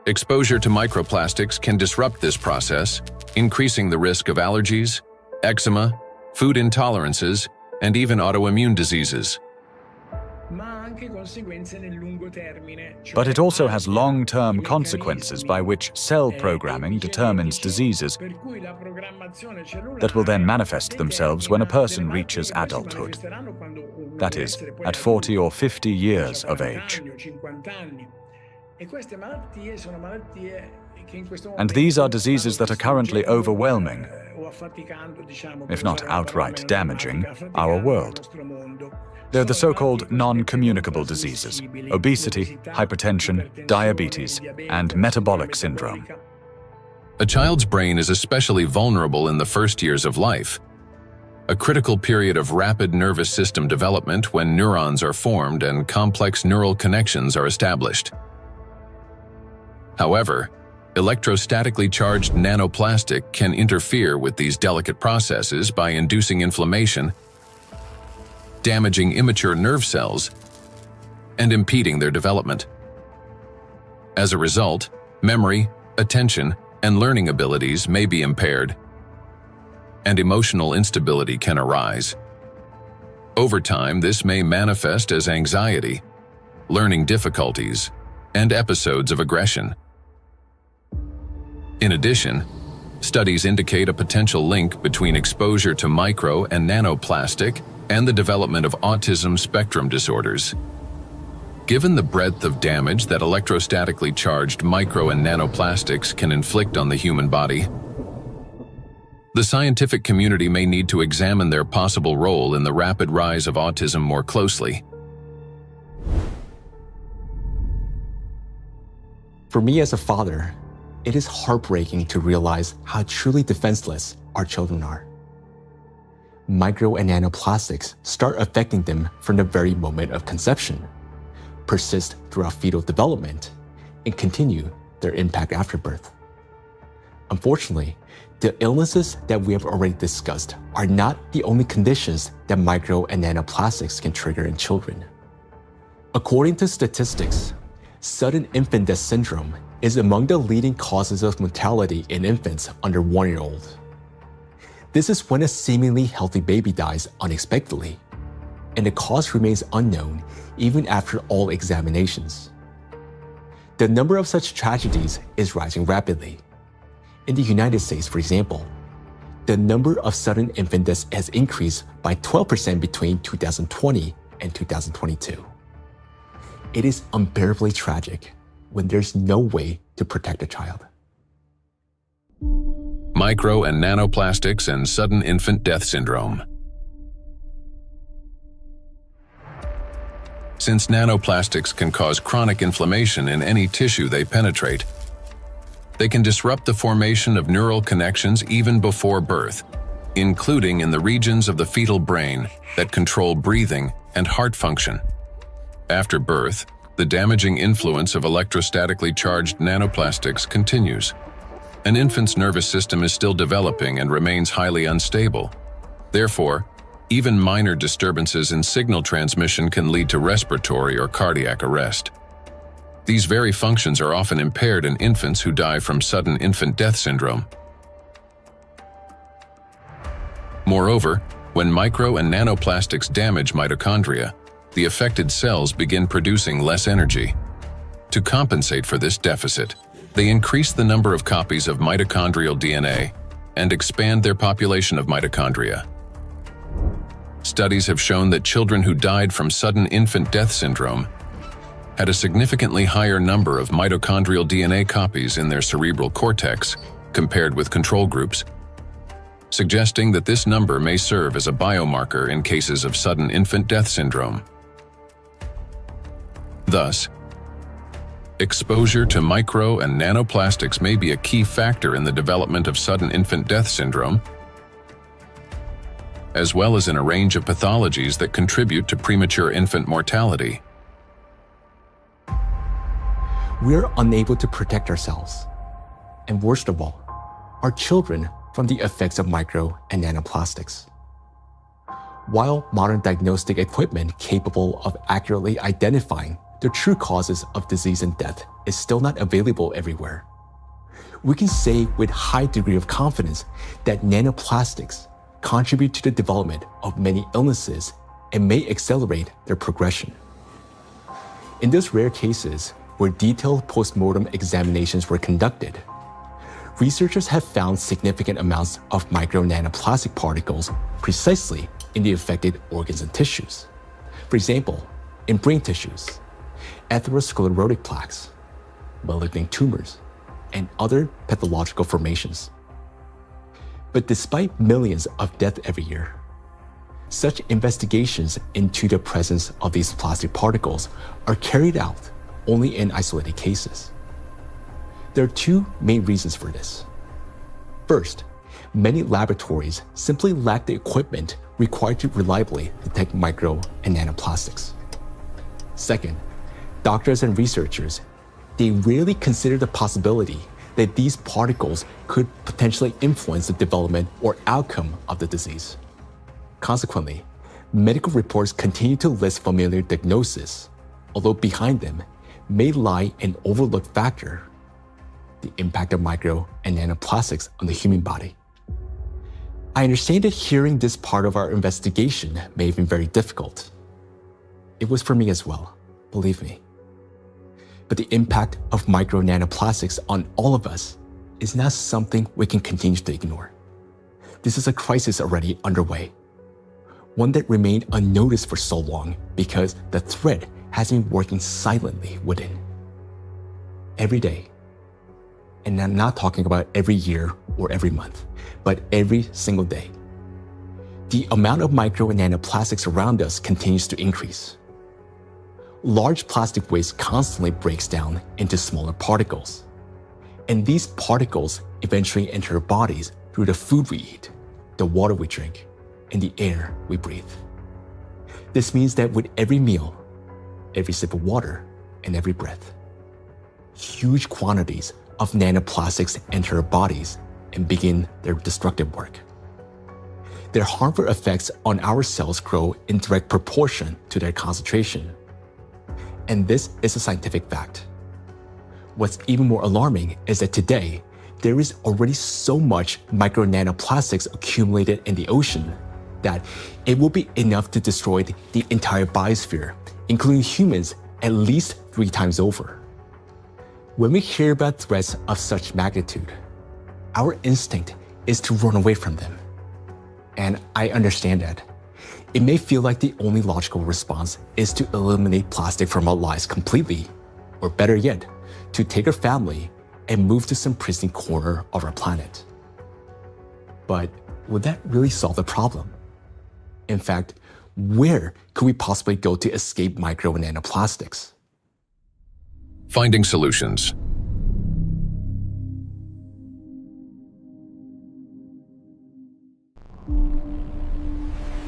Exposure to microplastics can disrupt this process, increasing the risk of allergies, eczema, food intolerances, and even autoimmune diseases. But it also has long-term consequences by which cell programming determines diseases that will then manifest themselves when a person reaches adulthood. That is, at 40 or 50 years of age. And these are diseases that are currently overwhelming, if not outright damaging, our world. They're the so-called non-communicable diseases: obesity, hypertension, diabetes, and metabolic syndrome. A child's brain is especially vulnerable in the first years of life, a critical period of rapid nervous system development when neurons are formed and complex neural connections are established. However, electrostatically charged nanoplastic can interfere with these delicate processes by inducing inflammation, damaging immature nerve cells, and impeding their development. As a result, memory, attention, and learning abilities may be impaired, and emotional instability can arise. Over time, this may manifest as anxiety, learning difficulties, and episodes of aggression. In addition, studies indicate a potential link between exposure to micro and nanoplastic and the development of autism spectrum disorders. Given the breadth of damage that electrostatically charged micro and nanoplastics can inflict on the human body, the scientific community may need to examine their possible role in the rapid rise of autism more closely. For me as a father, it is heartbreaking to realize how truly defenseless our children are. Micro and nanoplastics start affecting them from the very moment of conception, persist throughout fetal development, and continue their impact after birth. Unfortunately, the illnesses that we have already discussed are not the only conditions that micro and nanoplastics can trigger in children. According to statistics, sudden infant death syndrome is among the leading causes of mortality in infants under 1 year old. This is when a seemingly healthy baby dies unexpectedly, and the cause remains unknown even after all examinations. The number of such tragedies is rising rapidly. In the United States, for example, the number of sudden infant deaths has increased by 12% between 2020 and 2022. It is unbearably tragic when there's no way to protect a child. Micro and nanoplastics and sudden infant death syndrome. Since nanoplastics can cause chronic inflammation in any tissue they penetrate, they can disrupt the formation of neural connections even before birth, including in the regions of the fetal brain that control breathing and heart function. After birth, the damaging influence of electrostatically charged nanoplastics continues. An infant's nervous system is still developing and remains highly unstable. Therefore, even minor disturbances in signal transmission can lead to respiratory or cardiac arrest. These very functions are often impaired in infants who die from sudden infant death syndrome. Moreover, when micro and nanoplastics damage mitochondria, the affected cells begin producing less energy. To compensate for this deficit, they increase the number of copies of mitochondrial DNA and expand their population of mitochondria. Studies have shown that children who died from sudden infant death syndrome had a significantly higher number of mitochondrial DNA copies in their cerebral cortex compared with control groups, suggesting that this number may serve as a biomarker in cases of sudden infant death syndrome. Thus, exposure to micro and nanoplastics may be a key factor in the development of sudden infant death syndrome, as well as in a range of pathologies that contribute to premature infant mortality. We're unable to protect ourselves, and worst of all, our children from the effects of micro and nanoplastics. While modern diagnostic equipment capable of accurately identifying the true causes of disease and death is still not available everywhere, we can say with high degree of confidence that nanoplastics contribute to the development of many illnesses and may accelerate their progression. In those rare cases where detailed postmortem examinations were conducted, researchers have found significant amounts of micro-nanoplastic particles precisely in the affected organs and tissues. For example, in brain tissues, atherosclerotic plaques, malignant tumors, and other pathological formations. But despite millions of deaths every year, such investigations into the presence of these plastic particles are carried out only in isolated cases. There are two main reasons for this. First, many laboratories simply lack the equipment required to reliably detect micro and nanoplastics. Second, doctors and researchers, they rarely consider the possibility that these particles could potentially influence the development or outcome of the disease. Consequently, medical reports continue to list familiar diagnoses, although behind them may lie an overlooked factor: the impact of micro and nanoplastics on the human body. I understand that hearing this part of our investigation may have been very difficult. It was for me as well, believe me. But the impact of micro nanoplastics on all of us is not something we can continue to ignore. This is a crisis already underway, one that remained unnoticed for so long because the threat has been working silently within. Every day, and I'm not talking about every year or every month, but every single day, the amount of micro and nanoplastics around us continues to increase. Large plastic waste constantly breaks down into smaller particles, and these particles eventually enter our bodies through the food we eat, the water we drink, and the air we breathe. This means that with every meal, every sip of water, and every breath, huge quantities of nanoplastics enter our bodies and begin their destructive work. Their harmful effects on our cells grow in direct proportion to their concentration. And this is a scientific fact. What's even more alarming is that today, there is already so much micro nanoplastics accumulated in the ocean that it will be enough to destroy the entire biosphere, including humans, at least 3 times over. When we hear about threats of such magnitude, our instinct is to run away from them. And I understand that. It may feel like the only logical response is to eliminate plastic from our lives completely, or better yet, to take our family and move to some pristine corner of our planet. But would that really solve the problem? In fact, where could we possibly go to escape micro and nanoplastics? Finding solutions.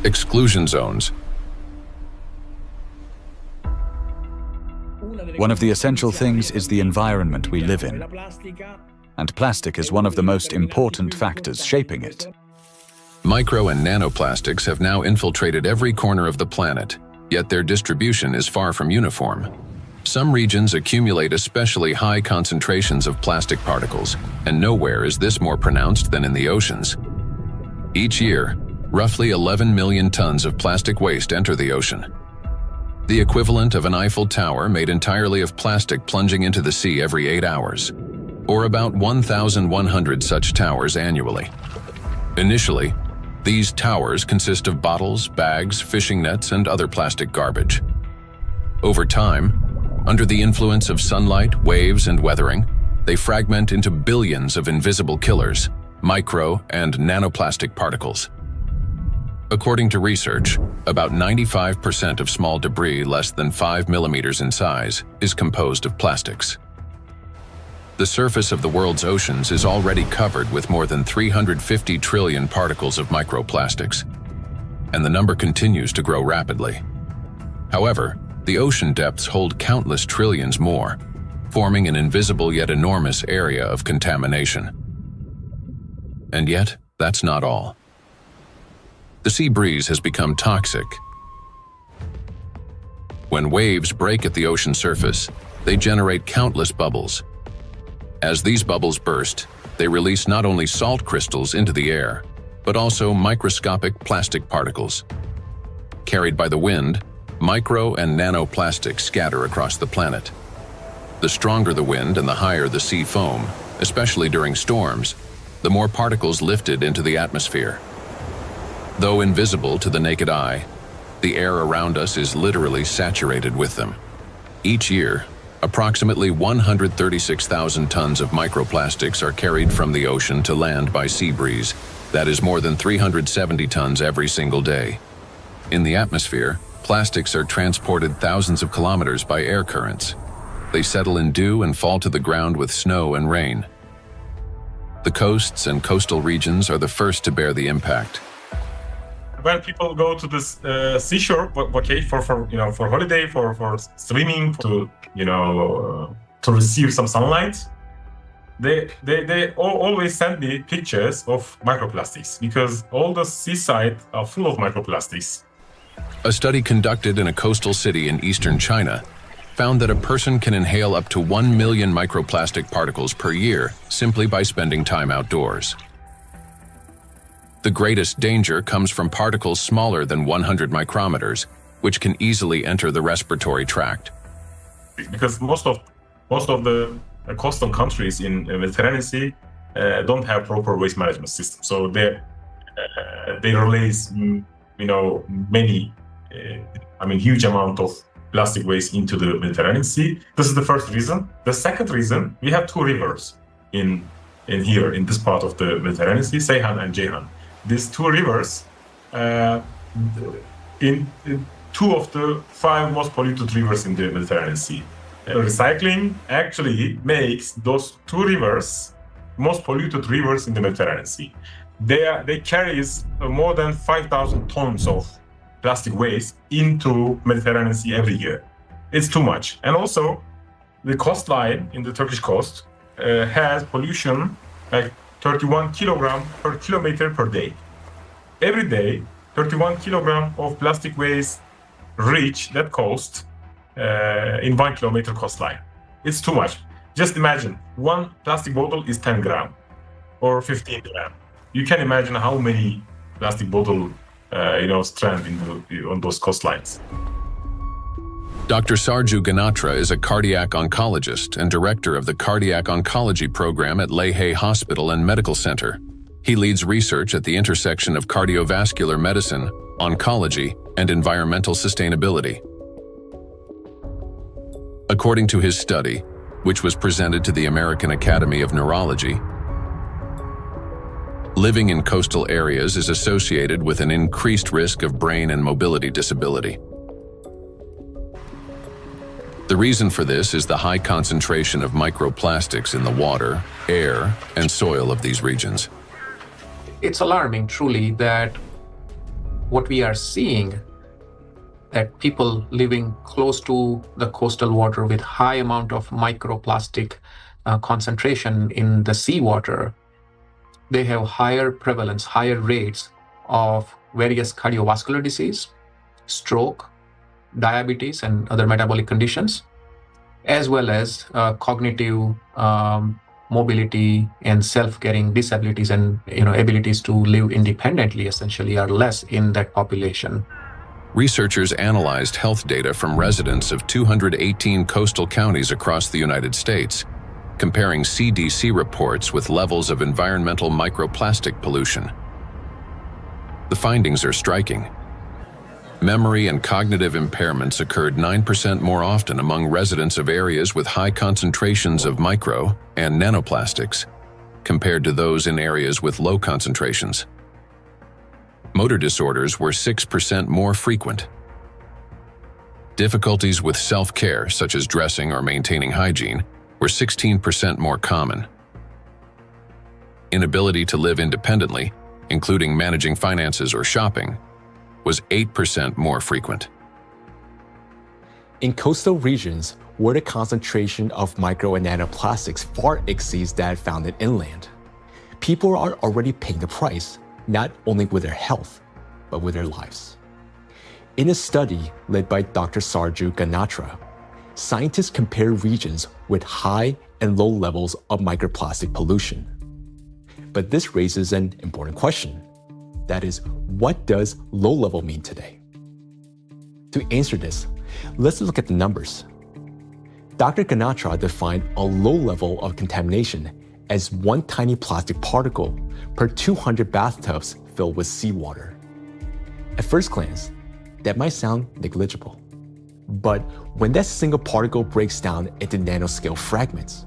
Exclusion zones. One of the essential things is the environment we live in, and plastic is one of the most important factors shaping it. Micro and nanoplastics have now infiltrated every corner of the planet, yet their distribution is far from uniform. Some regions accumulate especially high concentrations of plastic particles, and nowhere is this more pronounced than in the oceans. Each year, roughly 11 million tons of plastic waste enter the ocean. The equivalent of an Eiffel Tower made entirely of plastic plunging into the sea every 8 hours, or about 1,100 such towers annually. Initially, these towers consist of bottles, bags, fishing nets, and other plastic garbage. Over time, under the influence of sunlight, waves, and weathering, they fragment into billions of invisible killers, micro and nanoplastic particles. According to research, about 95% of small debris less than 5 millimeters in size is composed of plastics. The surface of the world's oceans is already covered with more than 350 trillion particles of microplastics, and the number continues to grow rapidly. However, the ocean depths hold countless trillions more, forming an invisible yet enormous area of contamination. And yet, that's not all. The sea breeze has become toxic. When waves break at the ocean surface, they generate countless bubbles. As these bubbles burst, they release not only salt crystals into the air, but also microscopic plastic particles. Carried by the wind, micro and nanoplastics scatter across the planet. The stronger the wind and the higher the sea foam, especially during storms, the more particles lifted into the atmosphere. Though invisible to the naked eye, the air around us is literally saturated with them. Each year, approximately 136,000 tons of microplastics are carried from the ocean to land by sea breeze. That is more than 370 tons every single day. In the atmosphere, plastics are transported thousands of kilometers by air currents. They settle in dew and fall to the ground with snow and rain. The coasts and coastal regions are the first to bear the impact. When people go to this seashore, okay, for holiday, for swimming, to receive some sunlight, they always send me pictures of microplastics because all the seaside are full of microplastics. A study conducted in a coastal city in eastern China found that a person can inhale up to 1 million microplastic particles per year simply by spending time outdoors. The greatest danger comes from particles smaller than 100 micrometers, which can easily enter the respiratory tract. Because most of the coastal countries in the Mediterranean Sea don't have proper waste management system, so they release many huge amount of plastic waste into the Mediterranean Sea. This is the first reason. The second reason, we have two rivers in here in this part of the Mediterranean Sea, Seyhan and Ceyhan. These two rivers, in two of the 5 most polluted rivers in the Mediterranean Sea. Recycling actually makes those two rivers most polluted rivers in the Mediterranean Sea. They carry more than 5,000 tons of plastic waste into Mediterranean Sea every year. It's too much. And also, the coastline in the Turkish coast has pollution like 31 kilogram per kilometer per day. Every day, 31 kilogram of plastic waste reach that coast in 1 kilometer coastline. It's too much. Just imagine, one plastic bottle is 10 gram or 15 gram. You can imagine how many plastic bottle strand on those coastlines. Dr. Sarju Ganatra is a cardiac oncologist and director of the Cardiac Oncology Program at Lehigh Hospital and Medical Center. He leads research at the intersection of cardiovascular medicine, oncology, and environmental sustainability. According to his study, which was presented to the American Academy of Neurology, living in coastal areas is associated with an increased risk of brain and mobility disability. The reason for this is the high concentration of microplastics in the water, air, and soil of these regions. It's alarming, truly, that what we are seeing, that people living close to the coastal water with high amount of microplastic concentration in the seawater, they have higher prevalence, higher rates of various cardiovascular disease, stroke, diabetes, and other metabolic conditions, as well as cognitive mobility and self-caring disabilities and abilities to live independently essentially are less in that population. Researchers analyzed health data from residents of 218 coastal counties across the United States, comparing CDC reports with levels of environmental microplastic pollution. The findings are striking. Memory and cognitive impairments occurred 9% more often among residents of areas with high concentrations of micro and nanoplastics, compared to those in areas with low concentrations. Motor disorders were 6% more frequent. Difficulties with self-care, such as dressing or maintaining hygiene, were 16% more common. Inability to live independently, including managing finances or shopping, was 8% more frequent. In coastal regions, where the concentration of micro and nanoplastics far exceeds that found in inland, people are already paying the price, not only with their health, but with their lives. In a study led by Dr. Sarju Ganatra, scientists compared regions with high and low levels of microplastic pollution. But this raises an important question. That is, what does low level mean today? To answer this, let's look at the numbers. Dr. Ganatra defined a low level of contamination as one tiny plastic particle per 200 bathtubs filled with seawater. At first glance, that might sound negligible. But when that single particle breaks down into nanoscale fragments,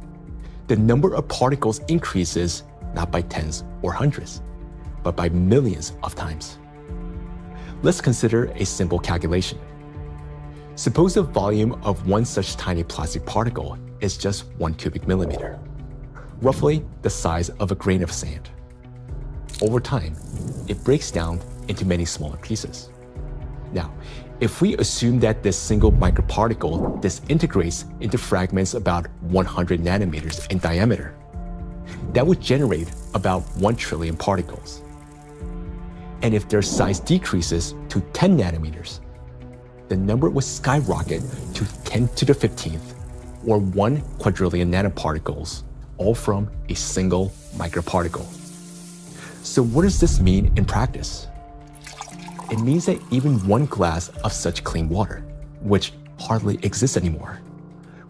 the number of particles increases not by tens or hundreds, but by millions of times. Let's consider a simple calculation. Suppose the volume of one such tiny plastic particle is just 1 cubic millimeter, roughly the size of a grain of sand. Over time, it breaks down into many smaller pieces. Now, if we assume that this single microparticle disintegrates into fragments about 100 nanometers in diameter, that would generate about 1 trillion particles. And if their size decreases to 10 nanometers, the number would skyrocket to 10 to the 15th, or 1 quadrillion nanoparticles, all from a single microparticle. So what does this mean in practice? It means that even one glass of such clean water, which hardly exists anymore,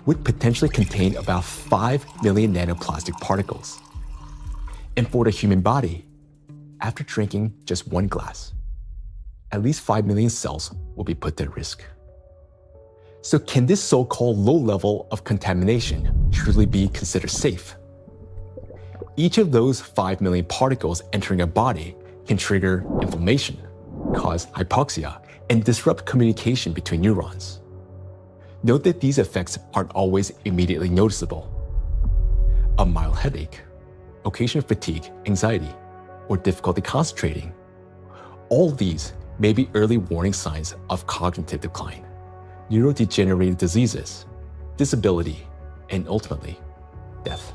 would potentially contain about 5 million nanoplastic particles. And for the human body, after drinking just one glass, at least 5 million cells will be put at risk. So can this so-called low level of contamination truly be considered safe? Each of those 5 million particles entering a body can trigger inflammation, cause hypoxia, and disrupt communication between neurons. Note that these effects aren't always immediately noticeable. A mild headache, occasional fatigue, anxiety, or difficulty concentrating, all these may be early warning signs of cognitive decline, neurodegenerative diseases, disability, and ultimately, death.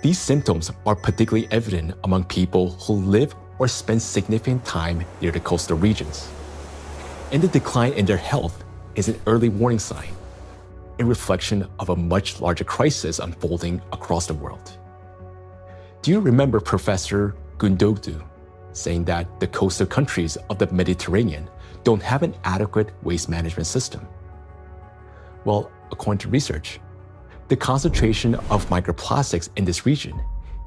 These symptoms are particularly evident among people who live or spend significant time near the coastal regions. And the decline in their health is an early warning sign, a reflection of a much larger crisis unfolding across the world. Do you remember Professor Gundogan saying that the coastal countries of the Mediterranean don't have an adequate waste management system? Well, according to research, the concentration of microplastics in this region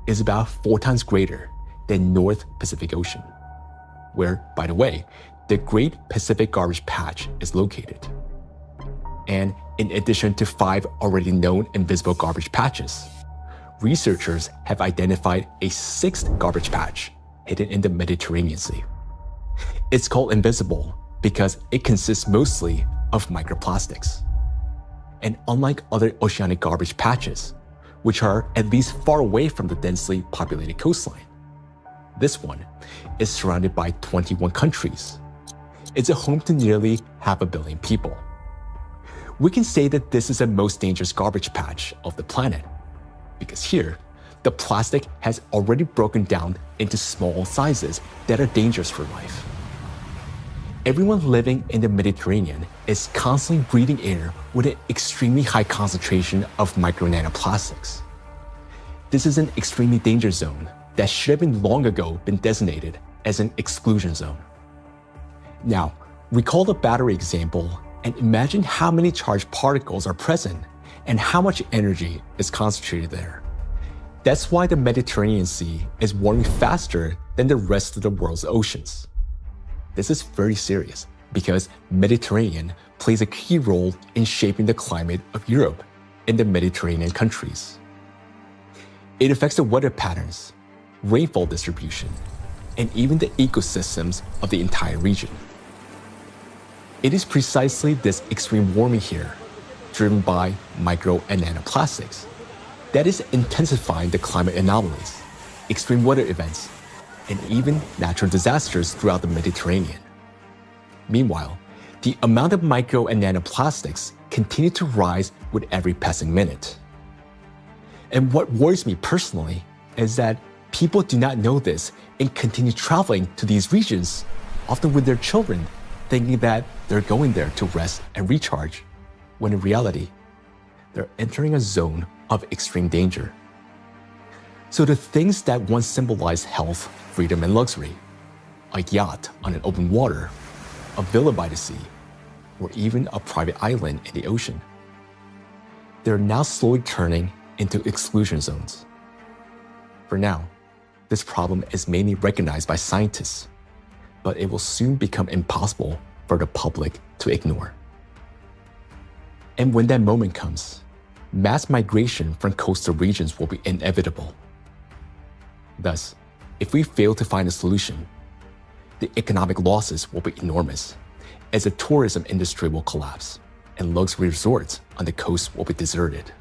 is about 4 times greater than North Pacific Ocean, where, by the way, the Great Pacific Garbage Patch is located. And in addition to 5 already known invisible garbage patches, researchers have identified a 6th garbage patch hidden in the Mediterranean Sea. It's called invisible because it consists mostly of microplastics. And unlike other oceanic garbage patches, which are at least far away from the densely populated coastline, this one is surrounded by 21 countries. It's a home to nearly 500 million people. We can say that this is the most dangerous garbage patch of the planet, because here, the plastic has already broken down into small sizes that are dangerous for life. Everyone living in the Mediterranean is constantly breathing air with an extremely high concentration of micro-nanoplastics. This is an extremely dangerous zone that should have been long ago been designated as an exclusion zone. Now, recall the battery example and imagine how many charged particles are present and how much energy is concentrated there. That's why the Mediterranean Sea is warming faster than the rest of the world's oceans. This is very serious because Mediterranean plays a key role in shaping the climate of Europe and the Mediterranean countries. It affects the weather patterns, rainfall distribution, and even the ecosystems of the entire region. It is precisely this extreme warming here, driven by micro and nanoplastics, that is intensifying the climate anomalies, extreme weather events, and even natural disasters throughout the Mediterranean. Meanwhile, the amount of micro and nanoplastics continue to rise with every passing minute. And what worries me personally is that people do not know this and continue traveling to these regions, often with their children, thinking that they're going there to rest and recharge, when in reality, they're entering a zone of extreme danger. So the things that once symbolized health, freedom, and luxury, a yacht on an open water, a villa by the sea, or even a private island in the ocean, they're now slowly turning into exclusion zones. For now, this problem is mainly recognized by scientists, but it will soon become impossible for the public to ignore. And when that moment comes, mass migration from coastal regions will be inevitable. Thus, if we fail to find a solution, the economic losses will be enormous, as the tourism industry will collapse and luxury resorts on the coast will be deserted.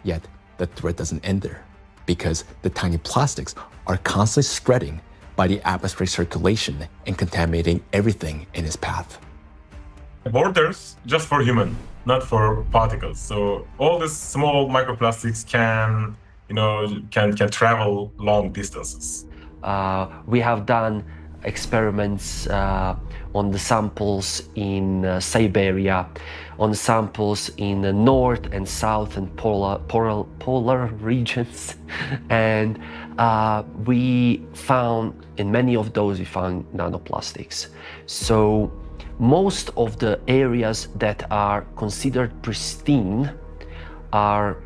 Yet, the threat doesn't end there, because the tiny plastics are constantly spreading by the atmospheric circulation and contaminating everything in its path. Borders just for human, not for particles. So all these small microplastics can travel long distances. We have done experiments on the samples in Siberia, on samples in the north and south and polar regions, and we found in many of those we found nanoplastics. So most of the areas that are considered pristine are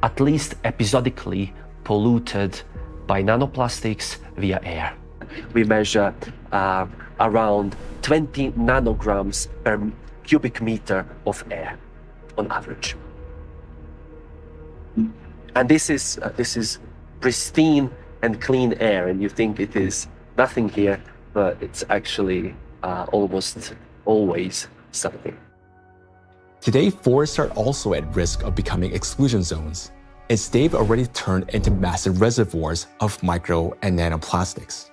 at least episodically polluted by nanoplastics via air. We measure around 20 nanograms per cubic meter of air on average. And this is pristine and clean air, and you think it is nothing here, but it's actually almost always something. Today, forests are also at risk of becoming exclusion zones, as they've already turned into massive reservoirs of micro and nanoplastics.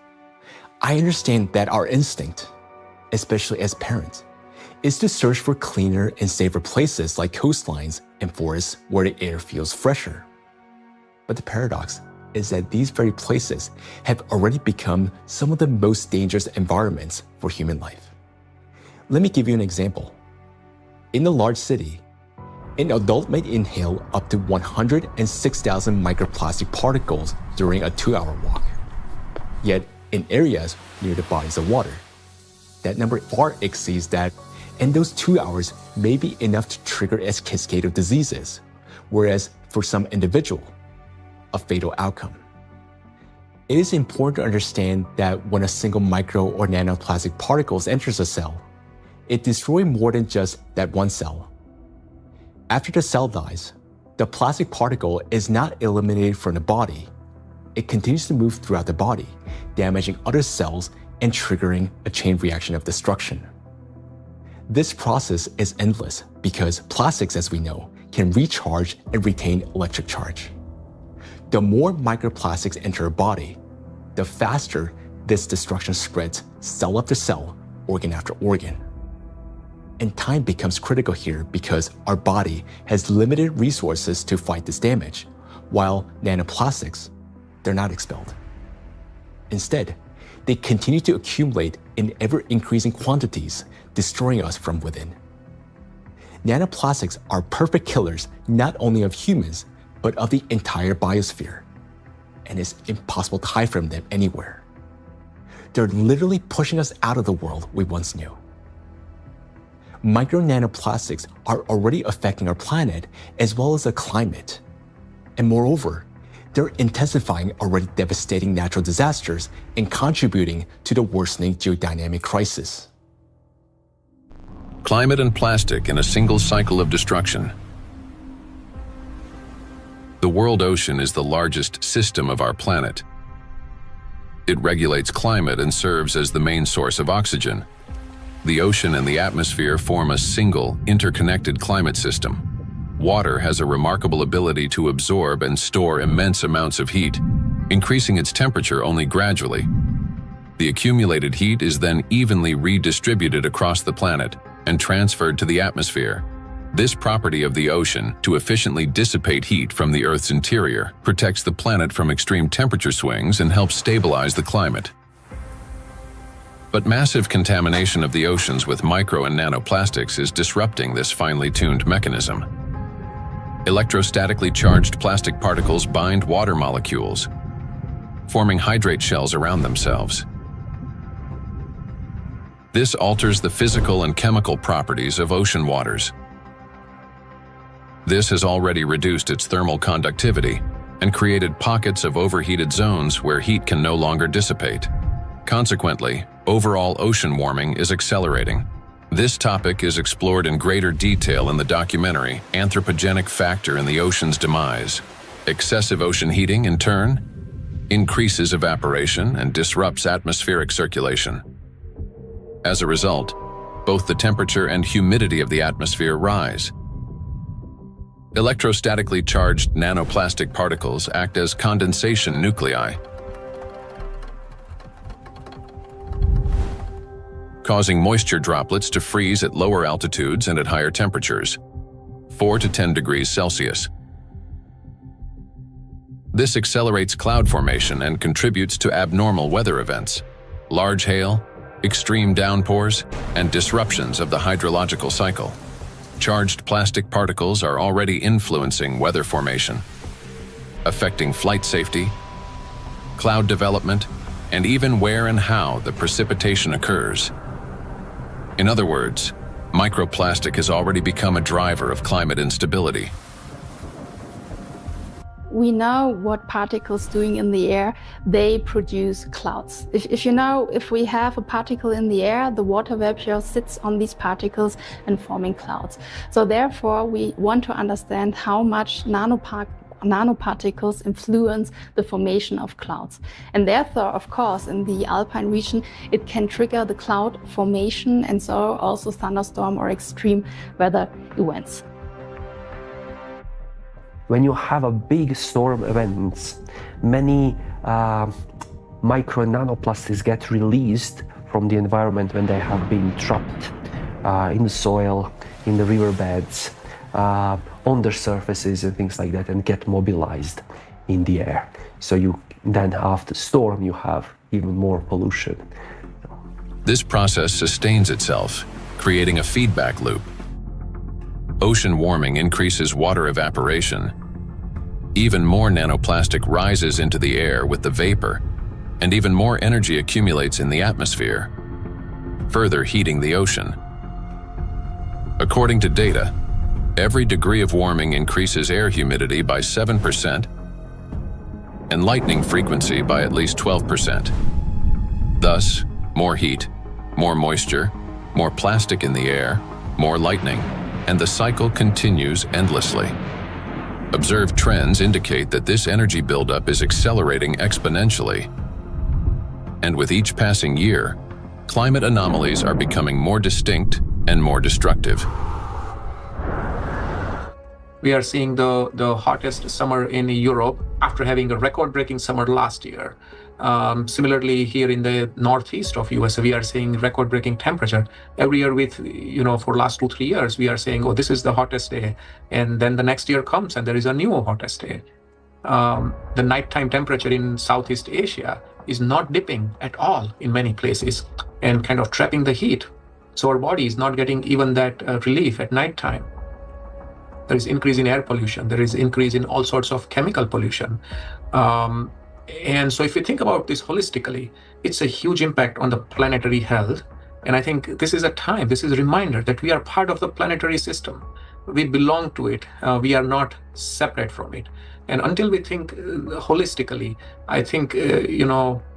I understand that our instinct, especially as parents, is to search for cleaner and safer places like coastlines and forests where the air feels fresher. But the paradox is that these very places have already become some of the most dangerous environments for human life. Let me give you an example. In a large city, an adult may inhale up to 106,000 microplastic particles during a 2-hour walk. Yet, in areas near the bodies of water, that number far exceeds that, and those 2 hours may be enough to trigger a cascade of diseases, whereas for some individual, a fatal outcome. It is important to understand that when a single micro or nanoplastic particles enters a cell, it destroys more than just that one cell. After the cell dies, the plastic particle is not eliminated from the body. It continues to move throughout the body, damaging other cells and triggering a chain reaction of destruction. This process is endless because plastics, as we know, can recharge and retain electric charge. The more microplastics enter a body, the faster this destruction spreads cell after cell, organ after organ. And time becomes critical here because our body has limited resources to fight this damage, while nanoplastics, they're not expelled. Instead, they continue to accumulate in ever-increasing quantities, destroying us from within. Nanoplastics are perfect killers not only of humans, but of the entire biosphere, and it's impossible to hide from them anywhere. They're literally pushing us out of the world we once knew. Micro nanoplastics are already affecting our planet as well as the climate. And moreover, they're intensifying already devastating natural disasters and contributing to the worsening geodynamic crisis. Climate and plastic in a single cycle of destruction. The world ocean is the largest system of our planet. It regulates climate and serves as the main source of oxygen. The ocean and the atmosphere form a single, interconnected climate system. Water has a remarkable ability to absorb and store immense amounts of heat, increasing its temperature only gradually. The accumulated heat is then evenly redistributed across the planet and transferred to the atmosphere. This property of the ocean to efficiently dissipate heat from the Earth's interior protects the planet from extreme temperature swings and helps stabilize the climate. But massive contamination of the oceans with micro and nanoplastics is disrupting this finely tuned mechanism. Electrostatically charged plastic particles bind water molecules, forming hydrate shells around themselves. This alters the physical and chemical properties of ocean waters. This has already reduced its thermal conductivity and created pockets of overheated zones where heat can no longer dissipate. Consequently, overall ocean warming is accelerating. This topic is explored in greater detail in the documentary Anthropogenic Factor in the Ocean's Demise. Excessive ocean heating, in turn, increases evaporation and disrupts atmospheric circulation. As a result, both the temperature and humidity of the atmosphere rise. Electrostatically charged nanoplastic particles act as condensation nuclei, causing moisture droplets to freeze at lower altitudes and at higher temperatures, 4 to 10 degrees Celsius. This accelerates cloud formation and contributes to abnormal weather events, large hail, extreme downpours, and disruptions of the hydrological cycle. Charged plastic particles are already influencing weather formation, affecting flight safety, cloud development, and even where and how the precipitation occurs. In other words, microplastic has already become a driver of climate instability. We know what particles doing in the air, they produce clouds. If we have a particle in the air, the water vapor sits on these particles and forming clouds. So therefore, we want to understand how much nanoparticles influence the formation of clouds. And therefore, of course, in the alpine region, it can trigger the cloud formation and so also thunderstorm or extreme weather events. When you have a big storm event, many micro nanoplastics get released from the environment when they have been trapped in the soil, in the riverbeds, on their surfaces and things like that, and get mobilized in the air. So you then after storm you have even more pollution. This process sustains itself, creating a feedback loop. Ocean warming increases water evaporation. Even more nanoplastic rises into the air with the vapor, and even more energy accumulates in the atmosphere, further heating the ocean. According to data, every degree of warming increases air humidity by 7%, and lightning frequency by at least 12%. Thus, more heat, more moisture, more plastic in the air, more lightning, and the cycle continues endlessly. Observed trends indicate that this energy buildup is accelerating exponentially. And with each passing year, climate anomalies are becoming more distinct and more destructive. We are seeing the hottest summer in Europe after having a record-breaking summer last year. Similarly, here in the northeast of US, we are seeing record-breaking temperature. Every year for last 2-3 years, we are saying, oh, this is the hottest day. And then the next year comes and there is a new hottest day. The nighttime temperature in Southeast Asia is not dipping at all in many places and kind of trapping the heat. So our body is not getting even that relief at nighttime. There is increase in air pollution. There is increase in all sorts of chemical pollution. And so if you think about this holistically, it's a huge impact on the planetary health. And I think this is a reminder that we are part of the planetary system. We belong to it. We are not separate from it. And until we think holistically, I think,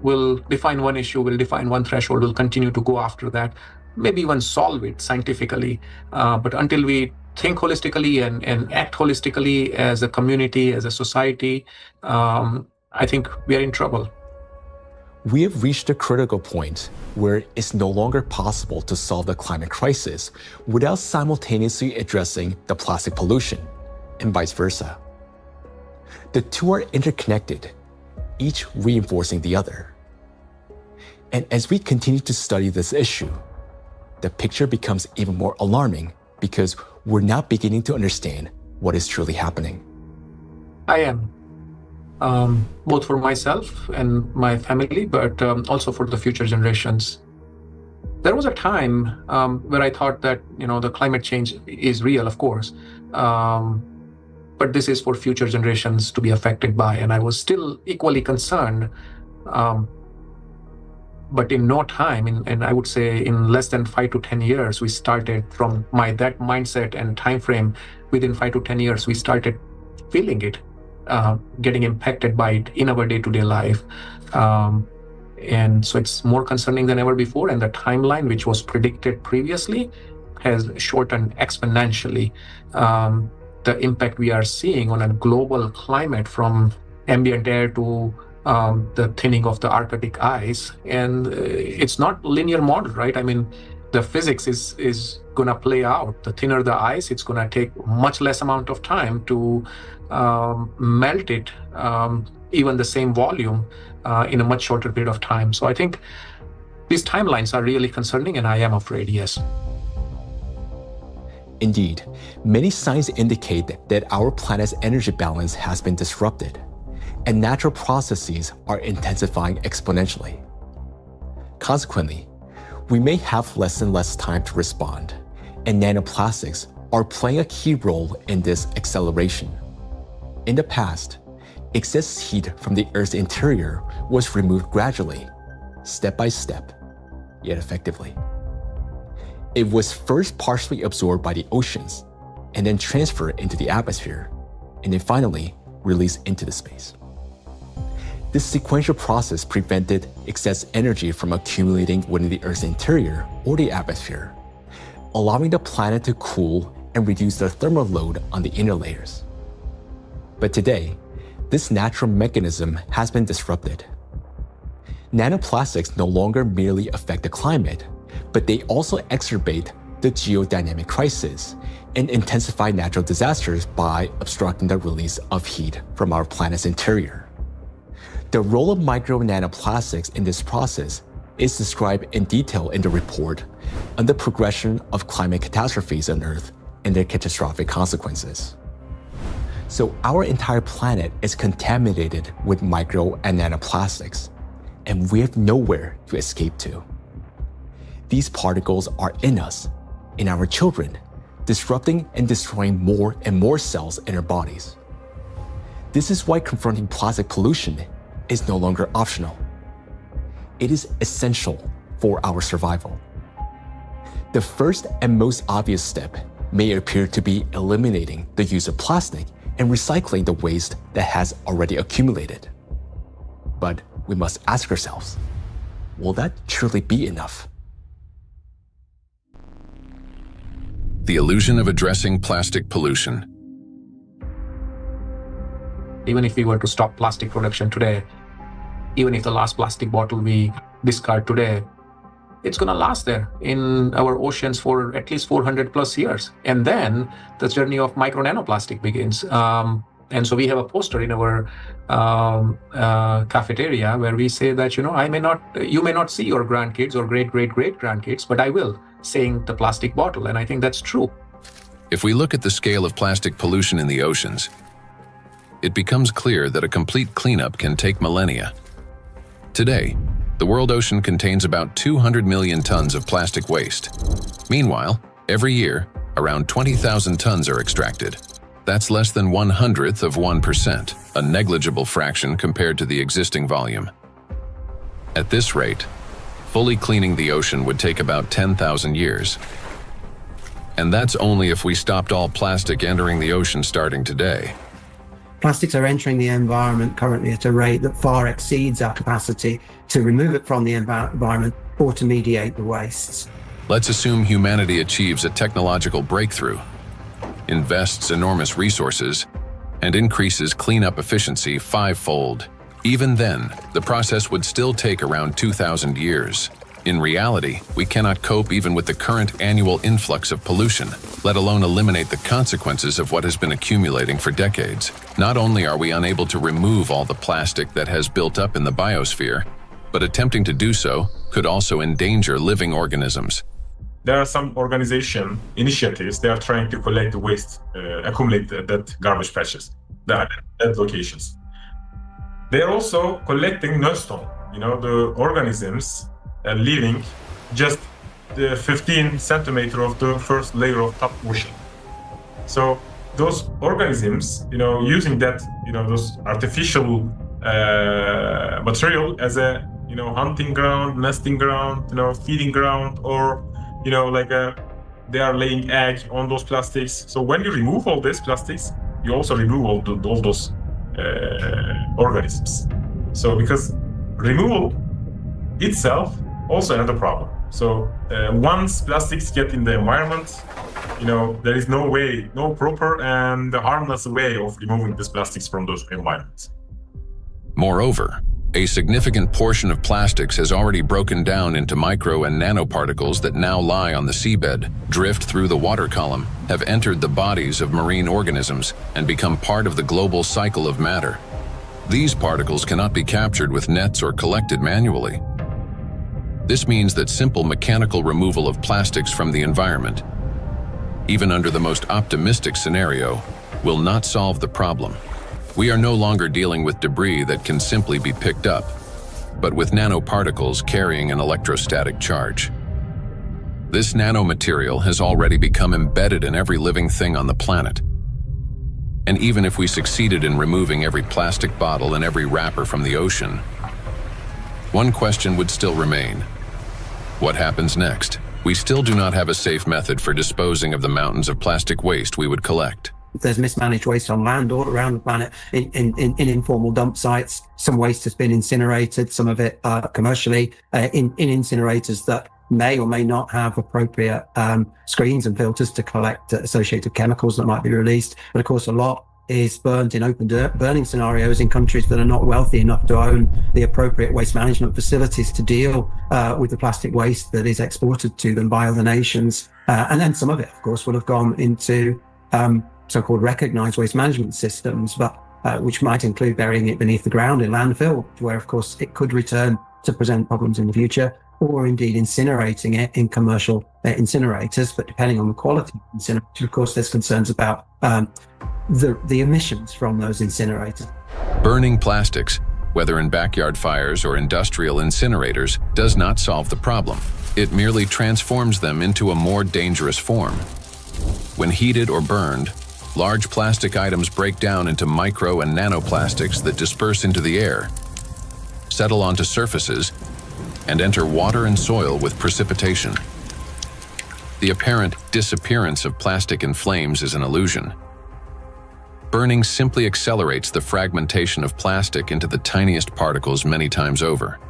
we'll define one issue, we'll define one threshold, we'll continue to go after that, maybe even solve it scientifically. But until we think holistically and act holistically as a community, as a society, I think we are in trouble. We have reached a critical point where it's no longer possible to solve the climate crisis without simultaneously addressing the plastic pollution, and vice versa. The two are interconnected, each reinforcing the other. And as we continue to study this issue, the picture becomes even more alarming because we're now beginning to understand what is truly happening. I am. Both for myself and my family, but also for the future generations. There was a time where I thought that, the climate change is real, of course, but this is for future generations to be affected by, and I was still equally concerned. But in no time, and I would say in less than 5 to 10 years, we started from that mindset and time frame. Within 5 to 10 years, we started feeling it. Getting impacted by it in our day-to-day life. And so it's more concerning than ever before, and the timeline, which was predicted previously, has shortened exponentially. The impact we are seeing on a global climate, from ambient air to the thinning of the Arctic ice, and it's not linear model, right? I mean, the physics is gonna play out. The thinner the ice, it's gonna take much less amount of time to melt it, even the same volume, in a much shorter period of time. So I think these timelines are really concerning, and I am afraid, yes. Indeed, many signs indicate that our planet's energy balance has been disrupted, and natural processes are intensifying exponentially. Consequently, we may have less and less time to respond, and nanoplastics are playing a key role in this acceleration. In the past, excess heat from the Earth's interior was removed gradually, step by step, yet effectively. It was first partially absorbed by the oceans, and then transferred into the atmosphere, and then finally released into the space. This sequential process prevented excess energy from accumulating within the Earth's interior or the atmosphere, allowing the planet to cool and reduce the thermal load on the inner layers. But today, this natural mechanism has been disrupted. Nanoplastics no longer merely affect the climate, but they also exacerbate the geodynamic crisis and intensify natural disasters by obstructing the release of heat from our planet's interior. The role of micro nanoplastics in this process is described in detail in the report on the progression of climate catastrophes on Earth and their catastrophic consequences. So our entire planet is contaminated with micro and nanoplastics, and we have nowhere to escape to. These particles are in us, in our children, disrupting and destroying more and more cells in our bodies. This is why confronting plastic pollution is no longer optional. It is essential for our survival. The first and most obvious step may appear to be eliminating the use of plastic and recycling the waste that has already accumulated. But we must ask ourselves, will that truly be enough? The illusion of addressing plastic pollution. Even if we were to stop plastic production today, even if the last plastic bottle we discard today, it's going to last there in our oceans for at least 400 plus years. And then the journey of micro nanoplastic begins. And so we have a poster in our cafeteria where we say that, you may not see your grandkids or great-great-great-grandkids, but I will, saying the plastic bottle. And I think that's true. If we look at the scale of plastic pollution in the oceans, it becomes clear that a complete cleanup can take millennia. Today, the world ocean contains about 200 million tons of plastic waste. Meanwhile, every year, around 20,000 tons are extracted. That's less than 1/100th of 1%, a negligible fraction compared to the existing volume. At this rate, fully cleaning the ocean would take about 10,000 years. And that's only if we stopped all plastic entering the ocean starting today. Plastics are entering the environment currently at a rate that far exceeds our capacity to remove it from the environment or to mediate the wastes. Let's assume humanity achieves a technological breakthrough, invests enormous resources, and increases cleanup efficiency 5-fold. Even then, the process would still take around 2,000 years. In reality, we cannot cope even with the current annual influx of pollution, let alone eliminate the consequences of what has been accumulating for decades. Not only are we unable to remove all the plastic that has built up in the biosphere, but attempting to do so could also endanger living organisms. There are some organization initiatives, they are trying to collect the waste, accumulate that garbage patches, at locations. They are also collecting nutstone, the organisms living just the 15 centimeter of the first layer of top ocean. So those organisms, using that, those artificial material as a, hunting ground, nesting ground, feeding ground, or, they are laying egg on those plastics. So when you remove all these plastics, you also remove all those organisms. So because removal itself also another problem. So once plastics get in the environment, there is no proper and harmless way of removing these plastics from those environments. Moreover, a significant portion of plastics has already broken down into micro and nanoparticles that now lie on the seabed, drift through the water column, have entered the bodies of marine organisms, and become part of the global cycle of matter. These particles cannot be captured with nets or collected manually. This means that simple mechanical removal of plastics from the environment, even under the most optimistic scenario, will not solve the problem. We are no longer dealing with debris that can simply be picked up, but with nanoparticles carrying an electrostatic charge. This nanomaterial has already become embedded in every living thing on the planet. And even if we succeeded in removing every plastic bottle and every wrapper from the ocean, one question would still remain. What happens next? We still do not have a safe method for disposing of the mountains of plastic waste we would collect. There's mismanaged waste on land all around the planet in informal dump sites. Some waste has been incinerated, some of it commercially in incinerators that may or may not have appropriate screens and filters to collect associated chemicals that might be released. But of course, a lot is burned in open burning scenarios in countries that are not wealthy enough to own the appropriate waste management facilities to deal with the plastic waste that is exported to them by other nations. And then some of it, of course, will have gone into so-called recognized waste management systems, but which might include burying it beneath the ground in landfill, where, of course, it could return to present problems in the future, or indeed incinerating it in commercial incinerators. But depending on the quality of incinerator, of course, there's concerns about the emissions from those incinerators. Burning plastics, whether in backyard fires or industrial incinerators, does not solve the problem. It merely transforms them into a more dangerous form. When heated or burned, large plastic items break down into micro and nanoplastics that disperse into the air, settle onto surfaces, and enter water and soil with precipitation. The apparent disappearance of plastic in flames is an illusion. Burning simply accelerates the fragmentation of plastic into the tiniest particles many times over,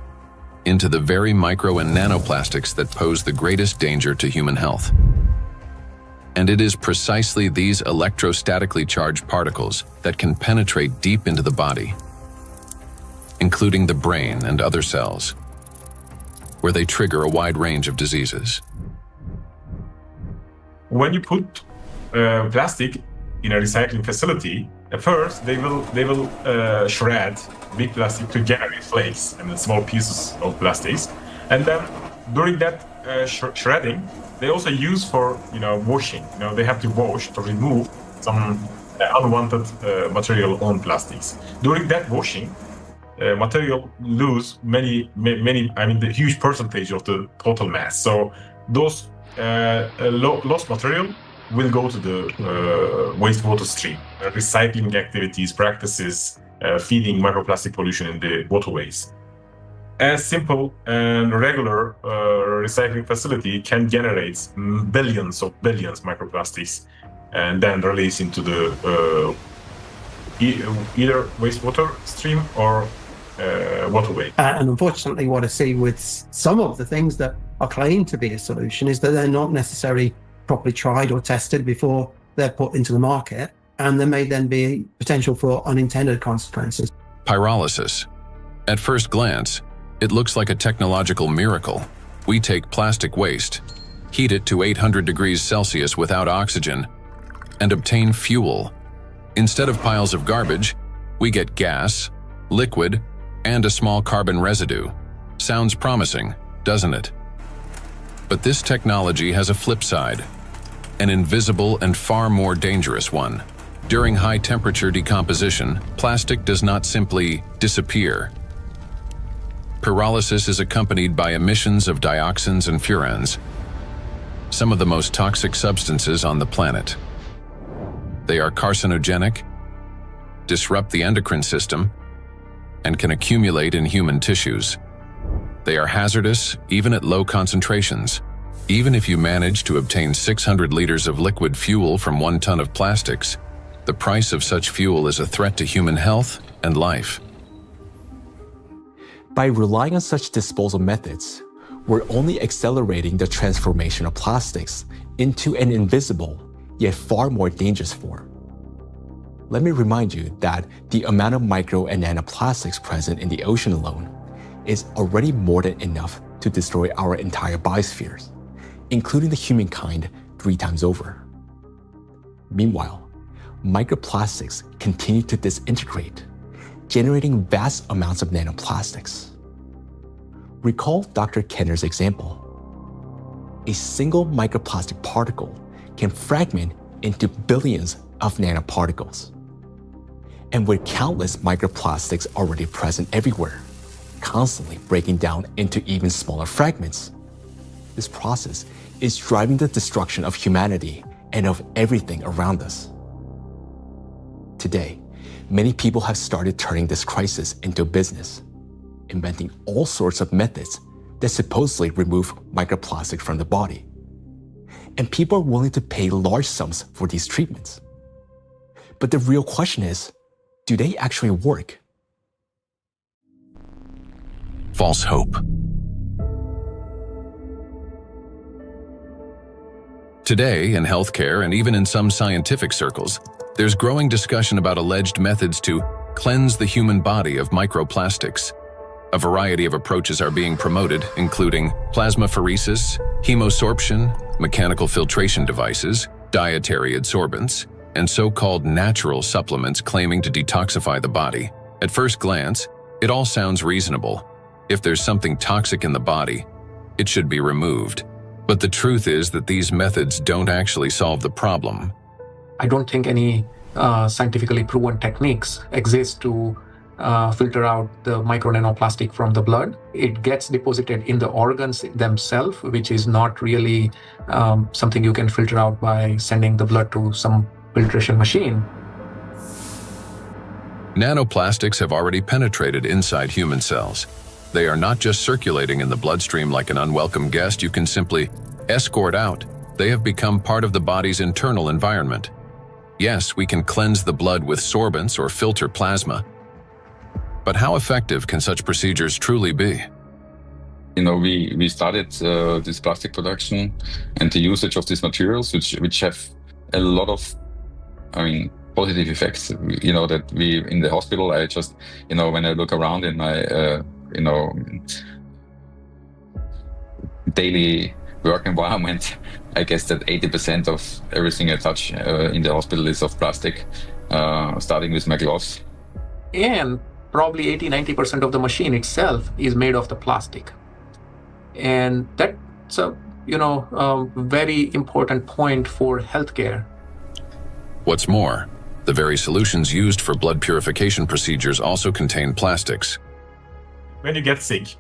into the very micro and nanoplastics that pose the greatest danger to human health. And it is precisely these electrostatically charged particles that can penetrate deep into the body, including the brain and other cells, where they trigger a wide range of diseases. When you put plastic in a recycling facility, at first they will shred big plastic to generate flakes and small pieces of plastics, and then during that shredding, they also use for washing. They have to wash to remove some unwanted material on plastics. During that washing, material lose the huge percentage of the total mass. So those lost material will go to the wastewater stream. Recycling activities, practices, feeding microplastic pollution in the waterways. A simple and regular recycling facility can generate billions microplastics and then release into the either wastewater stream or waterway. And unfortunately, what I see with some of the things that are claimed to be a solution is that they're not necessarily properly tried or tested before they're put into the market, and there may then be potential for unintended consequences. Pyrolysis. At first glance, it looks like a technological miracle. We take plastic waste, heat it to 800 degrees Celsius without oxygen, and obtain fuel. Instead of piles of garbage, we get gas, liquid, and a small carbon residue. Sounds promising, doesn't it? But this technology has a flip side, an invisible and far more dangerous one. During high-temperature decomposition, plastic does not simply disappear. Pyrolysis is accompanied by emissions of dioxins and furans, some of the most toxic substances on the planet. They are carcinogenic, disrupt the endocrine system, and can accumulate in human tissues. They are hazardous even at low concentrations. Even if you manage to obtain 600 liters of liquid fuel from 1 ton of plastics, the price of such fuel is a threat to human health and life. By relying on such disposal methods, we're only accelerating the transformation of plastics into an invisible, yet far more dangerous form. Let me remind you that the amount of micro and nanoplastics present in the ocean alone is already more than enough to destroy our entire biospheres, including the humankind 3 times over. Meanwhile, microplastics continue to disintegrate, generating vast amounts of nanoplastics. Recall Dr. Kenner's example. A single microplastic particle can fragment into billions of nanoparticles. And with countless microplastics already present everywhere, constantly breaking down into even smaller fragments, this process is driving the destruction of humanity and of everything around us. Today, many people have started turning this crisis into a business, inventing all sorts of methods that supposedly remove microplastic from the body. And people are willing to pay large sums for these treatments. But the real question is, do they actually work? False hope. Today, in healthcare and even in some scientific circles, there's growing discussion about alleged methods to cleanse the human body of microplastics. A variety of approaches are being promoted, including plasmapheresis, hemosorption, mechanical filtration devices, dietary adsorbents, and so-called natural supplements claiming to detoxify the body. At first glance, it all sounds reasonable. If there's something toxic in the body, it should be removed. But the truth is that these methods don't actually solve the problem. I don't think any scientifically proven techniques exist to filter out the micro nanoplastic from the blood. It gets deposited in the organs themselves, which is not really something you can filter out by sending the blood to some filtration machine. Nanoplastics have already penetrated inside human cells. They are not just circulating in the bloodstream like an unwelcome guest you can simply escort out. They have become part of the body's internal environment. Yes, we can cleanse the blood with sorbents or filter plasma. But how effective can such procedures truly be? We started this plastic production and the usage of these materials, which have a lot of, positive effects. That we in the hospital, I just, when I look around in my, daily work environment, I guess that 80% of everything I touch in the hospital is of plastic, starting with my gloves. And probably 80-90% of the machine itself is made of the plastic. And that's a very important point for healthcare. What's more, the very solutions used for blood purification procedures also contain plastics. When you get sick,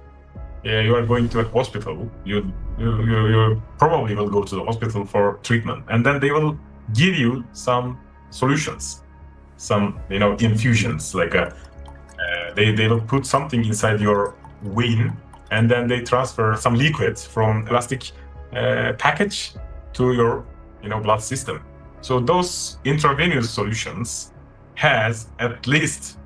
you are going to a hospital, you probably will go to the hospital for treatment, and then they will give you some solutions, some infusions, like they will put something inside your vein, and then they transfer some liquid from plastic package to your blood system. So those intravenous solutions has at least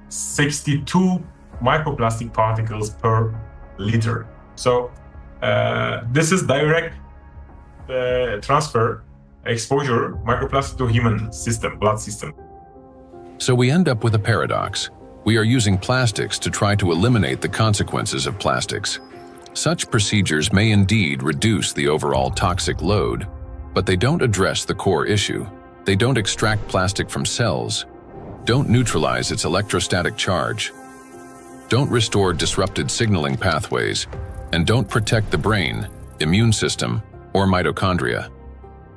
62 microplastic particles per liter. So this is direct transfer exposure microplastic to human system, blood system. So we end up with a paradox. We are using plastics to try to eliminate the consequences of plastics. Such procedures may indeed reduce the overall toxic load, but they don't address the core issue. They don't extract plastic from cells, don't neutralize its electrostatic charge, don't restore disrupted signaling pathways, and don't protect the brain, immune system, or mitochondria.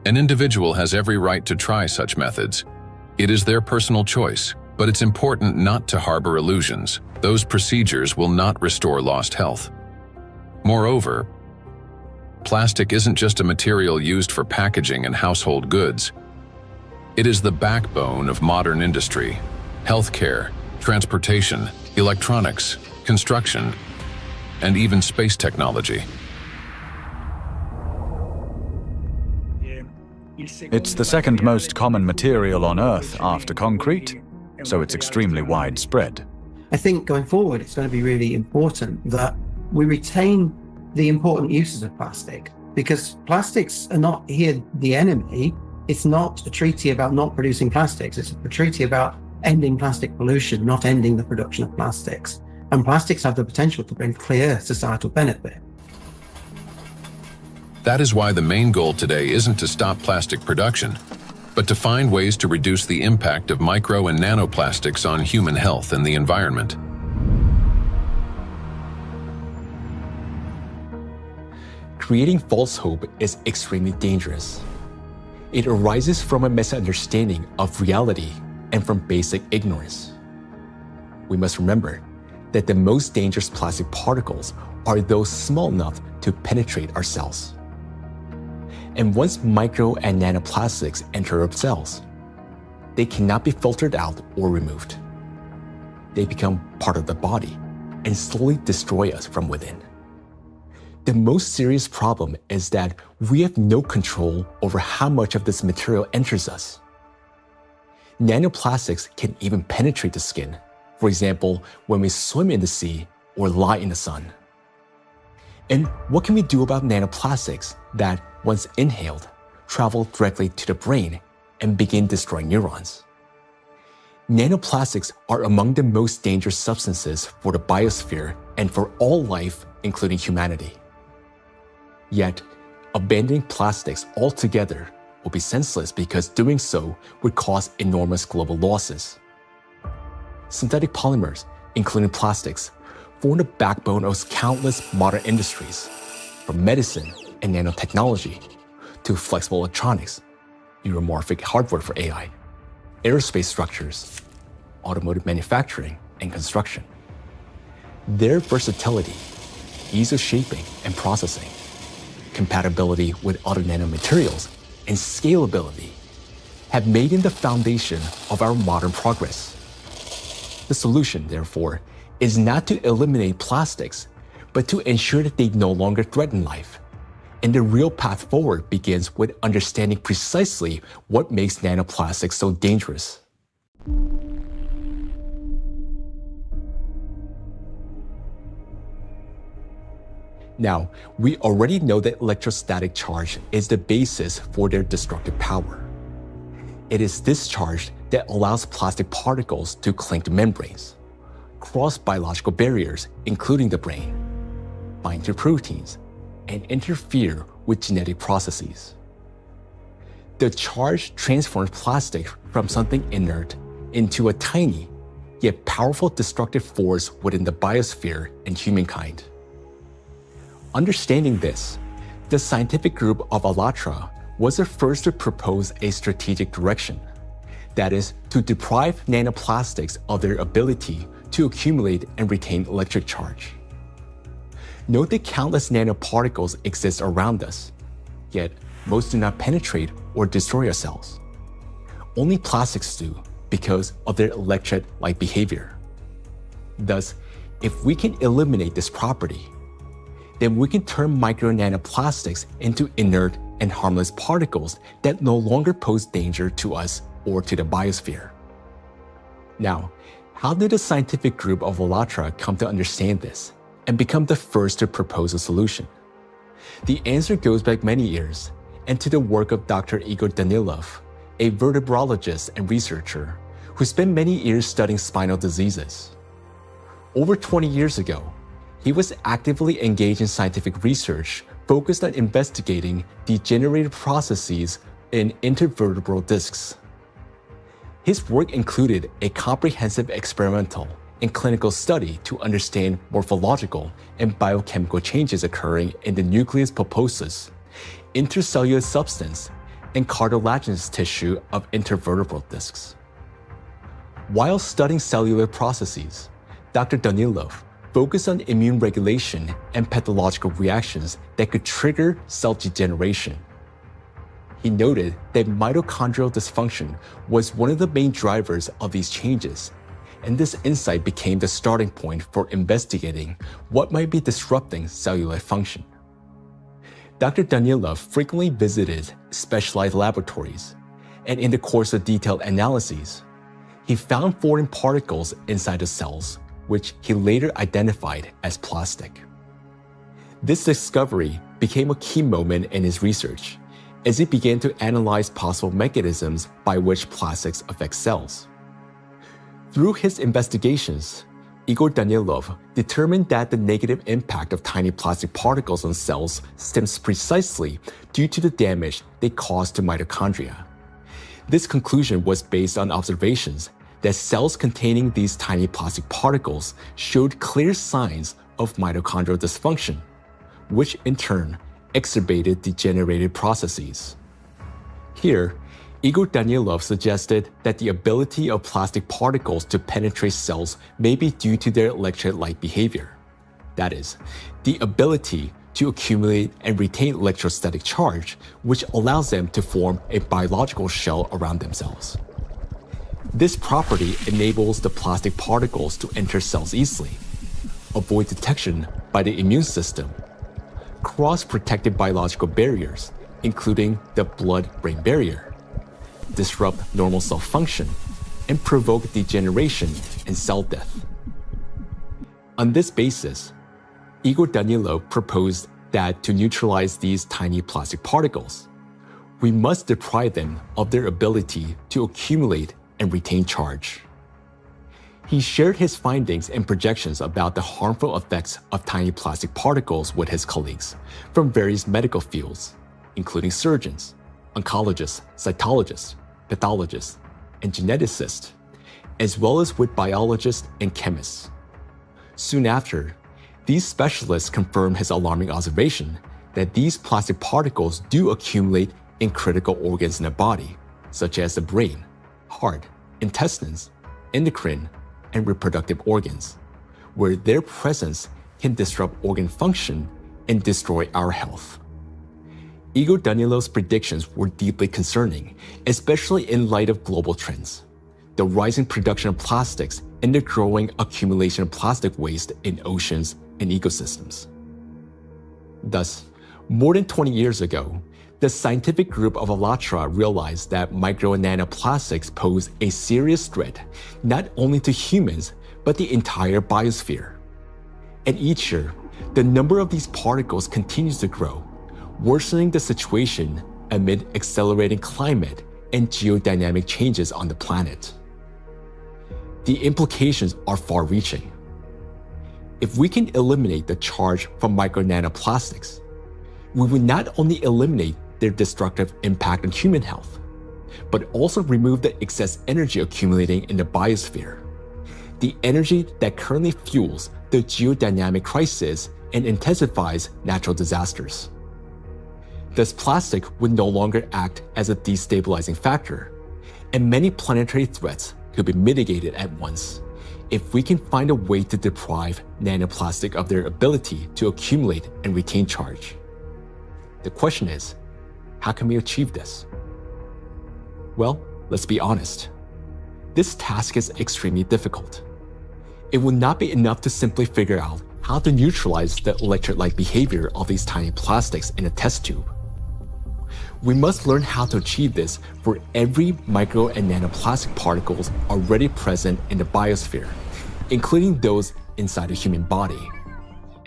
An individual has every right to try such methods. It is their personal choice, but it's important not to harbor illusions. Those procedures will not restore lost health. Moreover, plastic isn't just a material used for packaging and household goods. It is the backbone of modern industry, healthcare, transportation, electronics, construction, and even space technology. It's the second most common material on Earth after concrete, so it's extremely widespread. I think going forward, it's going to be really important that we retain the important uses of plastic, because plastics are not here the enemy. It's not a treaty about not producing plastics. It's a treaty about ending plastic pollution, not ending the production of plastics. And plastics have the potential to bring clear societal benefit. That is why the main goal today isn't to stop plastic production, but to find ways to reduce the impact of micro and nanoplastics on human health and the environment. Creating false hope is extremely dangerous. It arises from a misunderstanding of reality and from basic ignorance. We must remember that the most dangerous plastic particles are those small enough to penetrate our cells. And once micro and nanoplastics enter our cells, they cannot be filtered out or removed. They become part of the body and slowly destroy us from within. The most serious problem is that we have no control over how much of this material enters us. Nanoplastics can even penetrate the skin, for example, when we swim in the sea or lie in the sun. And what can we do about nanoplastics that, once inhaled, travel directly to the brain and begin destroying neurons? Nanoplastics are among the most dangerous substances for the biosphere and for all life, including humanity. Yet, abandoning plastics altogether will be senseless because doing so would cause enormous global losses. Synthetic polymers, including plastics, form the backbone of countless modern industries, from medicine and nanotechnology to flexible electronics, neuromorphic hardware for AI, aerospace structures, automotive manufacturing, and construction. Their versatility, ease of shaping and processing, compatibility with other nanomaterials, and scalability have made them the foundation of our modern progress. The solution, therefore, is not to eliminate plastics, but to ensure that they no longer threaten life, And the real path forward begins with understanding precisely what makes nanoplastics so dangerous. Now, we already know that electrostatic charge is the basis for their destructive power. It is this charge that allows plastic particles to cling to membranes, cross biological barriers, including the brain, bind to proteins, and interfere with genetic processes. The charge transforms plastic from something inert into a tiny, yet powerful destructive force within the biosphere and humankind. Understanding this, the scientific group of ALLATRA was the first to propose a strategic direction, that is, to deprive nanoplastics of their ability to accumulate and retain electric charge. Note that countless nanoparticles exist around us, yet most do not penetrate or destroy our cells. Only plastics do because of their electrolyte behavior. Thus, if we can eliminate this property, then we can turn micro-nanoplastics into inert and harmless particles that no longer pose danger to us or to the biosphere. Now, how did the scientific group of ALLATRA come to understand this and become the first to propose a solution? The answer goes back many years and to the work of Dr. Igor Danilov, a vertebrologist and researcher who spent many years studying spinal diseases. Over 20 years ago, he was actively engaged in scientific research focused on investigating degenerative processes in intervertebral discs. His work included a comprehensive experimental and clinical study to understand morphological and biochemical changes occurring in the nucleus pulposus, intercellular substance, and cartilaginous tissue of intervertebral discs. While studying cellular processes, Dr. Danilov focused on immune regulation and pathological reactions that could trigger cell degeneration. He noted that mitochondrial dysfunction was one of the main drivers of these changes, and this insight became the starting point for investigating what might be disrupting cellular function. Dr. Danilov frequently visited specialized laboratories, and in the course of detailed analyses, he found foreign particles inside the cells, which he later identified as plastic. This discovery became a key moment in his research, as he began to analyze possible mechanisms by which plastics affect cells. Through his investigations, Igor Danilov determined that the negative impact of tiny plastic particles on cells stems precisely due to the damage they cause to mitochondria. This conclusion was based on observations that cells containing these tiny plastic particles showed clear signs of mitochondrial dysfunction, which in turn exacerbated degenerative processes. Here, Igor Danilov suggested that the ability of plastic particles to penetrate cells may be due to their electrolyte behavior. That is, the ability to accumulate and retain electrostatic charge, which allows them to form a biological shell around themselves. This property enables the plastic particles to enter cells easily, avoid detection by the immune system, cross protective biological barriers, including the blood-brain barrier, disrupt normal cell function, and provoke degeneration and cell death. On this basis, Igor Danilov proposed that to neutralize these tiny plastic particles, we must deprive them of their ability to accumulate and retain charge. He shared his findings and projections about the harmful effects of tiny plastic particles with his colleagues from various medical fields, including surgeons, oncologists, cytologists, pathologists, and geneticists, as well as with biologists and chemists. Soon after, these specialists confirmed his alarming observation that these plastic particles do accumulate in critical organs in the body, such as the brain, heart, intestines, endocrine, and reproductive organs, where their presence can disrupt organ function and destroy our health. Igor Danilov's predictions were deeply concerning, especially in light of global trends, the rising production of plastics and the growing accumulation of plastic waste in oceans and ecosystems. Thus, More than 20 years ago, the scientific group of ALLATRA realized that micro and nanoplastics pose a serious threat not only to humans, but the entire biosphere. And each year, the number of these particles continues to grow, worsening the situation amid accelerating climate and geodynamic changes on the planet. The implications are far-reaching. If we can eliminate the charge from micro nanoplastics, we will not only eliminate their destructive impact on human health, but also remove the excess energy accumulating in the biosphere, the energy that currently fuels the geodynamic crisis and intensifies natural disasters. Thus, plastic would no longer act as a destabilizing factor, and many planetary threats could be mitigated at once if we can find a way to deprive nanoplastic of their ability to accumulate and retain charge. The question is, how can we achieve this? Well, let's be honest. This task is extremely difficult. It will not be enough to simply figure out how to neutralize the electrolyte behavior of these tiny plastics in a test tube. We must learn how to achieve this for every micro and nanoplastic particles already present in the biosphere, including those inside a human body,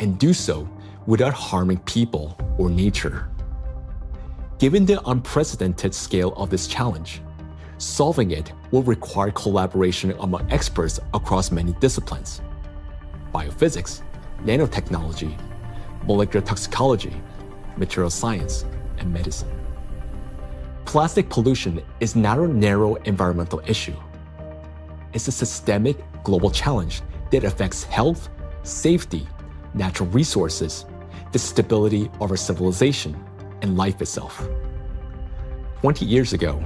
and do so without harming people or nature. Given the unprecedented scale of this challenge, solving it will require collaboration among experts across many disciplines: biophysics, nanotechnology, molecular toxicology, material science, and medicine. Plastic pollution is not a narrow environmental issue. It's a systemic global challenge that affects health, safety, natural resources, the stability of our civilization, and life itself. 20 years ago,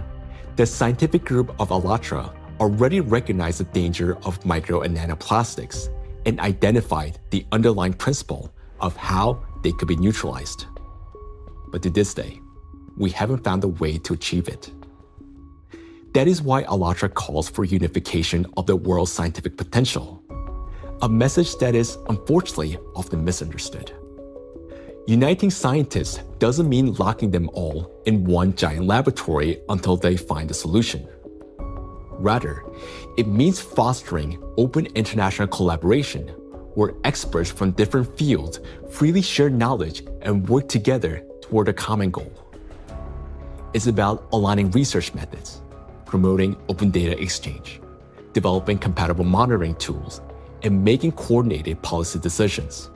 the scientific group of ALLATRA already recognized the danger of micro and nanoplastics and identified the underlying principle of how they could be neutralized. But to this day, we haven't found a way to achieve it. That is why ALLATRA calls for unification of the world's scientific potential, a message that is unfortunately often misunderstood. Uniting scientists doesn't mean locking them all in one giant laboratory until they find a solution. Rather, it means fostering open international collaboration where experts from different fields freely share knowledge and work together toward a common goal. It's about aligning research methods, promoting open data exchange, developing compatible monitoring tools, and making coordinated policy decisions.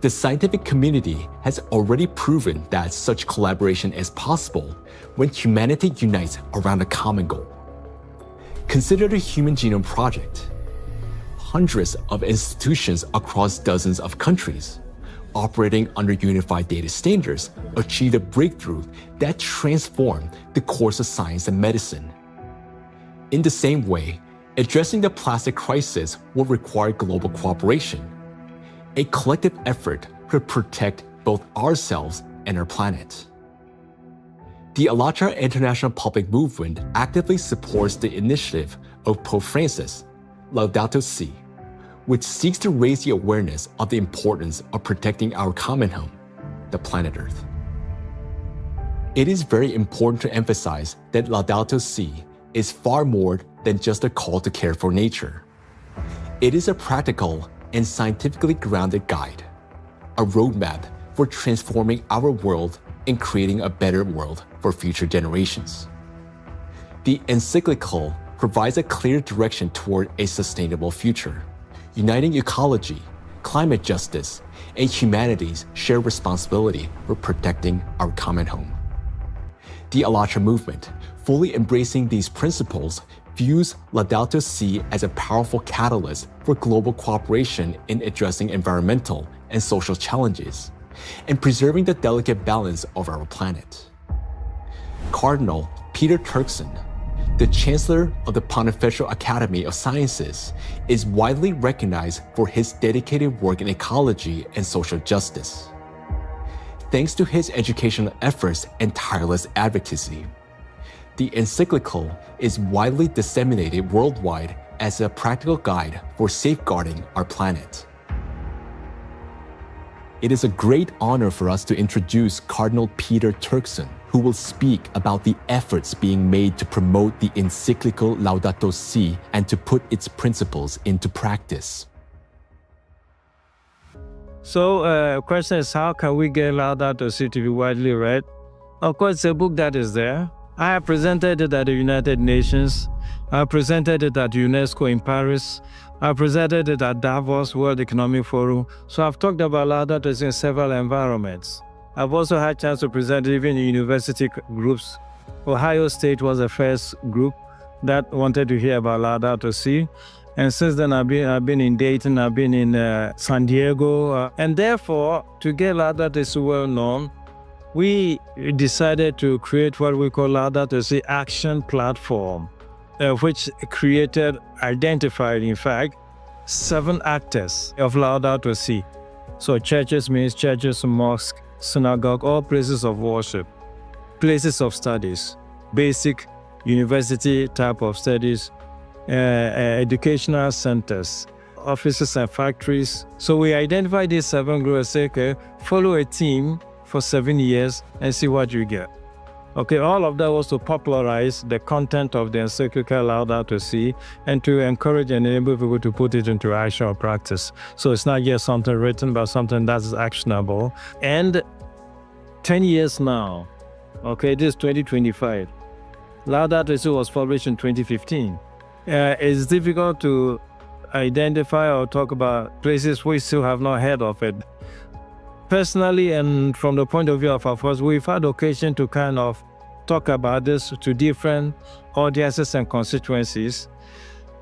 The scientific community has already proven that such collaboration is possible when humanity unites around a common goal. Consider the Human Genome Project. Hundreds of institutions across dozens of countries, operating under unified data standards, achieved a breakthrough that transformed the course of science and medicine. In the same way, addressing the plastic crisis will require global cooperation, a collective effort to protect both ourselves and our planet. The ALLATRA International Public Movement actively supports the initiative of Pope Francis, Laudato Si', which seeks to raise the awareness of the importance of protecting our common home, the planet Earth. It is very important to emphasize that Laudato Si' is far more than just a call to care for nature. It is a practical and scientifically grounded guide, a roadmap for transforming our world and creating a better world for future generations. The encyclical provides a clear direction toward a sustainable future, uniting ecology, climate justice, and humanity's shared responsibility for protecting our common home. The ALLATRA movement, fully embracing these principles, views Laudato Si' as a powerful catalyst for global cooperation in addressing environmental and social challenges, and preserving the delicate balance of our planet. Cardinal Peter Turkson, the Chancellor of the Pontifical Academy of Sciences, is widely recognized for his dedicated work in ecology and social justice. Thanks to his educational efforts and tireless advocacy, the encyclical is widely disseminated worldwide as a practical guide for safeguarding our planet. It is a great honor for us to introduce Cardinal Peter Turkson, who will speak about the efforts being made to promote the encyclical Laudato Si and to put its principles into practice. So, question is, how can we get Laudato Si to be widely read? Of course, it's a book that is there. I have presented it at the United Nations. I presented it at UNESCO in Paris. I presented it at Davos World Economic Forum. So I've talked about Laudato Si in several environments. I've also had a chance to present it even in university groups. Ohio State was the first group that wanted to hear about Laudato Si. And since then, I've been in Dayton, I've been in San Diego. And therefore, to get Laudato Si well known, we decided to create what we call Laudato Si Action Platform, which identified, in fact, 7 actors of Laudato Si. So churches means churches, mosques, synagogue, all places of worship, places of studies, basic university type of studies, educational centers, offices and factories. So we identified these 7 groups and say, okay, follow a team for 7 years and see what you get. Okay, all of that was to popularize the content of the encyclical Laudato Si and to encourage and enable people to put it into action or practice. So it's not just something written, but something that is actionable. And 10 years now, okay, this is 2025. Laudato Si was published in 2015. It's difficult to identify or talk about places we still have not heard of it. Personally, and from the point of view of our force, we've had occasion to kind of talk about this to different audiences and constituencies,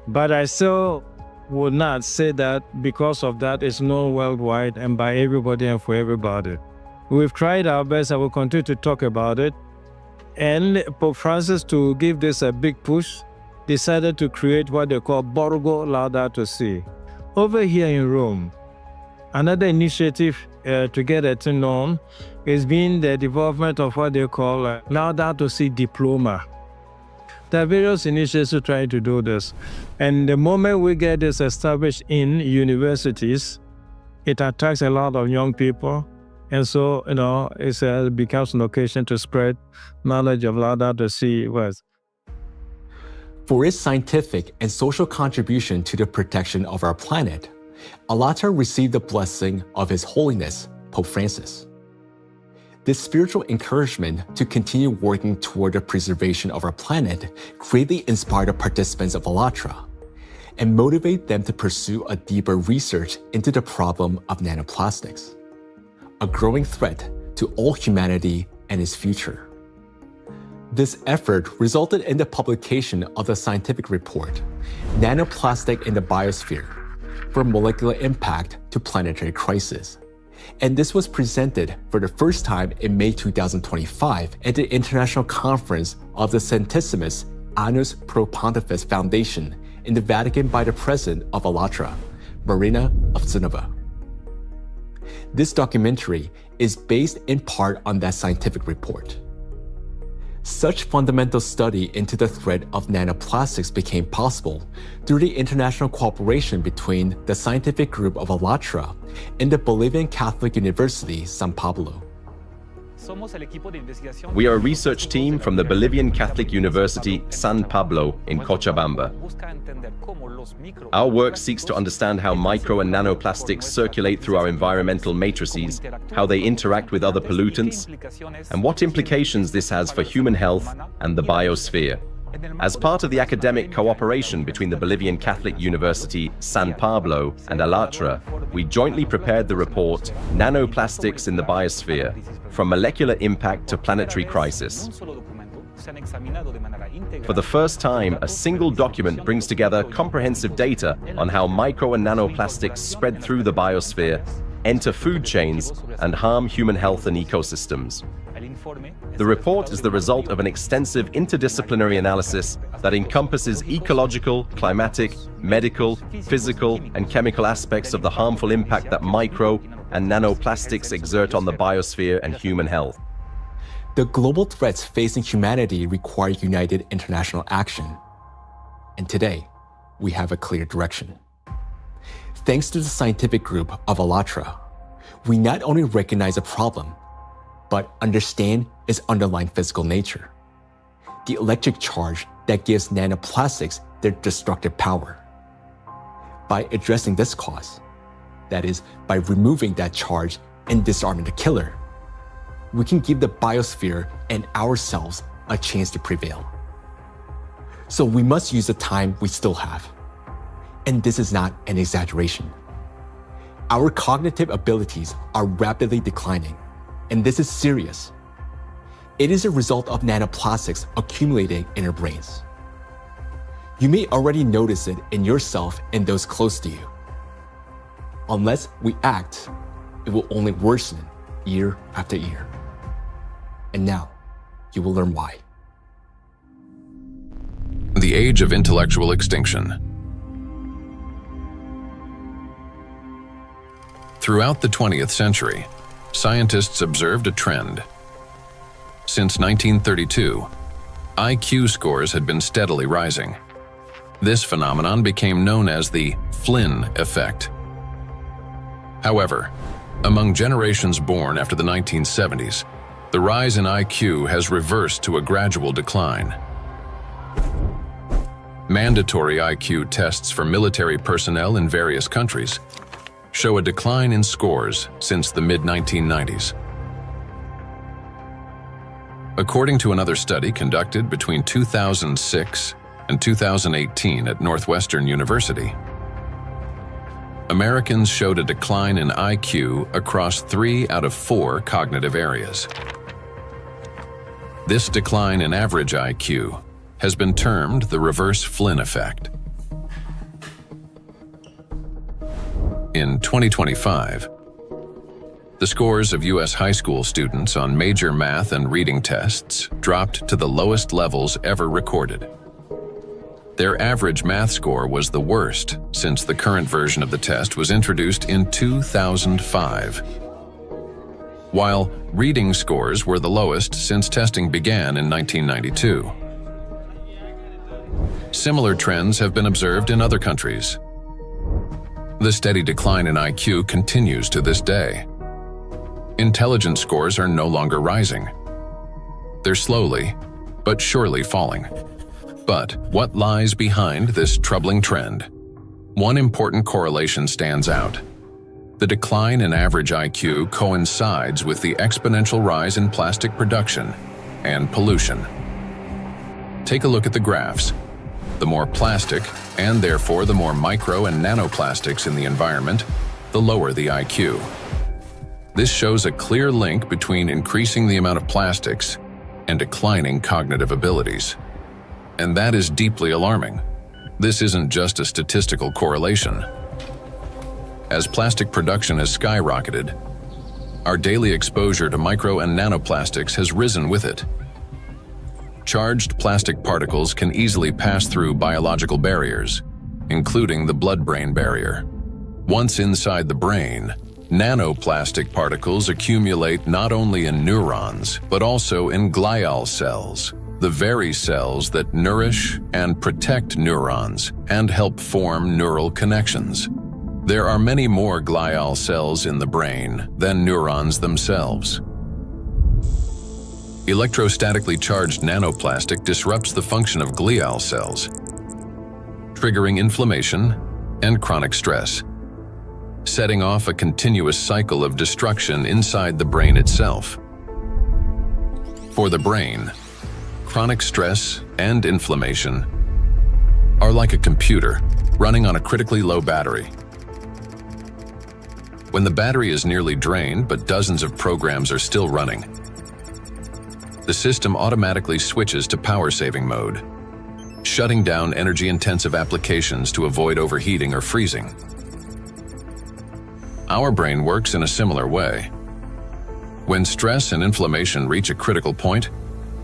but I still would not say that because of that it's known worldwide and by everybody and for everybody. We've tried our best and we'll continue to talk about it. And Pope Francis, to give this a big push, decided to create what they call Borgo Laudato Si. Over here in Rome, another initiative to get it known has been the development of what they call Laudato Si Diploma. There are various initiatives trying to do this. And the moment we get this established in universities, it attracts a lot of young people. And so, it becomes an occasion to spread knowledge of Laudato Si words. For its scientific and social contribution to the protection of our planet, ALLATRA received the blessing of His Holiness, Pope Francis. This spiritual encouragement to continue working toward the preservation of our planet greatly inspired the participants of ALLATRA and motivate them to pursue a deeper research into the problem of nanoplastics, a growing threat to all humanity and its future. This effort resulted in the publication of the scientific report, Nanoplastic in the Biosphere, from Molecular Impact to Planetary Crisis. And this was presented for the first time in May 2025 at the International Conference of the Centesimus Annus Pro Pontifex Foundation in the Vatican by the President of ALLATRA, Marina Ovtsinova. This documentary is based in part on that scientific report. Such fundamental study into the threat of nanoplastics became possible through the international cooperation between the scientific group of ALLATRA and the Bolivian Catholic University, San Pablo. We are a research team from the Bolivian Catholic University, San Pablo in Cochabamba. Our work seeks to understand how micro and nanoplastics circulate through our environmental matrices, how they interact with other pollutants, and what implications this has for human health and the biosphere. As part of the academic cooperation between the Bolivian Catholic University, San Pablo, and ALLATRA, we jointly prepared the report, Nanoplastics in the Biosphere, From Molecular Impact to Planetary Crisis. For the first time, a single document brings together comprehensive data on how micro and nanoplastics spread through the biosphere, enter food chains, and harm human health and ecosystems. The report is the result of an extensive interdisciplinary analysis that encompasses ecological, climatic, medical, physical, and chemical aspects of the harmful impact that micro and nanoplastics exert on the biosphere and human health. The global threats facing humanity require united international action. And today, we have a clear direction. Thanks to the scientific group of ALLATRA, we not only recognize a problem, but understand its underlying physical nature, the electric charge that gives nanoplastics their destructive power. By addressing this cause, that is, by removing that charge and disarming the killer, we can give the biosphere and ourselves a chance to prevail. So we must use the time we still have. And this is not an exaggeration. Our cognitive abilities are rapidly declining, and this is serious. It is a result of nanoplastics accumulating in our brains. You may already notice it in yourself and those close to you. Unless we act, it will only worsen year after year. And now, you will learn why. The age of intellectual extinction. Throughout the 20th century, scientists observed a trend. Since 1932, IQ scores had been steadily rising. This phenomenon became known as the Flynn effect. However, among generations born after the 1970s, the rise in IQ has reversed to a gradual decline. Mandatory IQ tests for military personnel in various countries show a decline in scores since the mid-1990s. According to another study conducted between 2006 and 2018 at Northwestern University, Americans showed a decline in IQ across 3 out of 4 cognitive areas. This decline in average IQ has been termed the reverse Flynn effect. In 2025, the scores of U.S. high school students on major math and reading tests dropped to the lowest levels ever recorded. Their average math score was the worst since the current version of the test was introduced in 2005, while reading scores were the lowest since testing began in 1992. Similar trends have been observed in other countries. The steady decline in IQ continues to this day. Intelligence scores are no longer rising. They're slowly, but surely falling. But what lies behind this troubling trend? One important correlation stands out. The decline in average IQ coincides with the exponential rise in plastic production and pollution. Take a look at the graphs. The more plastic, and therefore the more micro and nanoplastics in the environment, the lower the IQ. This shows a clear link between increasing the amount of plastics and declining cognitive abilities. And that is deeply alarming. This isn't just a statistical correlation. As plastic production has skyrocketed, our daily exposure to micro and nanoplastics has risen with it. Charged plastic particles can easily pass through biological barriers, including the blood-brain barrier. Once inside the brain, nanoplastic particles accumulate not only in neurons, but also in glial cells, the very cells that nourish and protect neurons and help form neural connections. There are many more glial cells in the brain than neurons themselves. Electrostatically charged nanoplastic disrupts the function of glial cells, triggering inflammation and chronic stress, setting off a continuous cycle of destruction inside the brain itself. For the brain, chronic stress and inflammation are like a computer running on a critically low battery. When the battery is nearly drained but dozens of programs are still running, the system automatically switches to power-saving mode, shutting down energy-intensive applications to avoid overheating or freezing. Our brain works in a similar way. When stress and inflammation reach a critical point,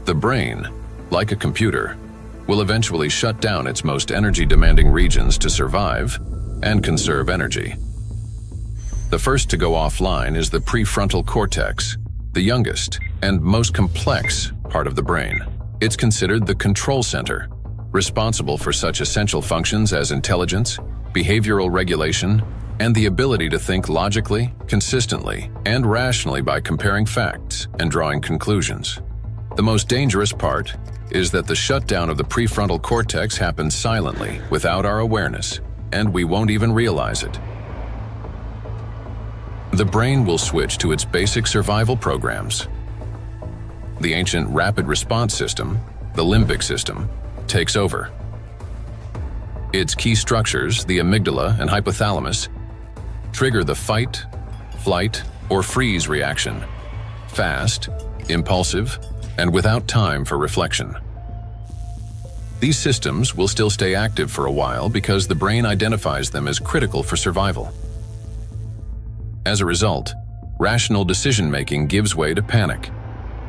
the brain, like a computer, will eventually shut down its most energy-demanding regions to survive and conserve energy. The first to go offline is the prefrontal cortex, the youngest and most complex part of the brain. It's considered the control center, responsible for such essential functions as intelligence, behavioral regulation, and the ability to think logically, consistently, and rationally by comparing facts and drawing conclusions. The most dangerous part is that the shutdown of the prefrontal cortex happens silently, without our awareness, and we won't even realize it. The brain will switch to its basic survival programs. The ancient rapid response system, the limbic system, takes over. Its key structures, the amygdala and hypothalamus, trigger the fight, flight, or freeze reaction, fast, impulsive, and without time for reflection. These systems will still stay active for a while because the brain identifies them as critical for survival. As a result, rational decision-making gives way to panic.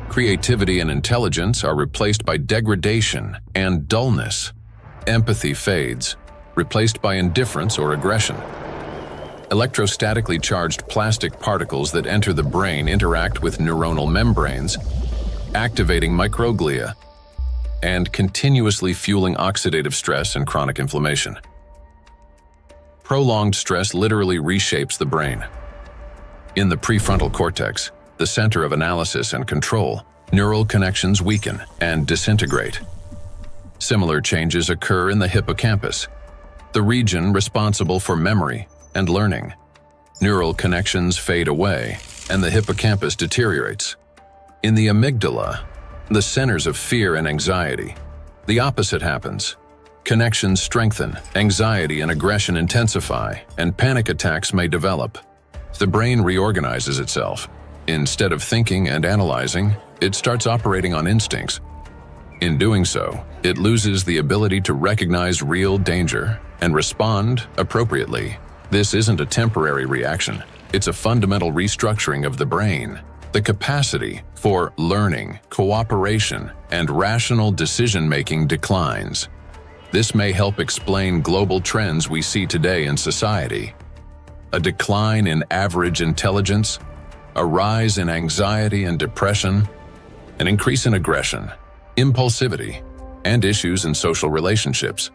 Creativity and intelligence are replaced by degradation and dullness. Empathy fades, replaced by indifference or aggression. Electrostatically charged plastic particles that enter the brain interact with neuronal membranes, activating microglia, and continuously fueling oxidative stress and chronic inflammation. Prolonged stress literally reshapes the brain. In the prefrontal cortex, the center of analysis and control, neural connections weaken and disintegrate. Similar changes occur in the hippocampus, the region responsible for memory and learning. Neural connections fade away, and the hippocampus deteriorates. In the amygdala, the centers of fear and anxiety, the opposite happens. Connections strengthen, anxiety and aggression intensify, and panic attacks may develop. The brain reorganizes itself. Instead of thinking and analyzing, it starts operating on instincts. In doing so, it loses the ability to recognize real danger and respond appropriately. This isn't a temporary reaction. It's a fundamental restructuring of the brain. The capacity for learning, cooperation, and rational decision-making declines. This may help explain global trends we see today in society. A decline in average intelligence, a rise in anxiety and depression, an increase in aggression, impulsivity, and issues in social relationships.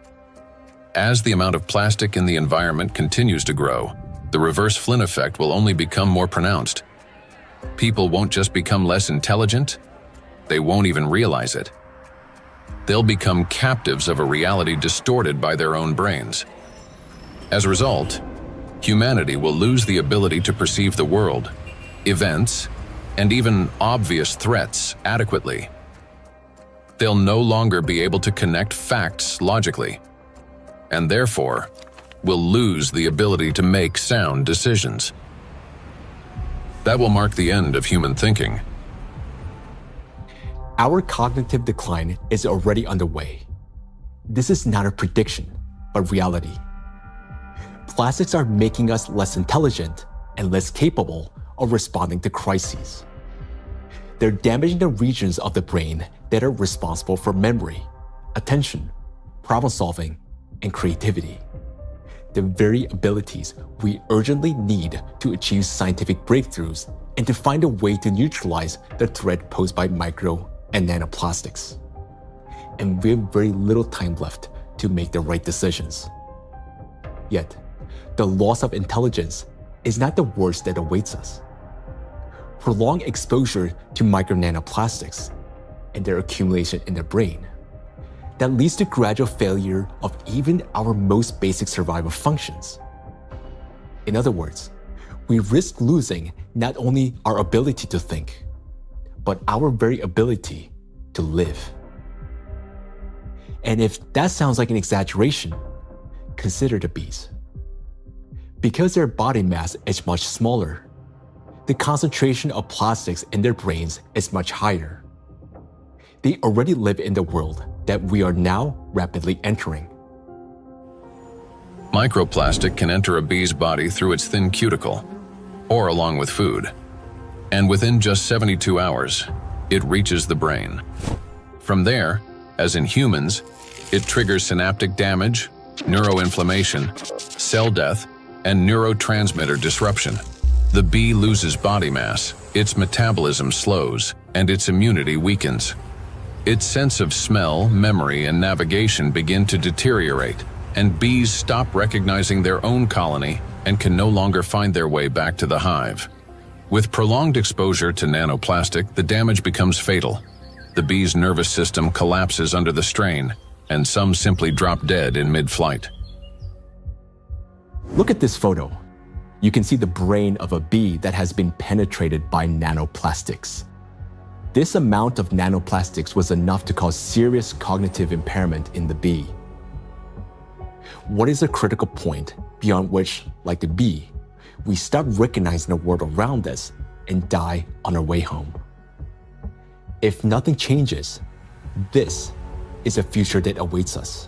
As the amount of plastic in the environment continues to grow, the reverse Flynn effect will only become more pronounced. People won't just become less intelligent, they won't even realize it. They'll become captives of a reality distorted by their own brains. As a result, humanity will lose the ability to perceive the world, events, and even obvious threats adequately. They'll no longer be able to connect facts logically, and therefore will lose the ability to make sound decisions. That will mark the end of human thinking. Our cognitive decline is already underway. This is not a prediction, but reality. Plastics are making us less intelligent and less capable of responding to crises. They're damaging the regions of the brain that are responsible for memory, attention, problem-solving, and creativity. The very abilities we urgently need to achieve scientific breakthroughs and to find a way to neutralize the threat posed by micro and nanoplastics. And we have very little time left to make the right decisions. Yet, the loss of intelligence is not the worst that awaits us. Prolonged exposure to micro nanoplastics and their accumulation in the brain that leads to gradual failure of even our most basic survival functions. In other words, we risk losing not only our ability to think, but our very ability to live. And if that sounds like an exaggeration, consider the bees. Because their body mass is much smaller, the concentration of plastics in their brains is much higher. They already live in the world that we are now rapidly entering. Microplastic can enter a bee's body through its thin cuticle, or along with food, and within just 72 hours, it reaches the brain. From there, as in humans, it triggers synaptic damage, neuroinflammation, cell death, and neurotransmitter disruption. The bee loses body mass, its metabolism slows, and its immunity weakens. Its sense of smell, memory, and navigation begin to deteriorate, and bees stop recognizing their own colony and can no longer find their way back to the hive. With prolonged exposure to nanoplastic, the damage becomes fatal. The bee's nervous system collapses under the strain, and some simply drop dead in mid-flight. Look at this photo. You can see the brain of a bee that has been penetrated by nanoplastics. This amount of nanoplastics was enough to cause serious cognitive impairment in the bee. What is a critical point beyond which, like the bee, we stop recognizing the world around us and die on our way home? If nothing changes, this is a future that awaits us.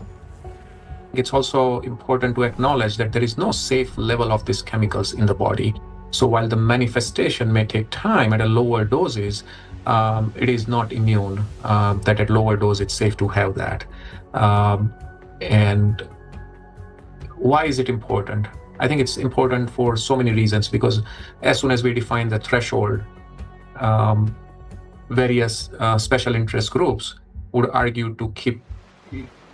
It's also important to acknowledge that there is no safe level of these chemicals in the body. So while the manifestation may take time at a lower doses, it is not immune, that at lower dose it's safe to have that. And why is it important? I think it's important for so many reasons, because as soon as we define the threshold, various special interest groups would argue to keep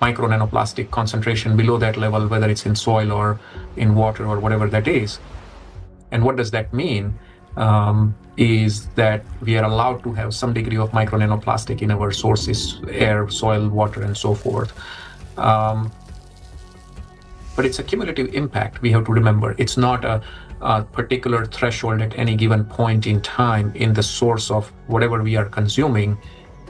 micro nanoplastic concentration below that level, whether it's in soil or in water or whatever that is. And what does that mean? Is that we are allowed to have some degree of micro nanoplastic in our sources, air, soil, water, and so forth. But it's a cumulative impact, we have to remember. It's not a particular threshold at any given point in time in the source of whatever we are consuming,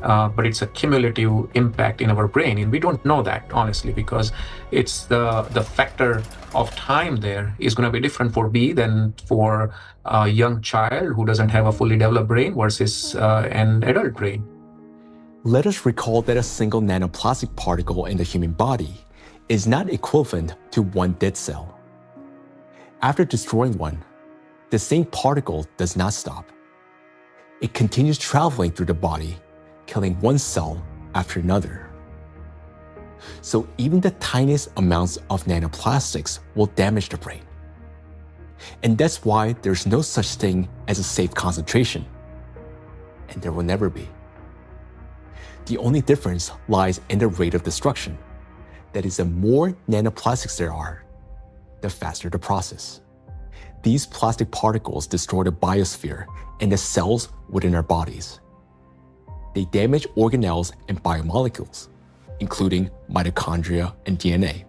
but it's a cumulative impact in our brain. And we don't know that, honestly, because it's the factor of time there is going to be different for bee than for a young child who doesn't have a fully developed brain versus an adult brain. Let us recall that a single nanoplastic particle in the human body is not equivalent to one dead cell. After destroying one, the same particle does not stop. It continues traveling through the body, killing one cell after another. So even the tiniest amounts of nanoplastics will damage the brain. And that's why there's no such thing as a safe concentration. And there will never be. The only difference lies in the rate of destruction. That is, the more nanoplastics there are, the faster the process. These plastic particles destroy the biosphere and the cells within our bodies. They damage organelles and biomolecules, including mitochondria and DNA,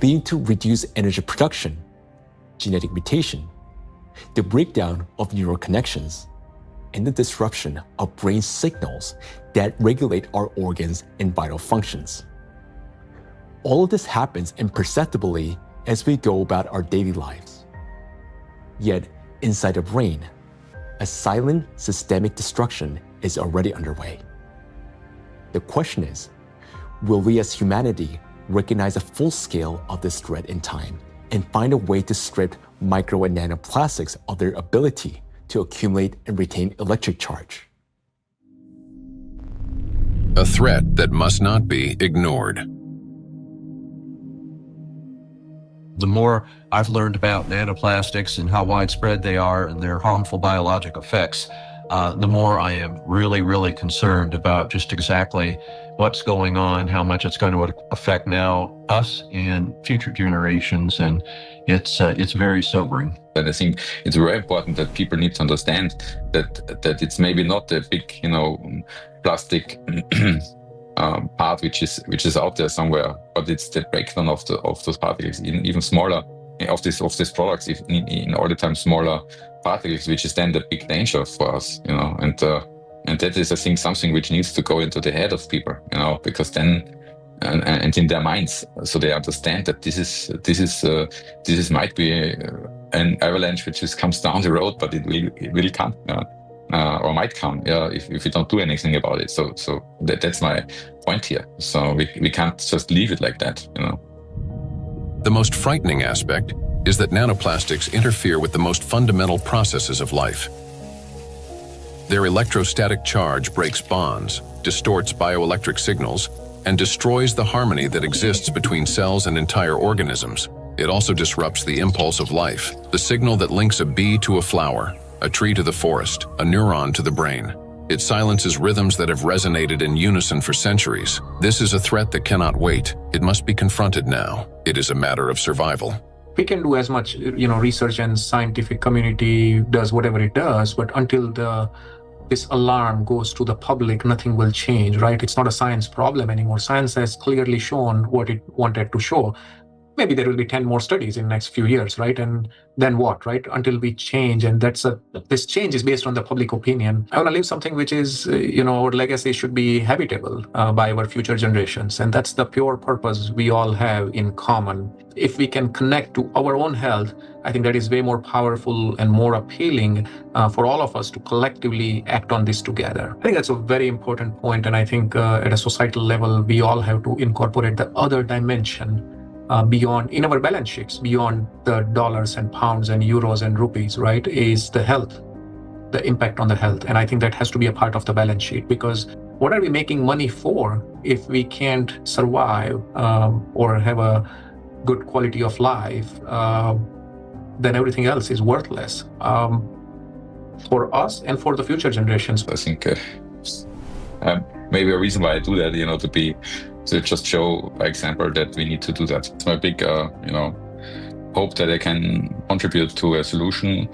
leading to reduced energy production, genetic mutation, the breakdown of neural connections, and the disruption of brain signals that regulate our organs and vital functions. All of this happens imperceptibly as we go about our daily lives. Yet, inside the brain, a silent systemic destruction is already underway. The question is, will we as humanity recognize the full scale of this threat in time and find a way to strip micro and nanoplastics of their ability to accumulate and retain electric charge? A threat that must not be ignored. The more I've learned about nanoplastics and how widespread they are and their harmful biologic effects, the more I am really, really concerned about just exactly what's going on, how much it's going to affect now us and future generations, and it's very sobering. And I think it's very important that people need to understand that it's maybe not a big, plastic part which is out there somewhere, but it's the breakdown of those particles, even smaller of these products, in all the time smaller particles, which is then the big danger for us, and that is, I think, something which needs to go into the head of people, because then and in their minds, so they understand that this is might be an avalanche which comes down the road, but it will come. Or might come, if we don't do anything about it. So that's my point here. So we can't just leave it like that, The most frightening aspect is that nanoplastics interfere with the most fundamental processes of life. Their electrostatic charge breaks bonds, distorts bioelectric signals, and destroys the harmony that exists between cells and entire organisms. It also disrupts the impulse of life, the signal that links a bee to a flower, a tree to the forest, a neuron to the brain. It silences rhythms that have resonated in unison for centuries. This is a threat that cannot wait. It must be confronted now. It is a matter of survival. we can do as much, research, and scientific community does whatever it does, but until this alarm goes to the public, nothing will change, right? It's not a science problem anymore. Science has clearly shown what it wanted to show. Maybe there will be 10 more studies in the next few years, right? And then what, right? Until we change, and this change is based on the public opinion. I want to leave something which is, our legacy should be habitable by our future generations. And that's the pure purpose we all have in common. If we can connect to our own health, I think that is way more powerful and more appealing for all of us to collectively act on this together. I think that's a very important point. And I think at a societal level, we all have to incorporate the other dimension beyond, in our balance sheets, beyond the dollars and pounds and euros and rupees, right, is the health, the impact on the health. And I think that has to be a part of the balance sheet, because what are we making money for if we can't survive or have a good quality of life? Then everything else is worthless for us and for the future generations. I think maybe a reason why I do that, to just show by example that we need to do that. It's my big, hope that I can contribute to a solution,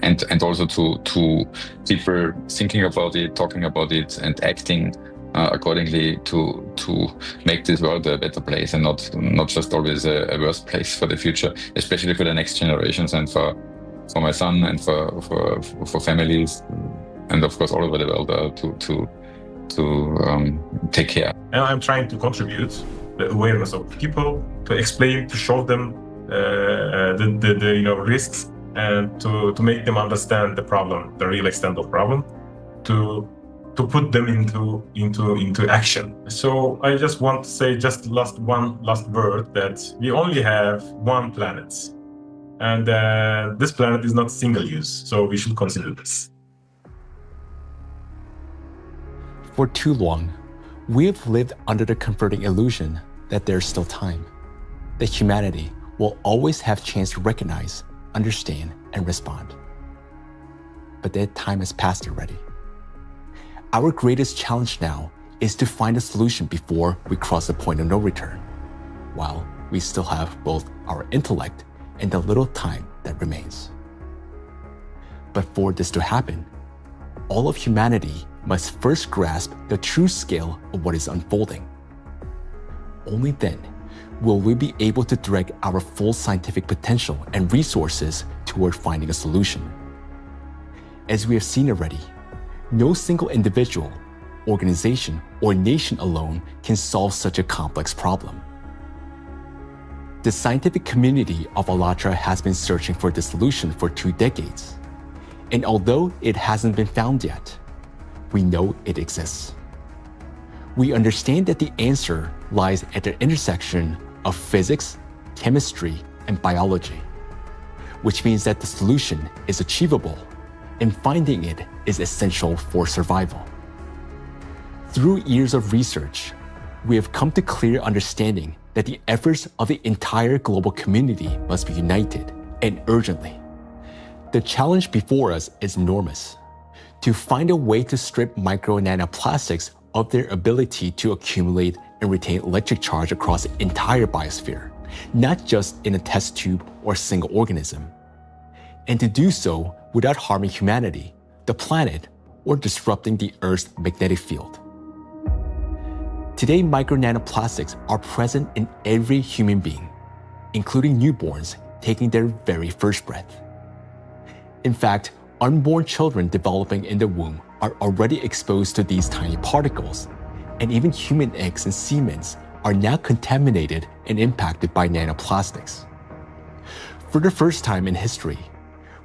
and also to people thinking about it, talking about it, and acting accordingly to make this world a better place, and not just always a worse place for the future, especially for the next generations and for my son and for families, and of course all over the world to take care. And I'm trying to contribute the awareness of people, to explain, to show them the risks, and to make them understand the problem, the real extent of problem, to put them into action. So I just want to say one last word, that we only have one planet, and this planet is not single use, so we should consider this. For too long, we have lived under the comforting illusion that there's still time, that humanity will always have chance to recognize, understand, and respond. But that time has passed already. Our greatest challenge now is to find a solution before we cross the point of no return, while we still have both our intellect and the little time that remains. But for this to happen, all of humanity must first grasp the true scale of what is unfolding. Only then will we be able to direct our full scientific potential and resources toward finding a solution. As we have seen already, no single individual, organization, or nation alone can solve such a complex problem. The scientific community of ALLATRA has been searching for the solution for 2 decades. And although it hasn't been found yet, we know it exists. We understand that the answer lies at the intersection of physics, chemistry, and biology, which means that the solution is achievable, and finding it is essential for survival. Through years of research, we have come to clear understanding that the efforts of the entire global community must be united, and urgently. The challenge before us is enormous: to find a way to strip micro and nanoplastics of their ability to accumulate and retain electric charge across the entire biosphere, not just in a test tube or a single organism. And to do so without harming humanity, the planet, or disrupting the Earth's magnetic field. Today, micro nanoplastics are present in every human being, including newborns taking their very first breath. In fact, unborn children developing in the womb are already exposed to these tiny particles, and even human eggs and semens are now contaminated and impacted by nanoplastics. For the first time in history,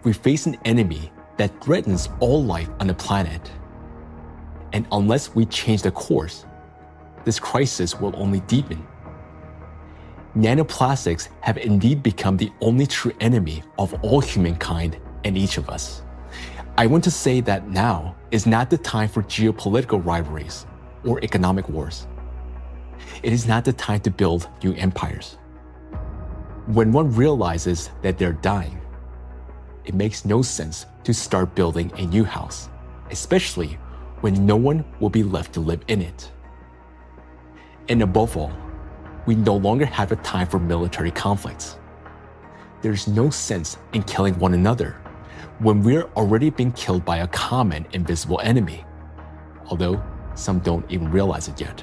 we face an enemy that threatens all life on the planet. And unless we change the course, this crisis will only deepen. Nanoplastics have indeed become the only true enemy of all humankind and each of us. I want to say that now is not the time for geopolitical rivalries or economic wars. It is not the time to build new empires. When one realizes that they're dying, it makes no sense to start building a new house, especially when no one will be left to live in it. And above all, we no longer have a time for military conflicts. there's no sense in killing one another when we're already being killed by a common invisible enemy, although some don't even realize it yet.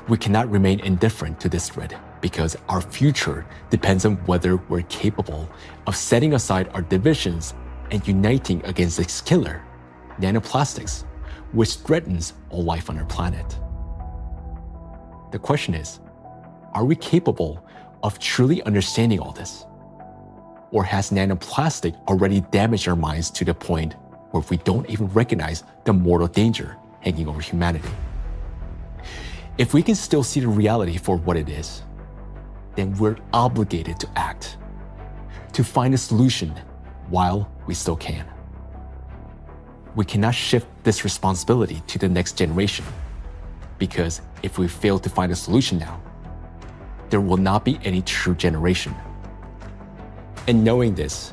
We cannot remain indifferent to this threat because our future depends on whether we're capable of setting aside our divisions and uniting against this killer, nanoplastics, which threatens all life on our planet. The question is, are we capable of truly understanding all this? Or has nanoplastic already damaged our minds to the point where we don't even recognize the mortal danger hanging over humanity? If we can still see the reality for what it is, then we're obligated to act, to find a solution while we still can. We cannot shift this responsibility to the next generation, because if we fail to find a solution now, there will not be any true generation. And knowing this,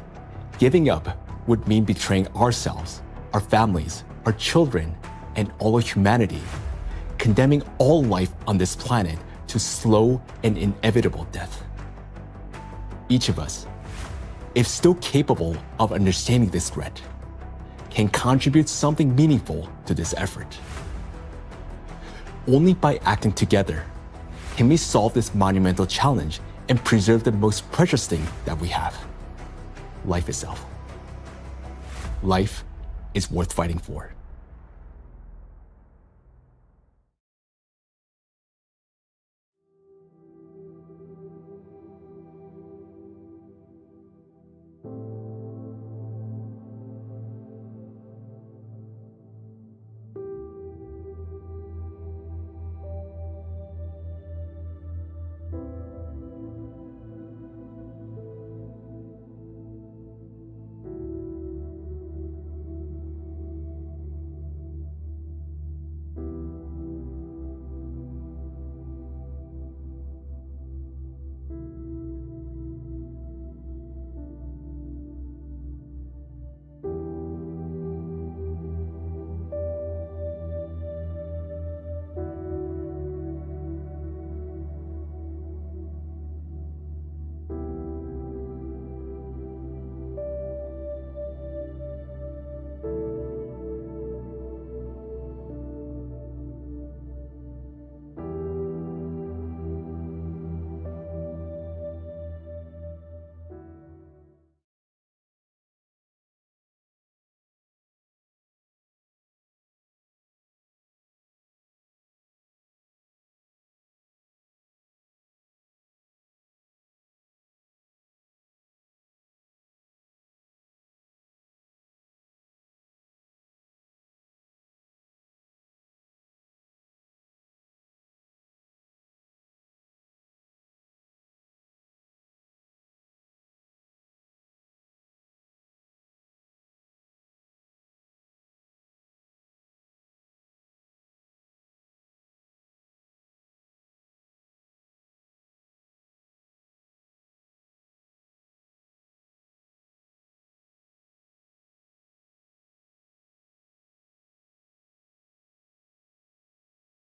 giving up would mean betraying ourselves, our families, our children, and all of humanity, condemning all life on this planet to slow and inevitable death. Each of us, if still capable of understanding this threat, can contribute something meaningful to this effort. Only by acting together can we solve this monumental challenge and preserve the most precious thing that we have, life itself. Life is worth fighting for.